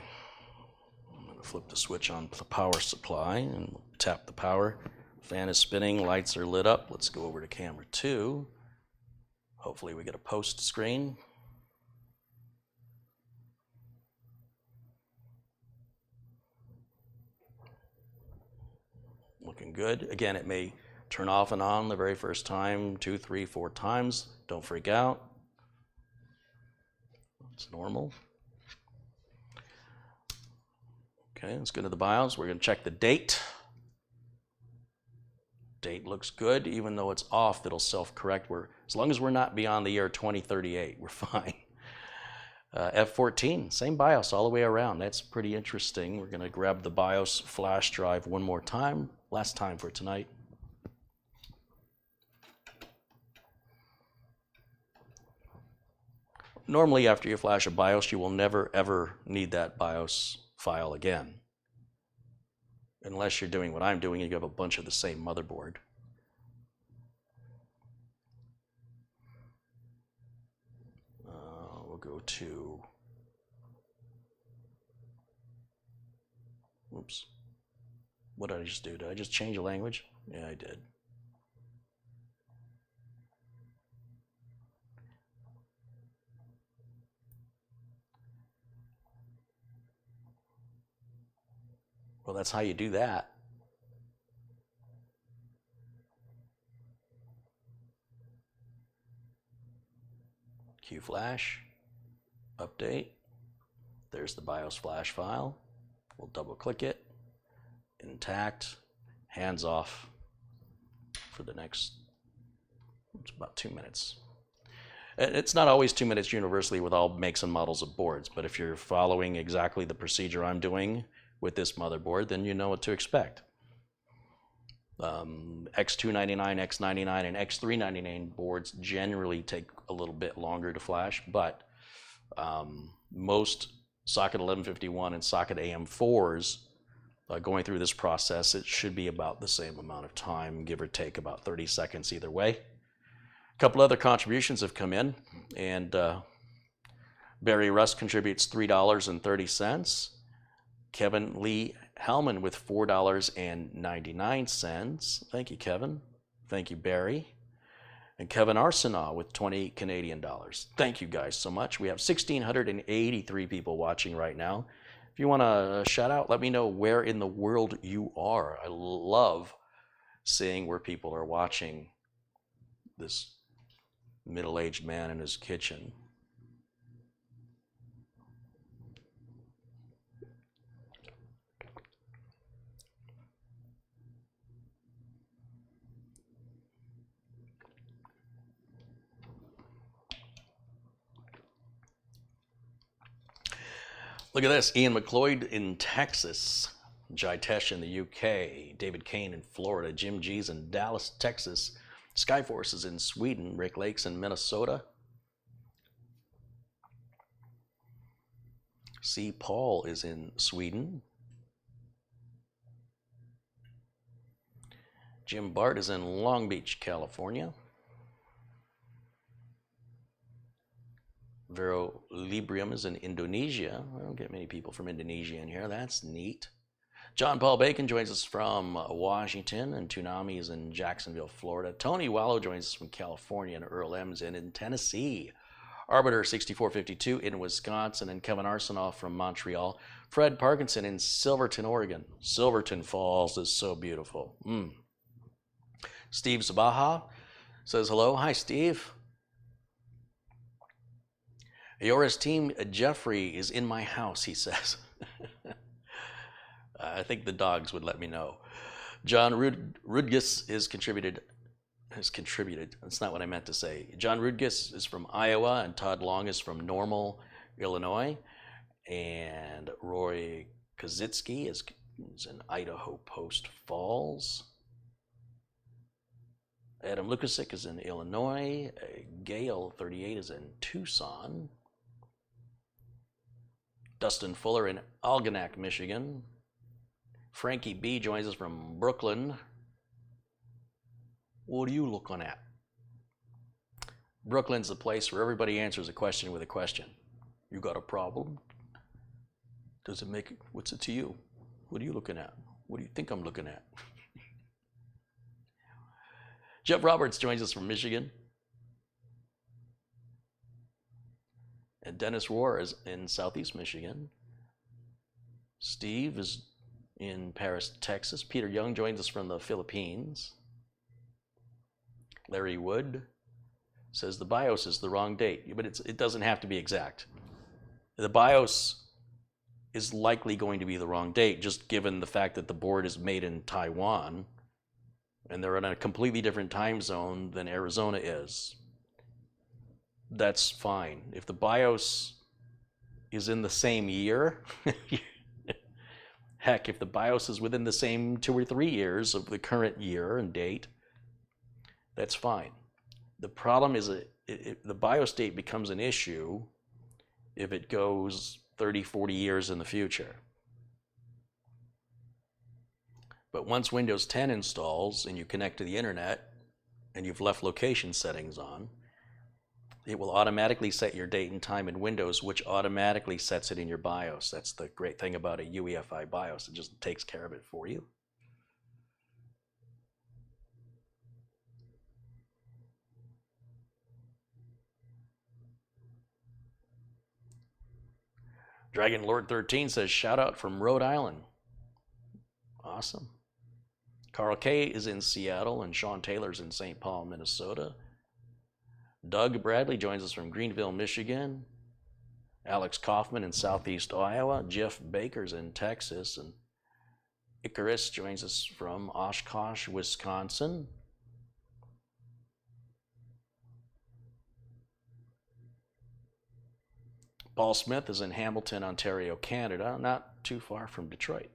S1: I'm going to flip the switch on the power supply and tap the power. Fan is spinning, lights are lit up. Let's go over to camera 2. Hopefully we get a post screen. Looking good. Again, it may turn off and on the very first time, 2, 3, 4 times. Don't freak out. It's normal. Okay, let's go to the BIOS. We're going to check the date. Date looks good, even though it's off, it'll self-correct. As long as we're not beyond the year 2038, we're fine. F14, same BIOS all the way around. That's pretty interesting. We're going to grab the BIOS flash drive one more time. Last time for tonight. Normally, after you flash a BIOS, you will never, ever need that BIOS file again. Unless you're doing what I'm doing and you have a bunch of the same motherboard. We'll go to, oops, what did I just do? Did I just change a language? Yeah, I did. Well, that's how you do that. QFlash, update. There's the BIOS flash file. We'll double click it. Intact, hands off for the next, it's about 2 minutes. It's not always 2 minutes universally with all makes and models of boards, but if you're following exactly the procedure I'm doing with this motherboard, then you know what to expect. X299, X99, and X399 boards generally take a little bit longer to flash, but most socket 1151 and socket AM4s going through this process, it should be about the same amount of time, give or take about 30 seconds either way. A couple other contributions have come in, and Barry Russ contributes $3.30. Kevin Lee Hellman with $4.99. Thank you, Kevin. Thank you, Barry. And Kevin Arsenault with 20 Canadian dollars. Thank you guys so much. We have 1,683 people watching right now. If you want to shout out, let me know where in the world you are. I love seeing where people are watching this middle-aged man in his kitchen. Look at this, Ian McLeod in Texas, Jitesh in the UK, David Kane in Florida, Jim G's in Dallas, Texas, Skyforce is in Sweden, Rick Lakes in Minnesota, C. Paul is in Sweden. Jim Bart is in Long Beach, California. Vero Librium is in Indonesia. I don't get many people from Indonesia in here. That's neat. John Paul Bacon joins us from Washington, and Toonami is in Jacksonville, Florida. Tony Wallow joins us from California, and Earl M is in Tennessee. Arbiter 6452 in Wisconsin, and Kevin Arsenault from Montreal. Fred Parkinson in Silverton, Oregon. Silverton Falls is so beautiful. Steve Zabaha says hello. Hi, Steve. Yoris team Jeffrey is in my house, he says. I think the dogs would let me know. John Rudgis has contributed. That's not what I meant to say. John Rudgis is from Iowa, and Todd Long is from Normal, Illinois. And Roy Kozitsky is in Idaho Post Falls. Adam Lukasik is in Illinois. Gale 38 is in Tucson. Dustin Fuller in Algonac, Michigan. Frankie B joins us from Brooklyn. What are you looking at? Brooklyn's the place where everybody answers a question with a question. You got a problem? Does it make it? What's it to you? What are you looking at? What do you think I'm looking at? Jeff Roberts joins us from Michigan. And Dennis Rohr is in Southeast Michigan. Steve is in Paris, Texas. Peter Young joins us from the Philippines. Larry Wood says the BIOS is the wrong date, but it doesn't have to be exact. The BIOS is likely going to be the wrong date, just given the fact that the board is made in Taiwan, and they're in a completely different time zone than Arizona is. That's fine. If the BIOS is in the same year, heck, if the BIOS is within the same 2 or 3 years of the current year and date, that's fine. The problem is the BIOS date becomes an issue if it goes 30, 40 years in the future. But once Windows 10 installs and you connect to the internet and you've left location settings on, it will automatically set your date and time in Windows, which automatically sets it in your BIOS. That's the great thing about a UEFI BIOS. It just takes care of it for you. Dragon Lord 13 says, shout out from Rhode Island. Awesome. Carl K is in Seattle, and Sean Taylor's in St. Paul, Minnesota. Doug Bradley joins us from Greenville, Michigan. Alex Kaufman in Southeast Iowa. Jeff Baker's in Texas. And Icarus joins us from Oshkosh, Wisconsin. Paul Smith is in Hamilton, Ontario, Canada, not too far from Detroit.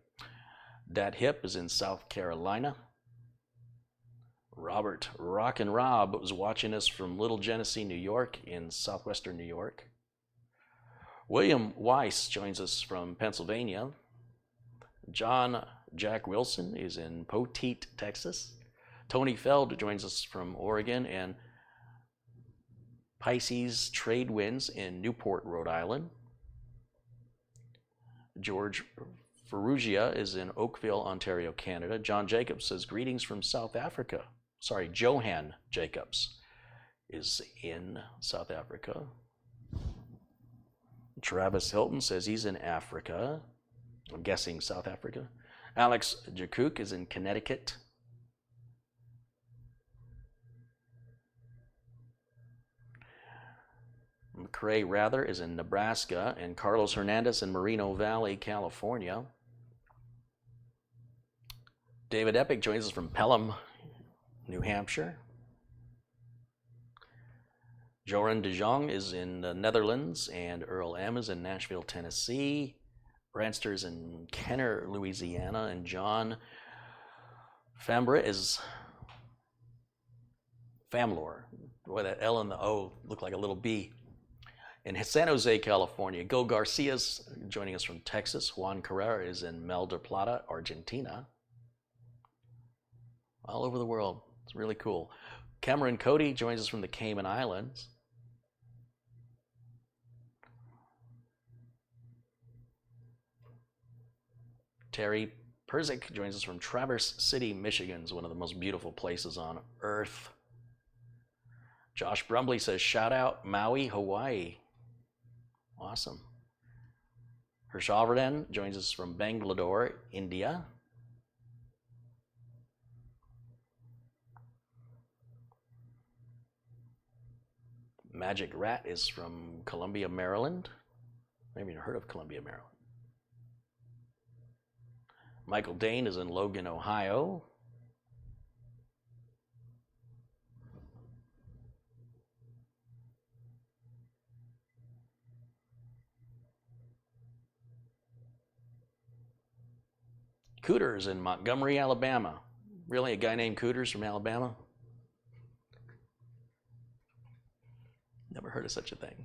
S1: Dat Hip is in South Carolina. Robert Rockin' Rob was watching us from Little Genesee, New York, in southwestern New York. William Weiss joins us from Pennsylvania. John Jack Wilson is in Poteet, Texas. Tony Feld joins us from Oregon, and Pisces Trade Winds in Newport, Rhode Island. George Ferrugia is in Oakville, Ontario, Canada. John Jacobs says, greetings from South Africa. Sorry, Johan Jacobs is in South Africa. Travis Hilton says he's in Africa. I'm guessing South Africa. Alex Jakuk is in Connecticut. McCrae Rather is in Nebraska, and Carlos Hernandez in Moreno Valley, California. David Epic joins us from Pelham, New Hampshire. Joran de Jong is in the Netherlands, and Earl M is in Nashville, Tennessee. Branster is in Kenner, Louisiana, and John Fambra is Famlor. Boy, that L and the O look like a little B. in San Jose, California. Go Garcia's joining us from Texas. Juan Carrera is in Mar del Plata, Argentina. All over the world. It's really cool. Cameron Cody joins us from the Cayman Islands. Terry Perzik joins us from Traverse City, Michigan. It's one of the most beautiful places on earth. Josh Brumley says, shout out Maui, Hawaii. Awesome. Hershavardhan joins us from Bangalore, India. Magic Rat is from Columbia, Maryland. Maybe you've heard of Columbia, Maryland. Michael Dane is in Logan, Ohio. Cooters in Montgomery, Alabama. Really, a guy named Cooters from Alabama? Never heard of such a thing.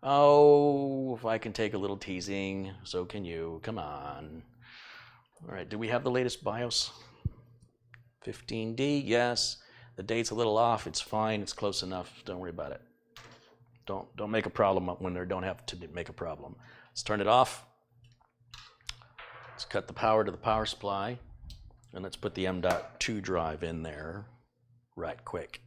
S1: Oh, if I can take a little teasing, so can you. Come on. All right, do we have the latest BIOS? 15D, yes. The date's a little off. It's fine. It's close enough. Don't worry about it. Don't make a problem when they don't have to make a problem. Let's turn it off. Let's cut the power to the power supply, and let's put the M.2 drive in there right quick.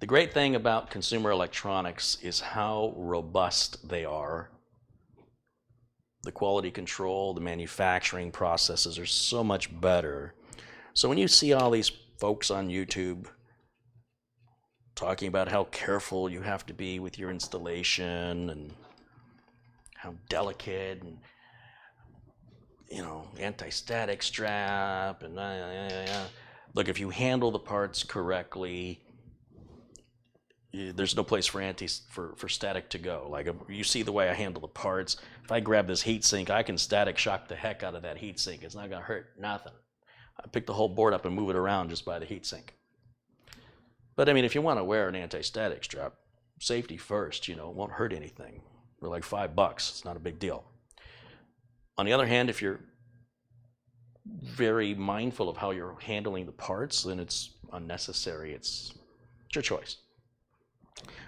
S1: The great thing about consumer electronics is how robust they are. The quality control, the manufacturing processes are so much better. So when you see all these folks on YouTube talking about how careful you have to be with your installation and how delicate and, you know, anti-static strap and look, if you handle the parts correctly, there's no place for static to go. Like, you see the way I handle the parts. If I grab this heat sink, I can static shock the heck out of that heat sink. It's not gonna hurt nothing. I pick the whole board up and move it around just by the heat sink. But I mean, if you want to wear an anti-static strap, safety first, you know, it won't hurt anything. They're like $5, it's not a big deal. On the other hand, if you're very mindful of how you're handling the parts, then it's unnecessary. It's your choice.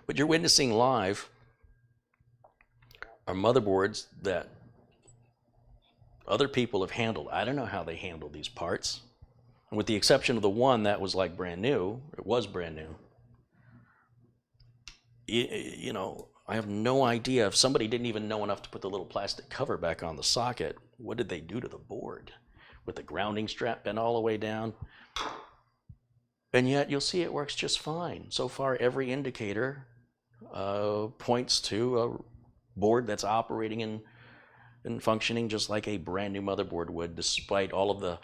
S1: What you're witnessing live are motherboards that other people have handled. I don't know how they handle these parts. And with the exception of the one that was like brand new, it was brand new. You know, I have no idea. If somebody didn't even know enough to put the little plastic cover back on the socket, what did they do to the board? With the grounding strap bent all the way down? And yet you'll see it works just fine. So far, every indicator points to a board that's operating and functioning just like a brand new motherboard would, despite all of the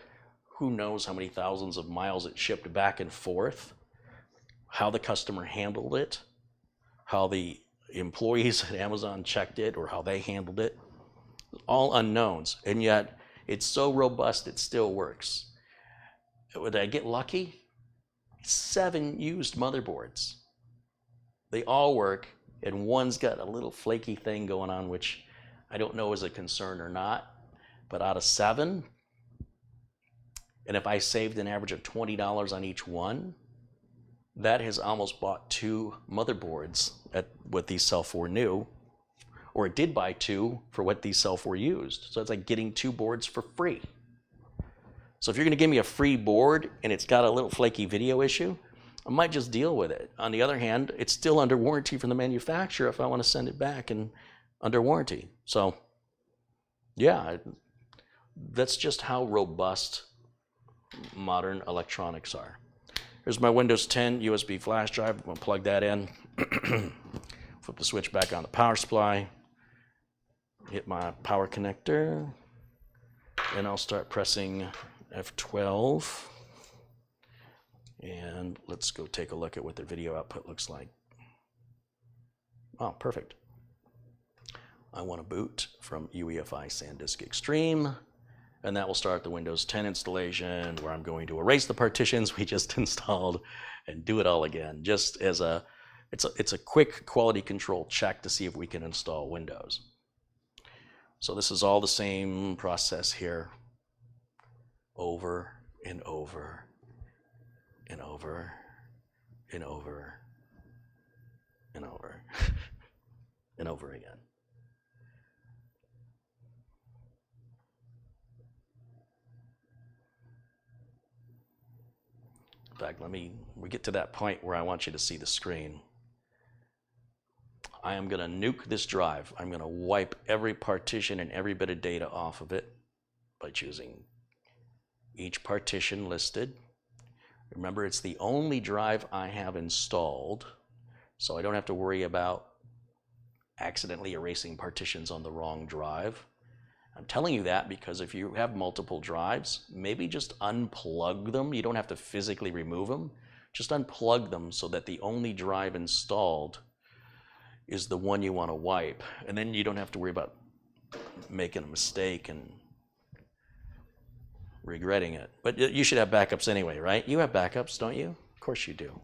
S1: who knows how many thousands of miles it shipped back and forth, how the customer handled it, how the employees at Amazon checked it, or how they handled it. All unknowns, and yet it's so robust it still works. Would I get lucky? 7 used motherboards. They all work, and one's got a little flaky thing going on, which I don't know is a concern or not, but out of 7, and if I saved an average of $20 on each one, that has almost bought 2 motherboards at what these sell for new, or it did buy 2 for what these sell for used. So it's like getting 2 boards for free. So if you're gonna give me a free board and it's got a little flaky video issue, I might just deal with it. On the other hand, it's still under warranty from the manufacturer if I wanna send it back and under warranty. So yeah, that's just how robust modern electronics are. Here's my Windows 10 USB flash drive. I'm gonna plug that in. Flip the switch back on the power supply. Hit my power connector. And I'll start pressing F12. And let's go take a look at what the video output looks like. Oh, perfect. I want to boot from UEFI SanDisk Extreme. And that will start the Windows 10 installation, where I'm going to erase the partitions we just installed and do it all again, just as it's a quick quality control check to see if we can install Windows. So this is all the same process here, over and over and over and over and over and over again. In fact, we get to that point where I want you to see the screen. I am going to nuke this drive. I'm going to wipe every partition and every bit of data off of it by choosing each partition listed. Remember, it's the only drive I have installed, so I don't have to worry about accidentally erasing partitions on the wrong drive. I'm telling you that because if you have multiple drives, maybe just unplug them. You don't have to physically remove them. Just unplug them so that the only drive installed is the one you want to wipe. And then you don't have to worry about making a mistake and regretting it. But you should have backups anyway, right? You have backups, don't you? Of course you do.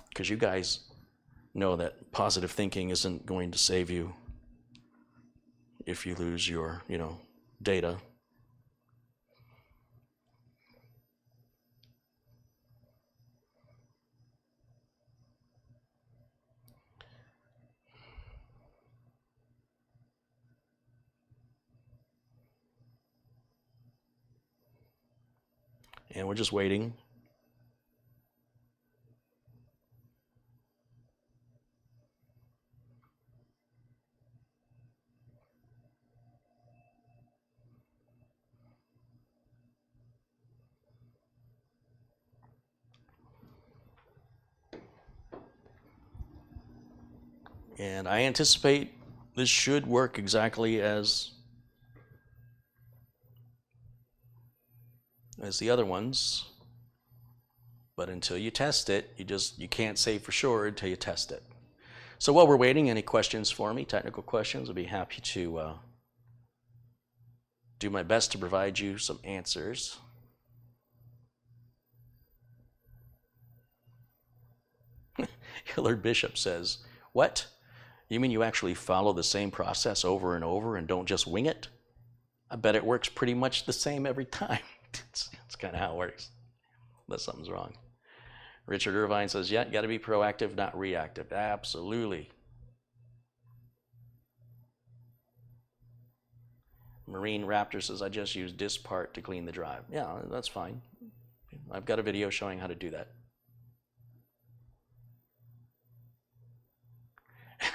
S1: Because you guys know that positive thinking isn't going to save you if you lose your, data. And we're just waiting. And I anticipate this should work exactly as the other ones. But until you test it, you can't say for sure until you test it. So while we're waiting, any questions for me, technical questions? I'll be happy to do my best to provide you some answers. Hillard Bishop says, what? You mean you actually follow the same process over and over and don't just wing it? I bet it works pretty much the same every time. It's kind of how it works, unless something's wrong. Richard Irvine says, yeah, got to be proactive, not reactive. Absolutely. Marine Raptor says, I just use disk part to clean the drive. Yeah, that's fine. I've got a video showing how to do that.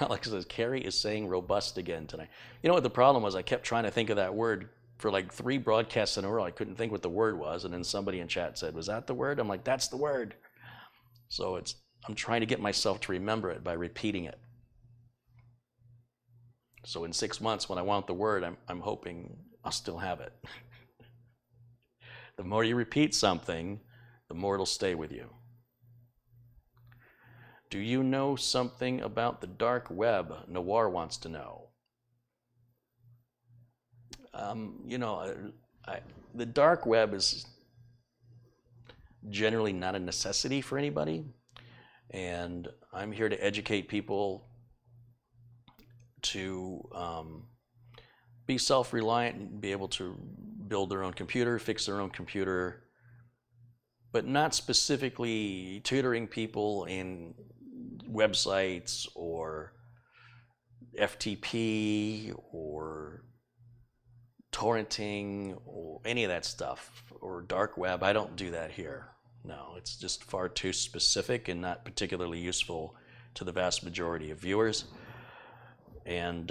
S1: Alex says, Carrie is saying robust again tonight. You know what the problem was? I kept trying to think of that word for like 3 broadcasts in a row. I couldn't think what the word was, and then somebody in chat said, was that the word? I'm like, that's the word. So I'm trying to get myself to remember it by repeating it. So in 6 months, when I want the word, I'm hoping I'll still have it. The more you repeat something, the more it'll stay with you. Do you know something about the dark web? Noir wants to know. The dark web is generally not a necessity for anybody, and I'm here to educate people to be self-reliant and be able to build their own computer, fix their own computer, but not specifically tutoring people in websites or FTP or torrenting or any of that stuff or dark web. I don't do that here. No, it's just far too specific and not particularly useful to the vast majority of viewers. And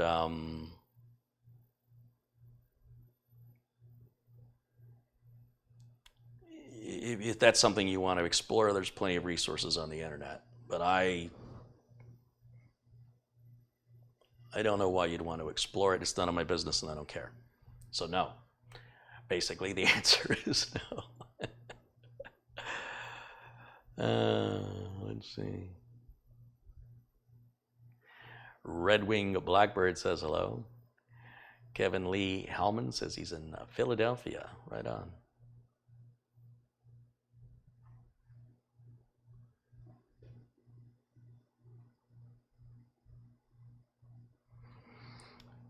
S1: if that's something you want to explore, there's plenty of resources on the internet. But I don't know why you'd want to explore it. It's none of my business and I don't care. So no. Basically, the answer is no. Let's see. Red Wing Blackbird says hello. Kevin Lee Hallman says he's in Philadelphia. Right on.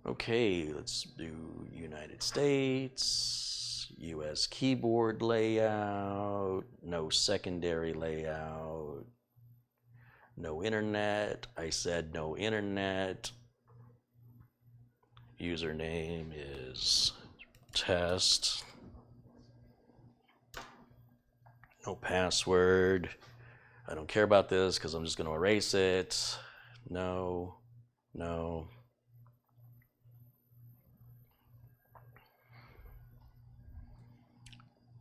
S1: Okay, let's do United States, US keyboard layout, no secondary layout, no internet. I said no internet. Username is test. No password. I don't care about this because I'm just going to erase it. No, no.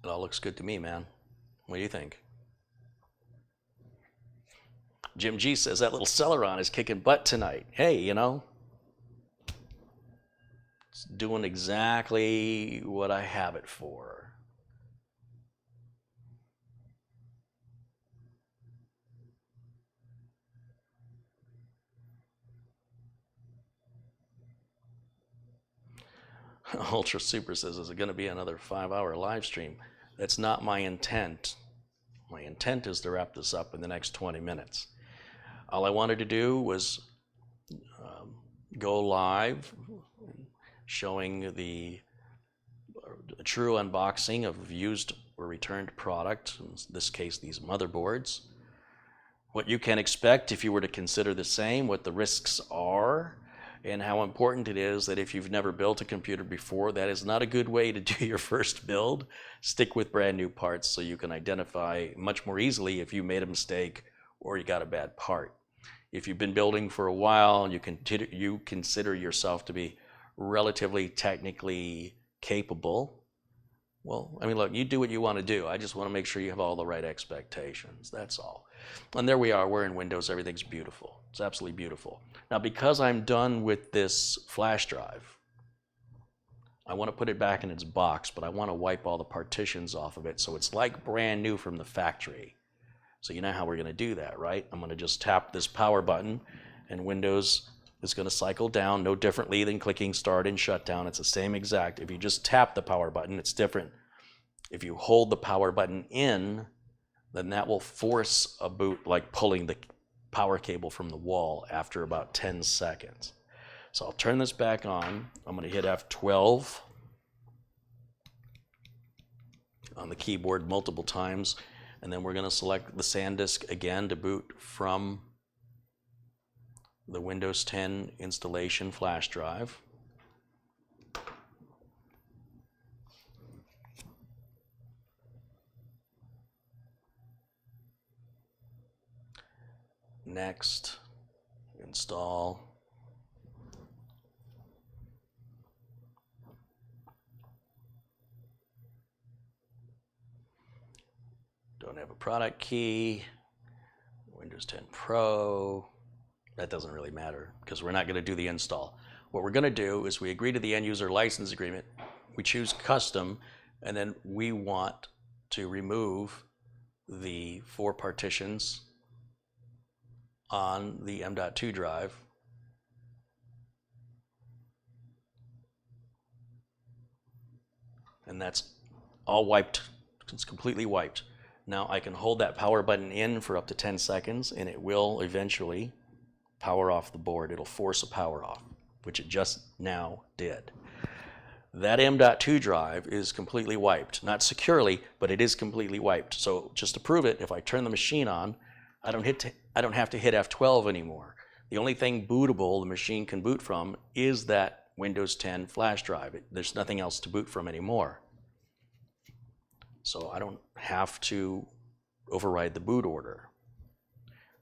S1: It all looks good to me, man. What do you think? Jim G says that little Celeron is kicking butt tonight. Hey, you know, it's doing exactly what I have it for. Ultra Super says, is it going to be another 5-hour live stream? That's not my intent. My intent is to wrap this up in the next 20 minutes. All I wanted to do was go live showing the true unboxing of used or returned product, in this case these motherboards, what you can expect if you were to consider the same, what the risks are, and how important it is that if you've never built a computer before, that is not a good way to do your first build. Stick with brand new parts so you can identify much more easily if you made a mistake or you got a bad part. If you've been building for a while and you consider yourself to be relatively technically capable, well, I mean, look, you do what you want to do. I just want to make sure you have all the right expectations. That's all. And there we are. We're in Windows. Everything's beautiful. It's absolutely beautiful. Now, because I'm done with this flash drive, I want to put it back in its box, but I want to wipe all the partitions off of it so it's like brand new from the factory. So you know how we're going to do that, right? I'm going to just tap this power button, and Windows is going to cycle down no differently than clicking start and shut down. It's the same exact. If you just tap the power button, it's different. If you hold the power button in, then that will force a boot, like pulling the power cable from the wall after about 10 seconds. So I'll turn this back on. I'm going to hit F12 on the keyboard multiple times, and then we're going to select the SanDisk again to boot from the Windows 10 installation flash drive. Next, install. Don't have a product key. Windows 10 Pro. That doesn't really matter because we're not going to do the install. What we're going to do is we agree to the end user license agreement. We choose custom, and then we want to remove the 4 partitions on the M.2 drive. And that's all wiped. It's completely wiped. Now I can hold that power button in for up to 10 seconds and it will eventually power off the board. It'll force a power off, which it just now did. That M.2 drive is completely wiped. Not securely, but it is completely wiped. So just to prove it, if I turn the machine on, I don't have to hit F12 anymore. The only thing bootable the machine can boot from is that Windows 10 flash drive. There's nothing else to boot from anymore. So I don't have to override the boot order.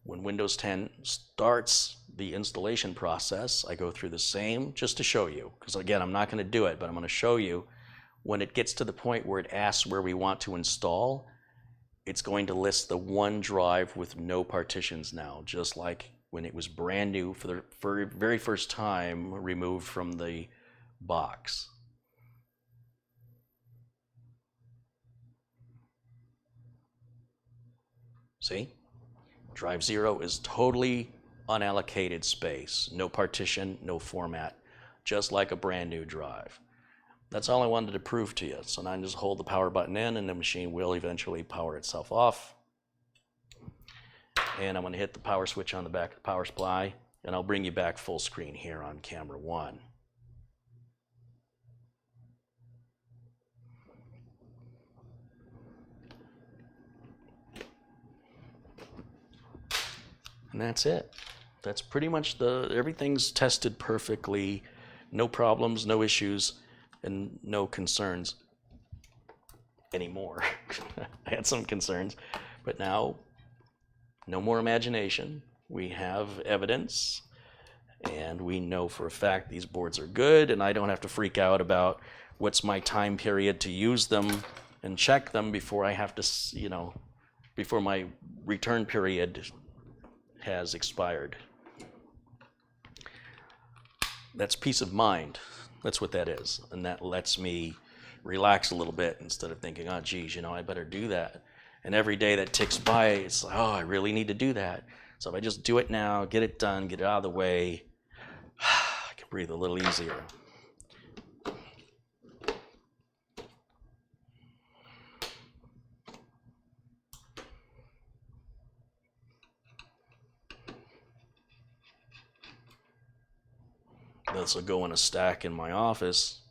S1: When Windows 10 starts the installation process, I go through the same, just to show you, because again, I'm not going to do it, but I'm going to show you when it gets to the point where it asks where we want to install, it's going to list the one drive with no partitions now, just like when it was brand new for the very first time removed from the box. See? Drive 0 is totally unallocated space, no partition, no format, just like a brand new drive. That's all I wanted to prove to you. So now I just hold the power button in and the machine will eventually power itself off. And I'm going to hit the power switch on the back of the power supply, and I'll bring you back full screen here on camera 1. And that's it. That's pretty much everything's tested perfectly. No problems, no issues, and no concerns anymore. I had some concerns, but now no more imagination. We have evidence, and we know for a fact these boards are good, and I don't have to freak out about what's my time period to use them and check them before I have to, before my return period has expired. That's peace of mind. That's what that is. And that lets me relax a little bit instead of thinking, oh, geez, I better do that. And every day that ticks by, it's like, oh, I really need to do that. So if I just do it now, get it done, get it out of the way, I can breathe a little easier. This will go in a stack in my office.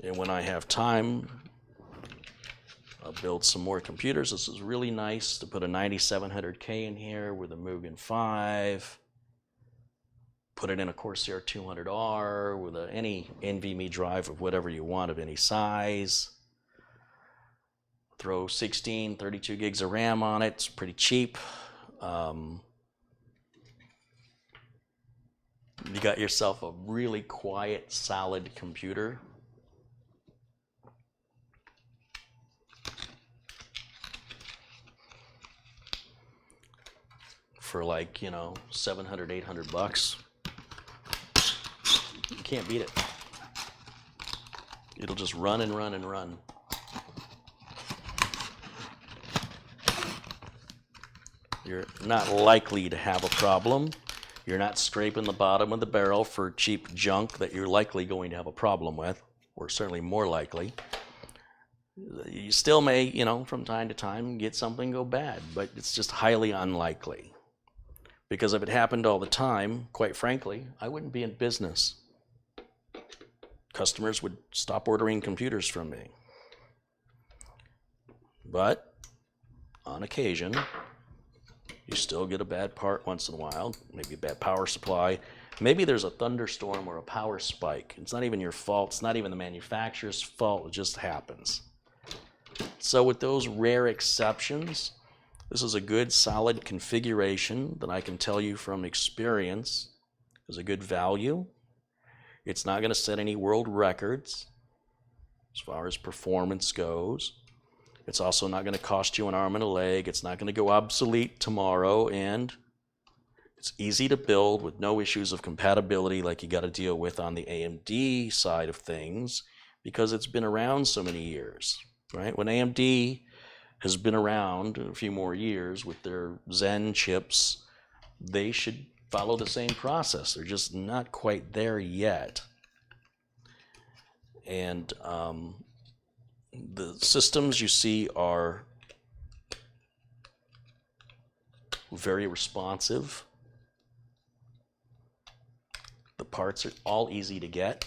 S1: And when I have time, I'll build some more computers. This is really nice to put a 9700K in here with a Mugen 5. Put it in a Corsair 200R with any NVMe drive of whatever you want of any size. Throw 16, 32 gigs of RAM on it. It's pretty cheap. You got yourself a really quiet, solid computer. For like, $700, $800. You can't beat it. It'll just run and run and run. You're not likely to have a problem. You're not scraping the bottom of the barrel for cheap junk that you're likely going to have a problem with, or certainly more likely. You still may, from time to time get something go bad, but it's just highly unlikely. Because if it happened all the time, quite frankly, I wouldn't be in business. Customers would stop ordering computers from me. But on occasion, you still get a bad part once in a while, maybe a bad power supply. Maybe there's a thunderstorm or a power spike. It's not even your fault. It's not even the manufacturer's fault. It just happens. So with those rare exceptions, this is a good, solid configuration that I can tell you from experience is a good value. It's not going to set any world records as far as performance goes. It's also not going to cost you an arm and a leg. It's not going to go obsolete tomorrow, and it's easy to build with no issues of compatibility like you got to deal with on the AMD side of things because it's been around so many years, right? When AMD has been around a few more years with their Zen chips, they should follow the same process. They're just not quite there yet. And the systems you see are very responsive. The parts are all easy to get.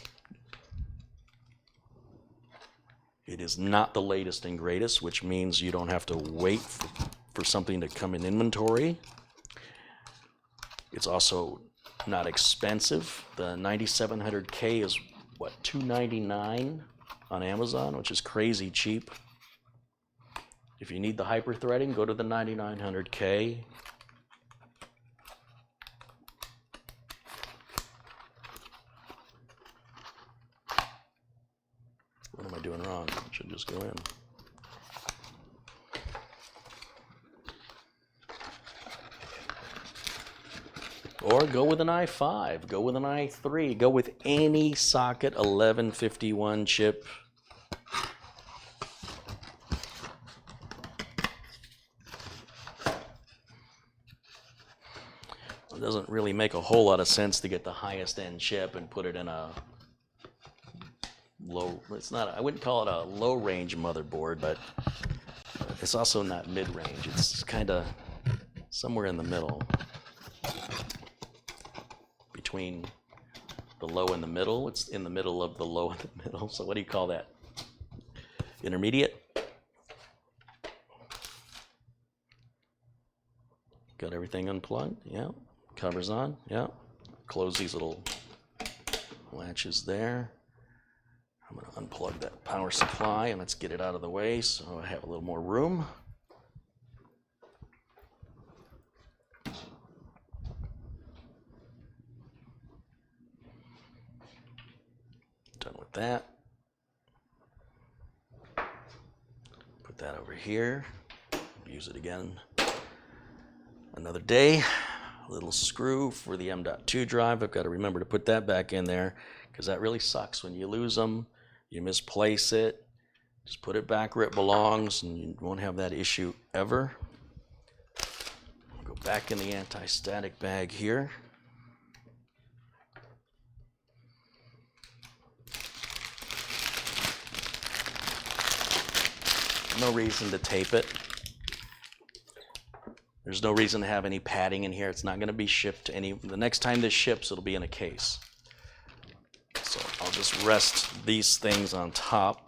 S1: It is not the latest and greatest, which means you don't have to wait for something to come in inventory. It's also not expensive. The 9700K is what, $299 on Amazon, which is crazy cheap. If you need the hyper-threading, go to the 9900K. What am I doing wrong? I should just go in. Or go with an i5, go with an i3, go with any socket 1151 chip. doesn't really make a whole lot of sense to get the highest end chip and put it in a low, it's not, I wouldn't call it a low range motherboard, but it's also not mid range. It's kind of somewhere in the middle, between the low and the middle. It's in the middle of the low and the middle. So what do you call that? Intermediate? Got everything unplugged? Yeah. Covers on? Yeah. Close these little latches there. I'm going to unplug that power supply and let's get it out of the way so I have a little more room. Done with that. Put that over here. Use it again another day. A little screw for the M.2 drive. I've got to remember to put that back in there because that really sucks when you lose them. You misplace it. Just put it back where it belongs and you won't have that issue ever. Go back in the anti-static bag here. No reason to tape it. There's no reason to have any padding in here. It's not going to be shipped to any. The next time this ships, it'll be in a case. So I'll just rest these things on top.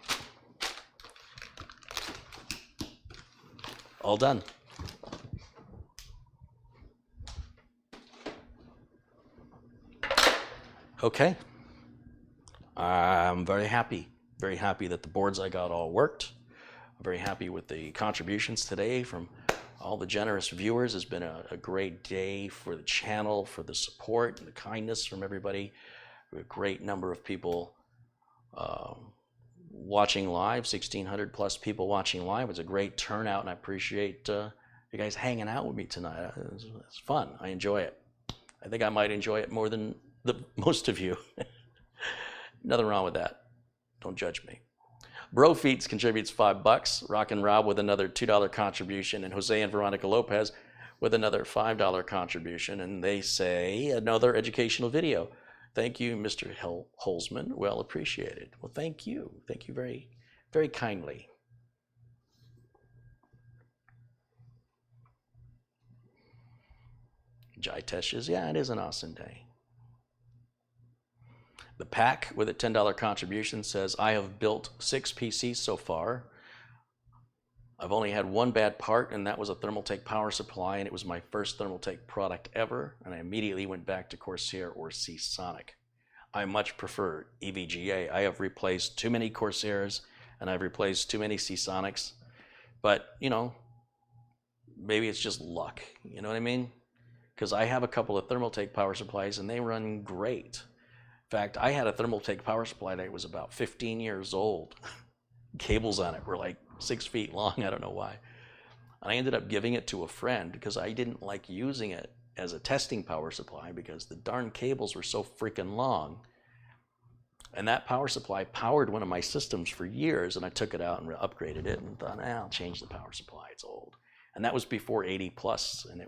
S1: All done. Okay. I'm very happy that the boards I got all worked. I'm very happy with the contributions today from all the generous viewers. It's been a great day for the channel, for the support and the kindness from everybody. A great number of people watching live, 1,600 plus people watching live. It's a great turnout, and I appreciate you guys hanging out with me tonight. It's fun. I enjoy it. I think I might enjoy it more than most of you. Nothing wrong with that. Don't judge me. Bro Feats contributes $5. Rockin' Rob with another $2 contribution, and Jose and Veronica Lopez with another $5 contribution. And they say another educational video. Thank you, Mr. Holzman. Well appreciated. Well, thank you. Thank you very, very kindly. Jai Teshes, yeah, it is an awesome day. The Pack with a $10 contribution says, I have built 6 PCs so far. I've only had one bad part, and that was a Thermaltake power supply, and it was my first Thermaltake product ever, and I immediately went back to Corsair or Seasonic. I much prefer EVGA. I have replaced too many Corsairs, and I've replaced too many Seasonics, but, you know, maybe it's just luck, you know what I mean? Because I have a couple of Thermaltake power supplies, and they run great. In fact, I had a Thermaltake power supply that was about 15 years old. Cables on it were like 6 feet long. I don't know why. And I ended up giving it to a friend because I didn't like using it as a testing power supply because the darn cables were so freaking long. And that power supply powered one of my systems for years, and I took it out and upgraded it and thought, I'll change the power supply. It's old. And that was before 80 plus, and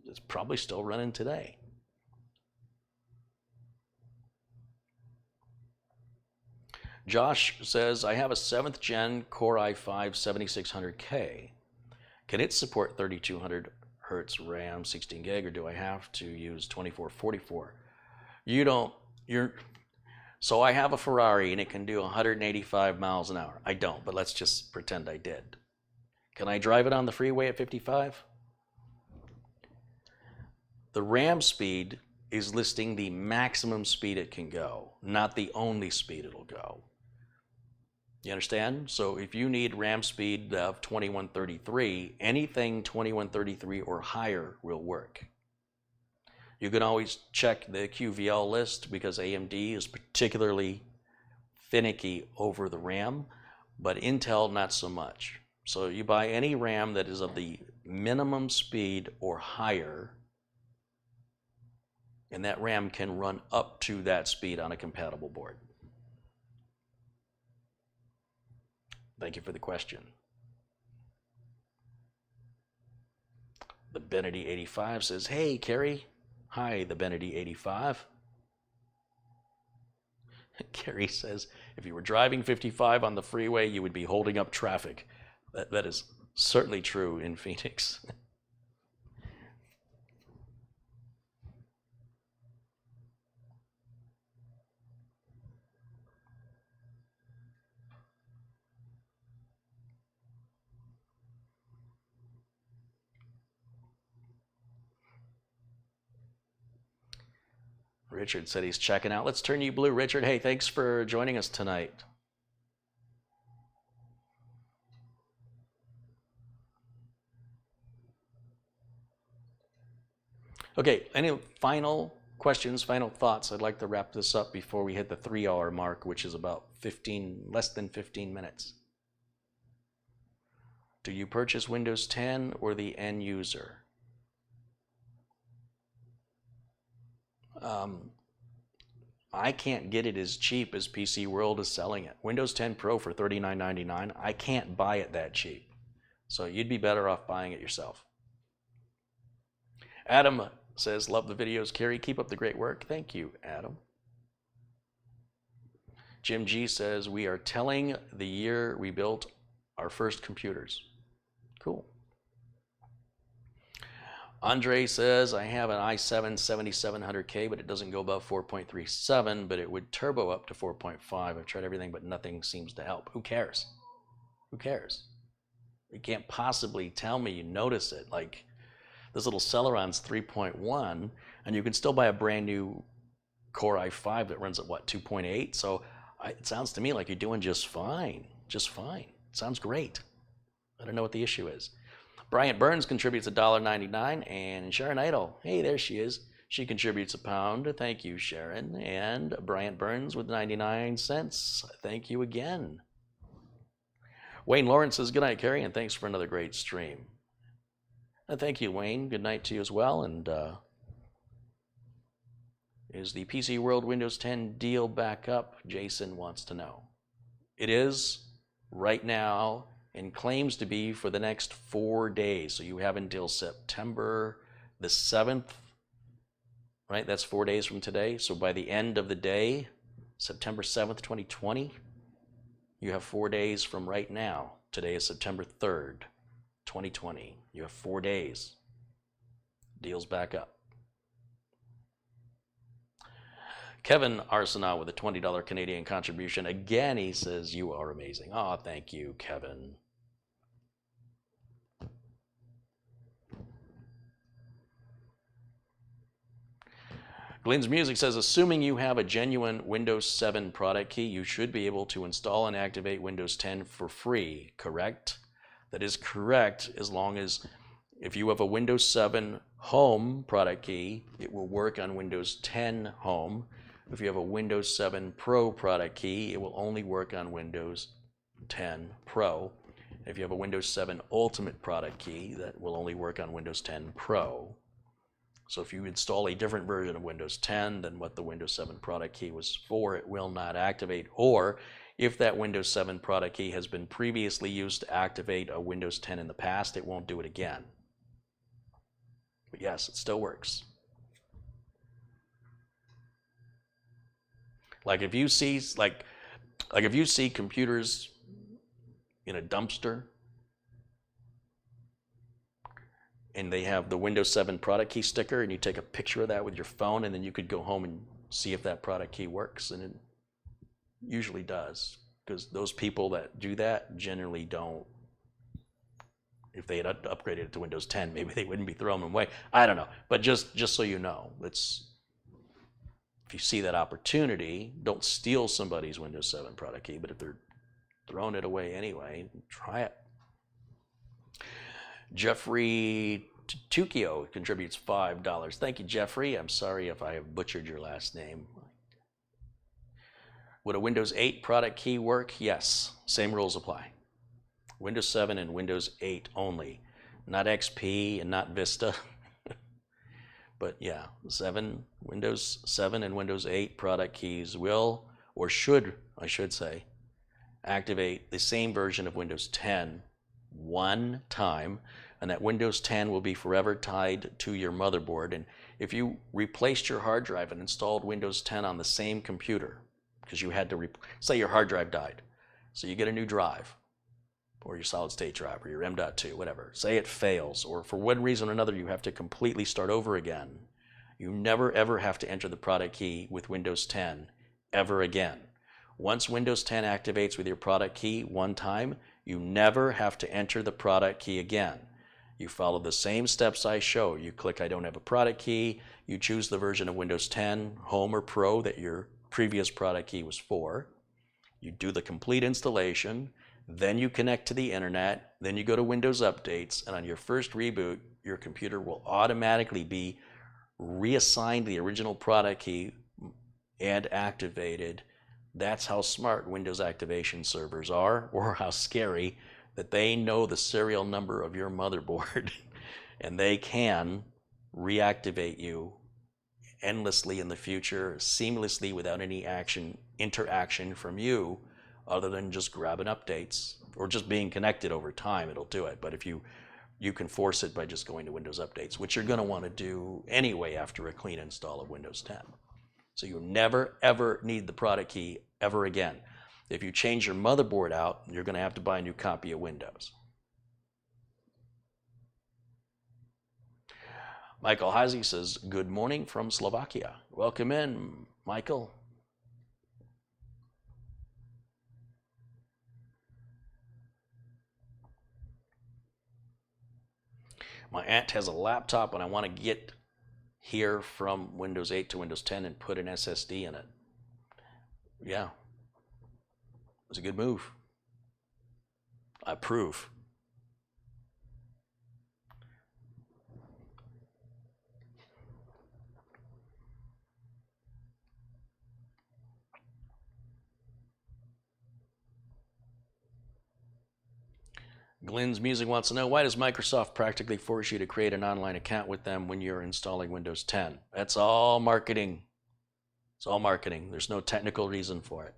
S1: it's probably still running today. Josh says, I have a 7th gen Core i5 7600K. Can it support 3200 hertz RAM, 16 gig, or do I have to use 2444? So I have a Ferrari and it can do 185 miles an hour. I don't, but let's just pretend I did. Can I drive it on the freeway at 55? The RAM speed is listing the maximum speed it can go, not the only speed it'll go. You understand? So if you need RAM speed of 2133, anything 2133 or higher will work. You can always check the QVL list because AMD is particularly finicky over the RAM, but Intel not so much. So you buy any RAM that is of the minimum speed or higher, and that RAM can run up to that speed on a compatible board. Thank you for the question. The Benedy85 says, hey, Kerry, Hi, the Benedy 85. Gary says, if you were driving 55 on the freeway, you would be holding up traffic. That is certainly true in Phoenix. Richard said he's checking out. Let's turn you blue, Richard. Hey, thanks for joining us tonight. Okay, any final questions, final thoughts? I'd like to wrap this up before we hit the 3-hour mark, which is about less than 15 minutes. Do you purchase Windows 10 or the end user? I can't get it as cheap as PC World is selling it. Windows 10 Pro for $39.99, I can't buy it that cheap. So you'd be better off buying it yourself. Adam says, love the videos, Carrie. Keep up the great work. Thank you, Adam. Jim G says, we are telling the year we built our first computers. Cool. Andre says, I have an i7 7700K, but it doesn't go above 4.37, but it would turbo up to 4.5. I've tried everything, but nothing seems to help. Who cares? Who cares? You can't possibly tell me you notice it. Like, this little Celeron's 3.1, and you can still buy a brand new Core i5 that runs at, what, 2.8? So it sounds to me like you're doing just fine. Just fine. Sounds great. I don't know what the issue is. Bryant Burns contributes $1.99, and Sharon Idle, hey, there she is. She contributes £1. Thank you, Sharon. And Bryant Burns with 99 cents. Thank you again. Wayne Lawrence says, good night, Carrie, and thanks for another great stream. Thank you, Wayne. Good night to you as well. And is the PC World Windows 10 deal back up? Jason wants to know. It is right now, and claims to be for the next 4 days. So you have until September the 7th, right? That's 4 days from today. So by the end of the day, September 7th, 2020, you have 4 days from right now. Today is September 3rd, 2020. You have 4 days. Deal's back up. Kevin Arsenault with a $20 Canadian contribution. Again, he says, you are amazing. Oh, thank you, Kevin. Glenn's Music says, assuming you have a genuine Windows 7 product key, you should be able to install and activate Windows 10 for free, correct? That is correct, as long as if you have a Windows 7 Home product key, it will work on Windows 10 Home. If you have a Windows 7 Pro product key, it will only work on Windows 10 Pro. If you have a Windows 7 Ultimate product key, that will only work on Windows 10 Pro. So if you install a different version of Windows 10 than what the Windows 7 product key was for, it will not activate. Or if that Windows 7 product key has been previously used to activate a Windows 10 in the past, it won't do it again. But yes, it still works. Like if you see if you see computers in a dumpster and they have the Windows 7 product key sticker, and you take a picture of that with your phone, and then you could go home and see if that product key works, and it usually does, because those people that do that generally don't. If they had upgraded it to Windows 10, maybe they wouldn't be throwing them away. I don't know, but just so you know, if you see that opportunity, don't steal somebody's Windows 7 product key, but if they're throwing it away anyway, try it. Jeffrey Tukio contributes $5. Thank you, Jeffrey. I'm sorry if I have butchered your last name. Would a Windows 8 product key work? Yes. Same rules apply. Windows 7 and Windows 8 only. Not XP and not Vista. But yeah, Windows 7 and Windows 8 product keys will, or should, I should say, activate the same version of Windows 10 one time, and that Windows 10 will be forever tied to your motherboard. And If you replaced your hard drive and installed Windows 10 on the same computer, because you had to, say your hard drive died, so you get a new drive, or your solid state drive, or your M.2, whatever. Say it fails, or for one reason or another you have to completely start over again. You never ever have to enter the product key with Windows 10 ever again. Once Windows 10 activates with your product key one time, you never have to enter the product key again. You follow the same steps I show. You click I don't have a product key, you choose the version of Windows 10, Home or Pro that your previous product key was for. You do the complete installation, then you connect to the internet, then you go to Windows Updates, and on your first reboot, your computer will automatically be reassigned the original product key and activated. That's how smart Windows activation servers are, or how scary, that they know the serial number of your motherboard and they can reactivate you endlessly in the future, seamlessly, without any interaction from you, other than just grabbing updates or just being connected over time. It'll do it. But if you can force it by just going to Windows Updates, which you're going to want to do anyway after a clean install of Windows 10. So you never ever need the product key ever again. If you change your motherboard out, you're going to have to buy a new copy of Windows. Michael Hazy says, good morning from Slovakia. Welcome in, Michael. My aunt has a laptop and I want to get here from Windows 8 to Windows 10 and put an SSD in it. Yeah. It's a good move. I approve. Glenn's Music wants to know, why does Microsoft practically force you to create an online account with them when you're installing Windows 10? That's all marketing. It's all marketing. There's no technical reason for it.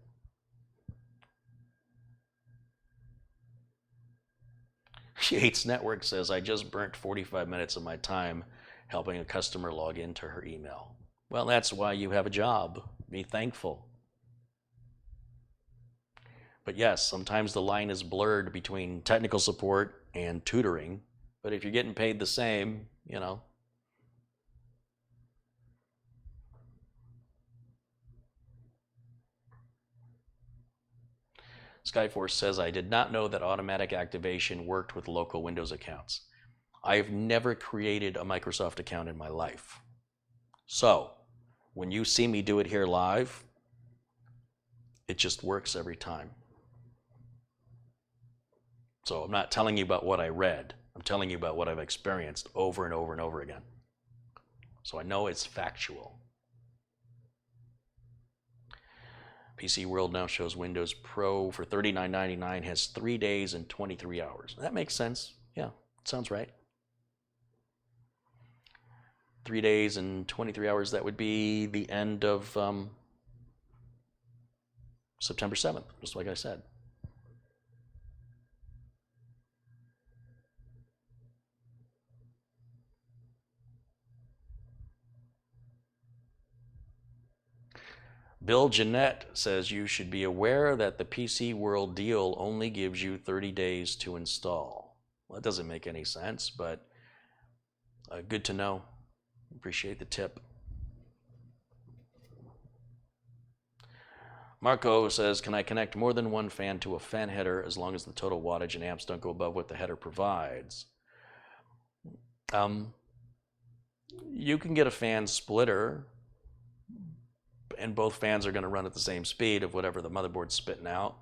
S1: Yates Network says, I just burnt 45 minutes of my time helping a customer log into her email. Well, that's why you have a job. Be thankful. But yes, sometimes the line is blurred between technical support and tutoring. But if you're getting paid the same, you know. Skyforce says, I did not know that automatic activation worked with local Windows accounts. I've never created a Microsoft account in my life. So, when you see me do it here live, it just works every time. So I'm not telling you about what I read. I'm telling you about what I've experienced over and over and over again. So I know it's factual. PC World now shows Windows Pro for $39.99 has 3 days and 23 hours. That makes sense. Yeah, sounds right. 3 days and 23 hours, that would be the end of September 7th, just like I said. Bill Jeanette says you should be aware that the PC World deal only gives you 30 days to install. Well, that doesn't make any sense, but good to know. Appreciate the tip. Marco says, can I connect more than one fan to a fan header as long as the total wattage and amps don't go above what the header provides? You can get a fan splitter, and both fans are going to run at the same speed of whatever the motherboard's spitting out.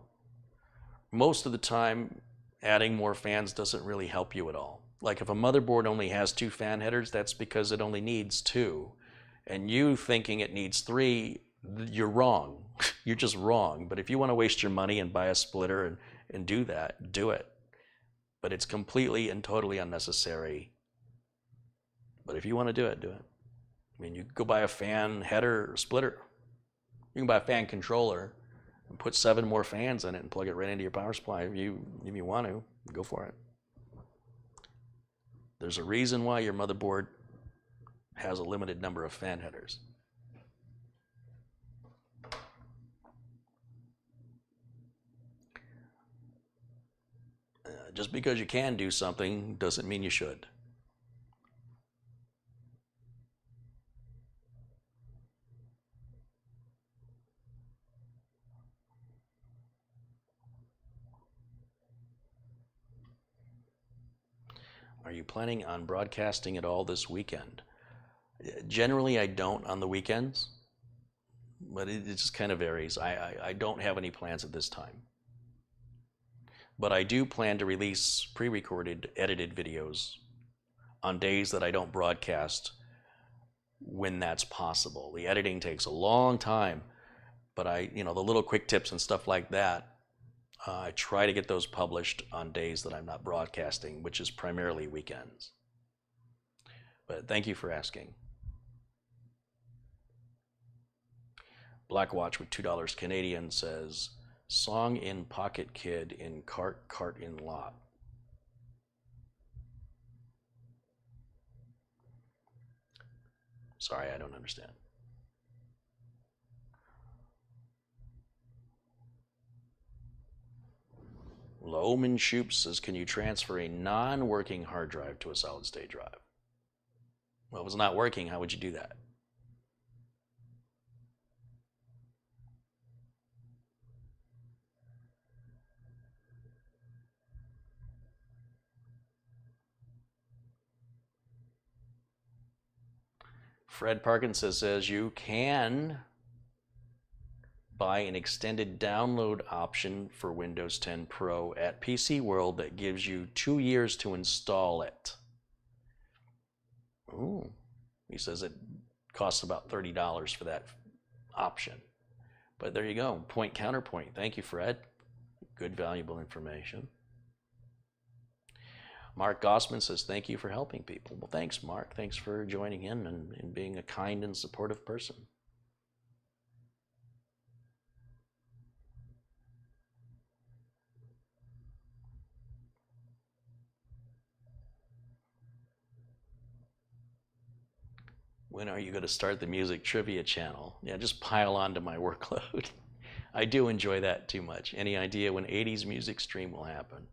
S1: Most of the time, adding more fans doesn't really help you at all. Like if a motherboard only has 2 fan headers, that's because it only needs 2. And you thinking it needs 3, you're wrong. You're just wrong. But if you want to waste your money and buy a splitter and do that, do it. But it's completely and totally unnecessary. But if you want to do it, do it. I mean, you can go buy a fan header or splitter. You can buy a fan controller and put 7 more fans in it and plug it right into your power supply. If you want to, go for it. There's a reason why your motherboard has a limited number of fan headers. Just because you can do something doesn't mean you should. Are you planning on broadcasting at all this weekend? Generally, I don't on the weekends, but it just kind of varies. I don't have any plans at this time. But I do plan to release pre-recorded, edited videos on days that I don't broadcast when that's possible. The editing takes a long time, but the little quick tips and stuff like that, I try to get those published on days that I'm not broadcasting, which is primarily weekends. But thank you for asking. Blackwatch with $2 Canadian says, song in Pocket Kid in cart in lot. Sorry, I don't understand. Loman Shoop says, can you transfer a non-working hard drive to a solid state drive? Well, if it's not working, how would you do that? Fred Parkinson says you can buy an extended download option for Windows 10 Pro at PC World that gives you 2 years to install it. Ooh. He says it costs about $30 for that option. But there you go. Point counterpoint. Thank you, Fred. Good, valuable information. Mark Gossman says, thank you for helping people. Well, thanks, Mark. Thanks for joining in and being a kind and supportive person. When are you going to start the music trivia channel? Yeah, just pile onto my workload. I do enjoy that too much. Any idea when 80s music stream will happen?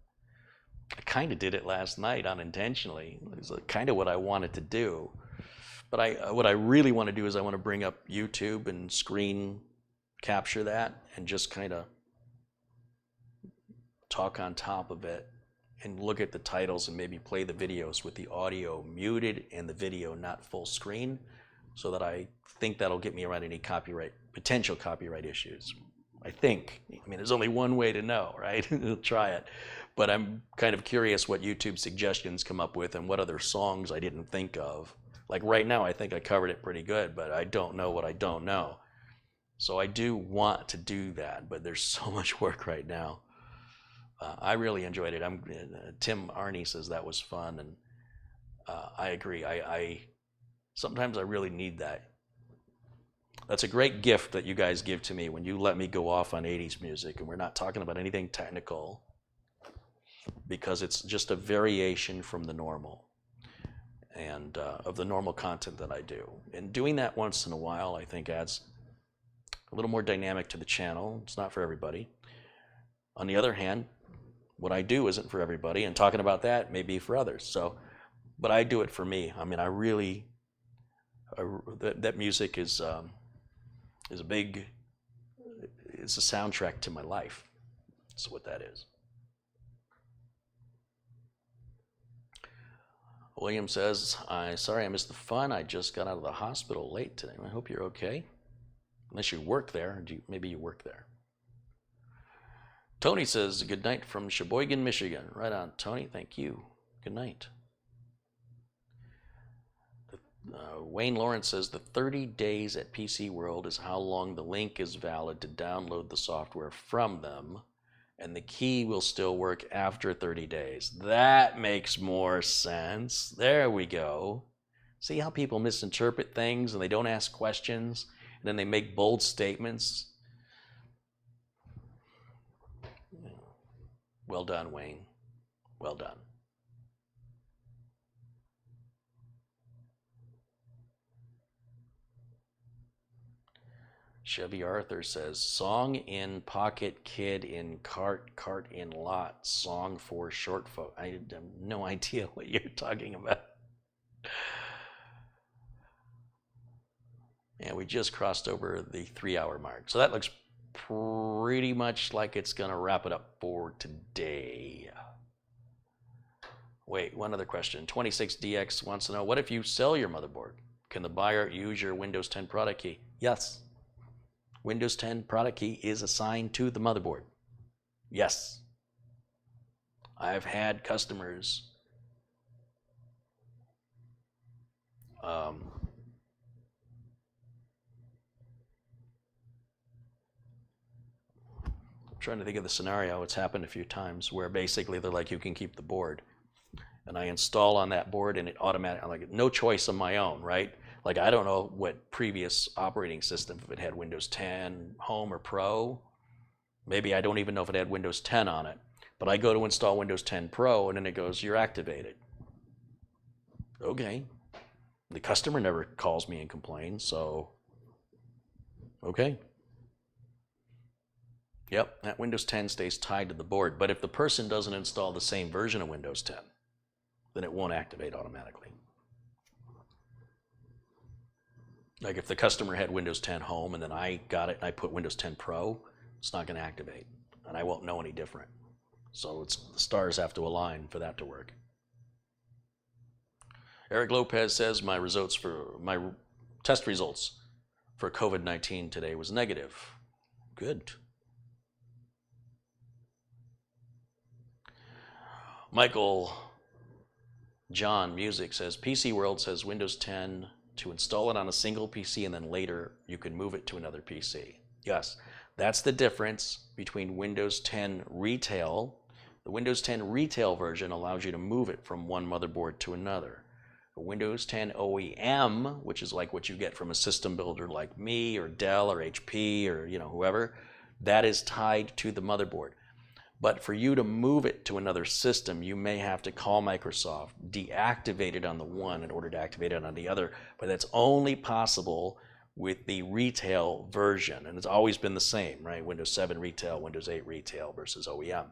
S1: I kind of did it last night unintentionally. It was kind of what I wanted to do. But what I really want to do is I want to bring up YouTube and screen capture that and just kind of talk on top of it and look at the titles and maybe play the videos with the audio muted and the video not full screen, so that I think that'll get me around any potential copyright issues. I think. I mean, there's only one way to know, right? We'll try it. But I'm kind of curious what YouTube suggestions come up with and what other songs I didn't think of. Like right now, I think I covered it pretty good, but I don't know what I don't know. So I do want to do that, but there's so much work right now. I really enjoyed it. Tim Arney says that was fun, and I agree. Sometimes I really need that. That's a great gift that you guys give to me when you let me go off on 80s music, and we're not talking about anything technical, because it's just a variation from the normal and of the normal content that I do. And doing that once in a while, I think, adds a little more dynamic to the channel. It's not for everybody. On the other hand, what I do isn't for everybody, and talking about that may be for others. So, but I do it for me. I mean, that music is a soundtrack to my life. That's what that is. William says, sorry I missed the fun. I just got out of the hospital late today. I hope you're okay. Unless you work there. Maybe you work there. Tony says, good night from Sheboygan, Michigan. Right on, Tony. Thank you. Good night. Wayne Lawrence says, the 30 days at PC World is how long the link is valid to download the software from them, and the key will still work after 30 days. That makes more sense. There we go. See how people misinterpret things and they don't ask questions, and then they make bold statements? Well done, Wayne. Well done. Chevy Arthur says, song in pocket, kid in cart, cart in lot, song for short folk. I have no idea what you're talking about. And we just crossed over the 3-hour mark. So that looks pretty much like it's going to wrap it up for today. Wait, one other question. 26DX wants to know, what if you sell your motherboard? Can the buyer use your Windows 10 product key? Yes. Windows 10 product key is assigned to the motherboard. Yes. I've had customers trying to think of the scenario. It's happened a few times where basically they're like, you can keep the board. And I install on that board and it automatically, like, no choice of my own, right? Like, I don't know what previous operating system, if it had Windows 10 Home or Pro. Maybe I don't even know if it had Windows 10 on it. But I go to install Windows 10 Pro and then it goes, you're activated. Okay. The customer never calls me and complains, so okay. Yep, that Windows 10 stays tied to the board. But if the person doesn't install the same version of Windows 10, then it won't activate automatically. Like if the customer had Windows 10 Home and then I got it and I put Windows 10 Pro, it's not going to activate, and I won't know any different. So the stars have to align for that to work. Eric Lopez says my test results for COVID-19 today was negative. Good. Michael John Music says, PC World says Windows 10 to install it on a single PC and then later you can move it to another PC. Yes, that's the difference between Windows 10 Retail. The Windows 10 Retail version allows you to move it from one motherboard to another. The Windows 10 OEM, which is like what you get from a system builder like me or Dell or HP or whoever, that is tied to the motherboard. But for you to move it to another system, you may have to call Microsoft, deactivate it on the one in order to activate it on the other. But that's only possible with the retail version. And it's always been the same, right? Windows 7 retail, Windows 8 retail versus OEM.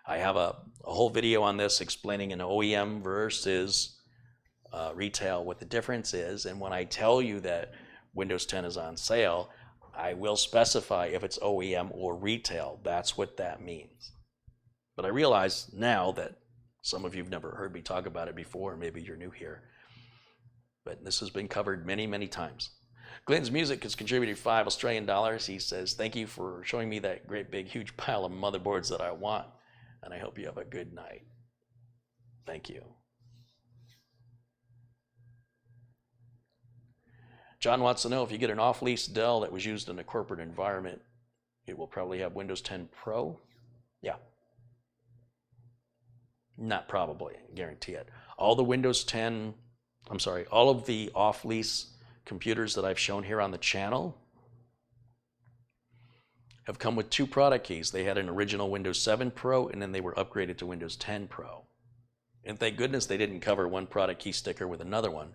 S1: I have a whole video on this explaining an OEM versus retail, what the difference is. And when I tell you that Windows 10 is on sale, I will specify if it's OEM or retail. That's what that means. But I realize now that some of you have never heard me talk about it before, maybe you're new here. But this has been covered many, many times. Glenn's Music has contributed $5 Australian. He says, thank you for showing me that great big huge pile of motherboards that I want. And I hope you have a good night. Thank you. John wants to know, if you get an off-lease Dell that was used in a corporate environment, it will probably have Windows 10 Pro? Yeah. Not probably, guarantee it. All the all of the off-lease computers that I've shown here on the channel have come with two product keys. They had an original Windows 7 Pro, and then they were upgraded to Windows 10 Pro. And thank goodness they didn't cover one product key sticker with another one,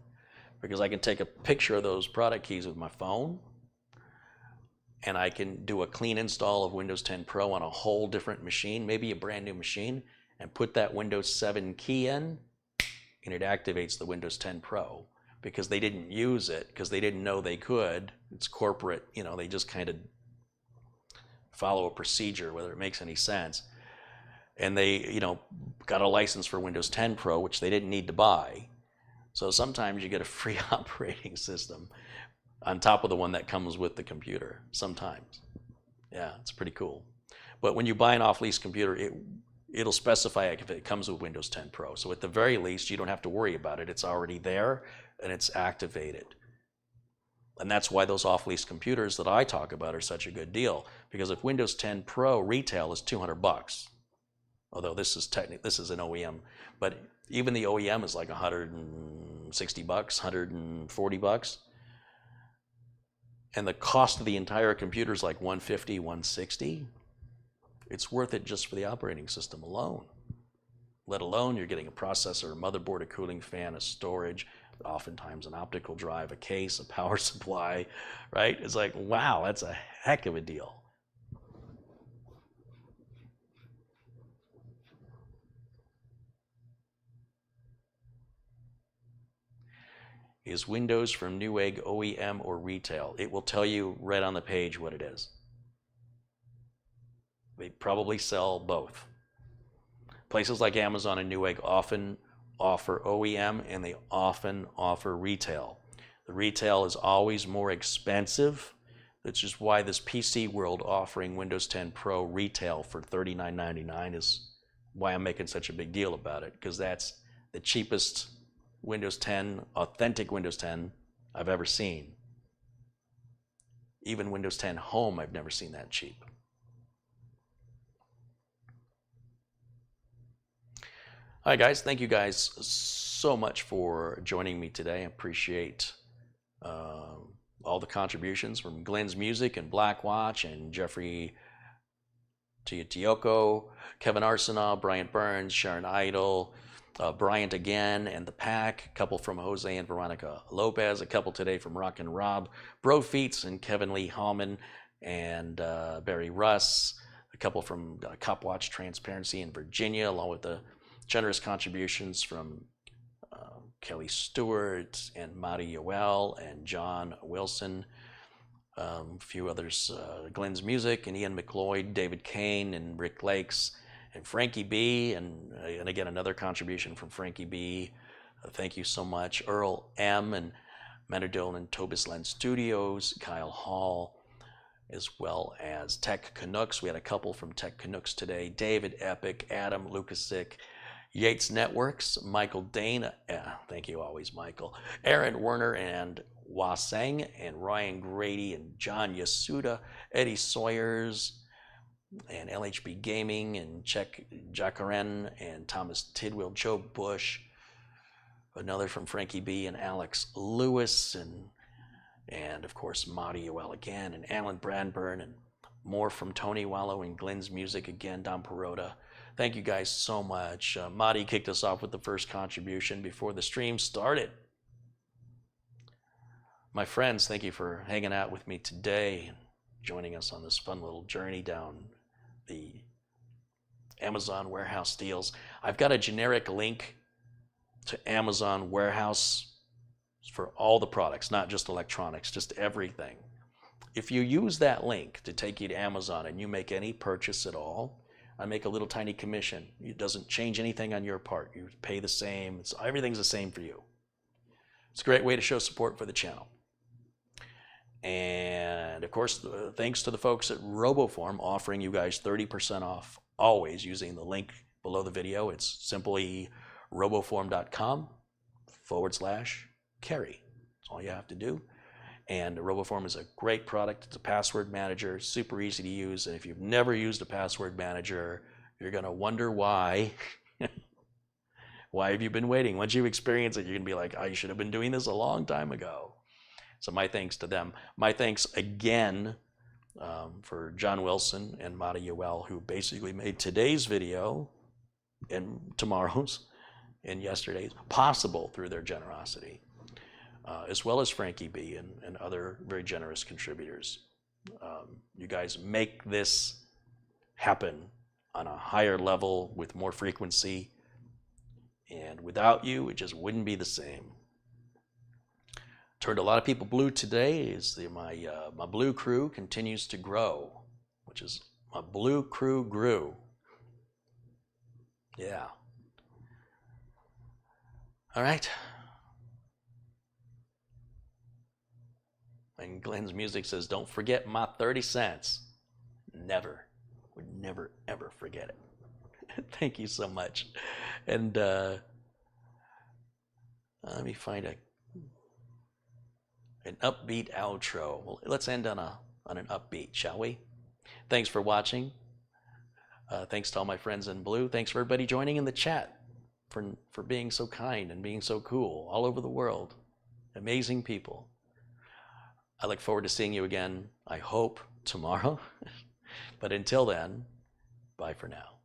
S1: because I can take a picture of those product keys with my phone, and I can do a clean install of Windows 10 Pro on a whole different machine, maybe a brand new machine, and put that Windows 7 key in, and it activates the Windows 10 Pro, because they didn't use it, because they didn't know they could. It's corporate, they just kind of follow a procedure, whether it makes any sense. And they, got a license for Windows 10 Pro, which they didn't need to buy. So sometimes you get a free operating system on top of the one that comes with the computer, sometimes. Yeah, it's pretty cool. But when you buy an off-lease computer, it'll specify if it comes with Windows 10 Pro. So at the very least, you don't have to worry about it. It's already there and it's activated. And that's why those off-lease computers that I talk about are such a good deal. Because if Windows 10 Pro retail is $200, although this is an OEM, but even the OEM is like $160, $140. And the cost of the entire computer is like $150, $160. It's worth it just for the operating system alone. Let alone you're getting a processor, a motherboard, a cooling fan, a storage, oftentimes an optical drive, a case, a power supply, right? It's like, wow, that's a heck of a deal. Is Windows from Newegg OEM or retail? It will tell you right on the page what it is. They probably sell both. Places like Amazon and Newegg often offer OEM and they often offer retail. The retail is always more expensive, which is why this PC World offering Windows 10 Pro retail for $39.99 is why I'm making such a big deal about it, because that's the cheapest Windows 10, authentic Windows 10 I've ever seen. Even Windows 10 Home, I've never seen that cheap. All right, guys, thank you guys so much for joining me today. I appreciate all the contributions from Glenn's Music and Blackwatch and Jeffrey Tioko, Kevin Arsenault, Bryant Burns, Sharon Idle, Bryant again, and the pack, a couple from Jose and Veronica Lopez, a couple today from Rock and Rob, Bro Feats and Kevin Lee Hallman, and Barry Russ, a couple from Copwatch Transparency in Virginia, along with the generous contributions from Kelly Stewart and Madi Yoel and John Wilson, a few others, Glenn's Music and Ian McLeod, David Kane and Rick Lakes and Frankie B, and again another contribution from Frankie B. Thank you so much. Earl M and Menadone and Tobis Len Studios, Kyle Hall, as well as Tech Canucks. We had a couple from Tech Canucks today. David Epic, Adam Lukasik, Yates Networks, Michael Dane, thank you always, Michael, Aaron Werner and Wasang, and Ryan Grady and John Yasuda, Eddie Sawyers, and LHB Gaming, and Czech Jacaren, and Thomas Tidwell, Joe Bush, another from Frankie B, and Alex Lewis, and of course Madi Yoel again, and Alan Bradburn, and more from Tony Wallow and Glenn's Music again, Don Perota. Thank you guys so much. Madi kicked us off with the first contribution before the stream started. My friends, thank you for hanging out with me today and joining us on this fun little journey down the Amazon warehouse deals. I've got a generic link to Amazon warehouse for all the products, not just electronics, just everything. If you use that link to take you to Amazon and you make any purchase at all, I make a little tiny commission. It doesn't change anything on your part. You pay the same. Everything's the same for you. It's a great way to show support for the channel. And of course, thanks to the folks at RoboForm offering you guys 30% off always using the link below the video. It's simply roboform.com/carry. That's all you have to do. And RoboForm is a great product. It's a password manager, super easy to use. And if you've never used a password manager, you're going to wonder why. Why have you been waiting? Once you experience it, you're going to be like, I should have been doing this a long time ago. So my thanks to them. My thanks again for John Wilson and Madi Yoel, who basically made today's video and tomorrow's and yesterday's possible through their generosity. As well as Frankie B and other very generous contributors. You guys make this happen on a higher level with more frequency, and without you, it just wouldn't be the same. Turned a lot of people blue today. My blue crew continues to grow, which is my blue crew grew. Yeah. All right. And Glenn's Music says, don't forget my 30 cents. Never. Would never, ever forget it. Thank you so much. And let me find an upbeat outro. Well, let's end on an upbeat, shall we? Thanks for watching. Thanks to all my friends in blue. Thanks for everybody joining in the chat, for being so kind and being so cool all over the world. Amazing people. I look forward to seeing you again, I hope, tomorrow. But until then, bye for now.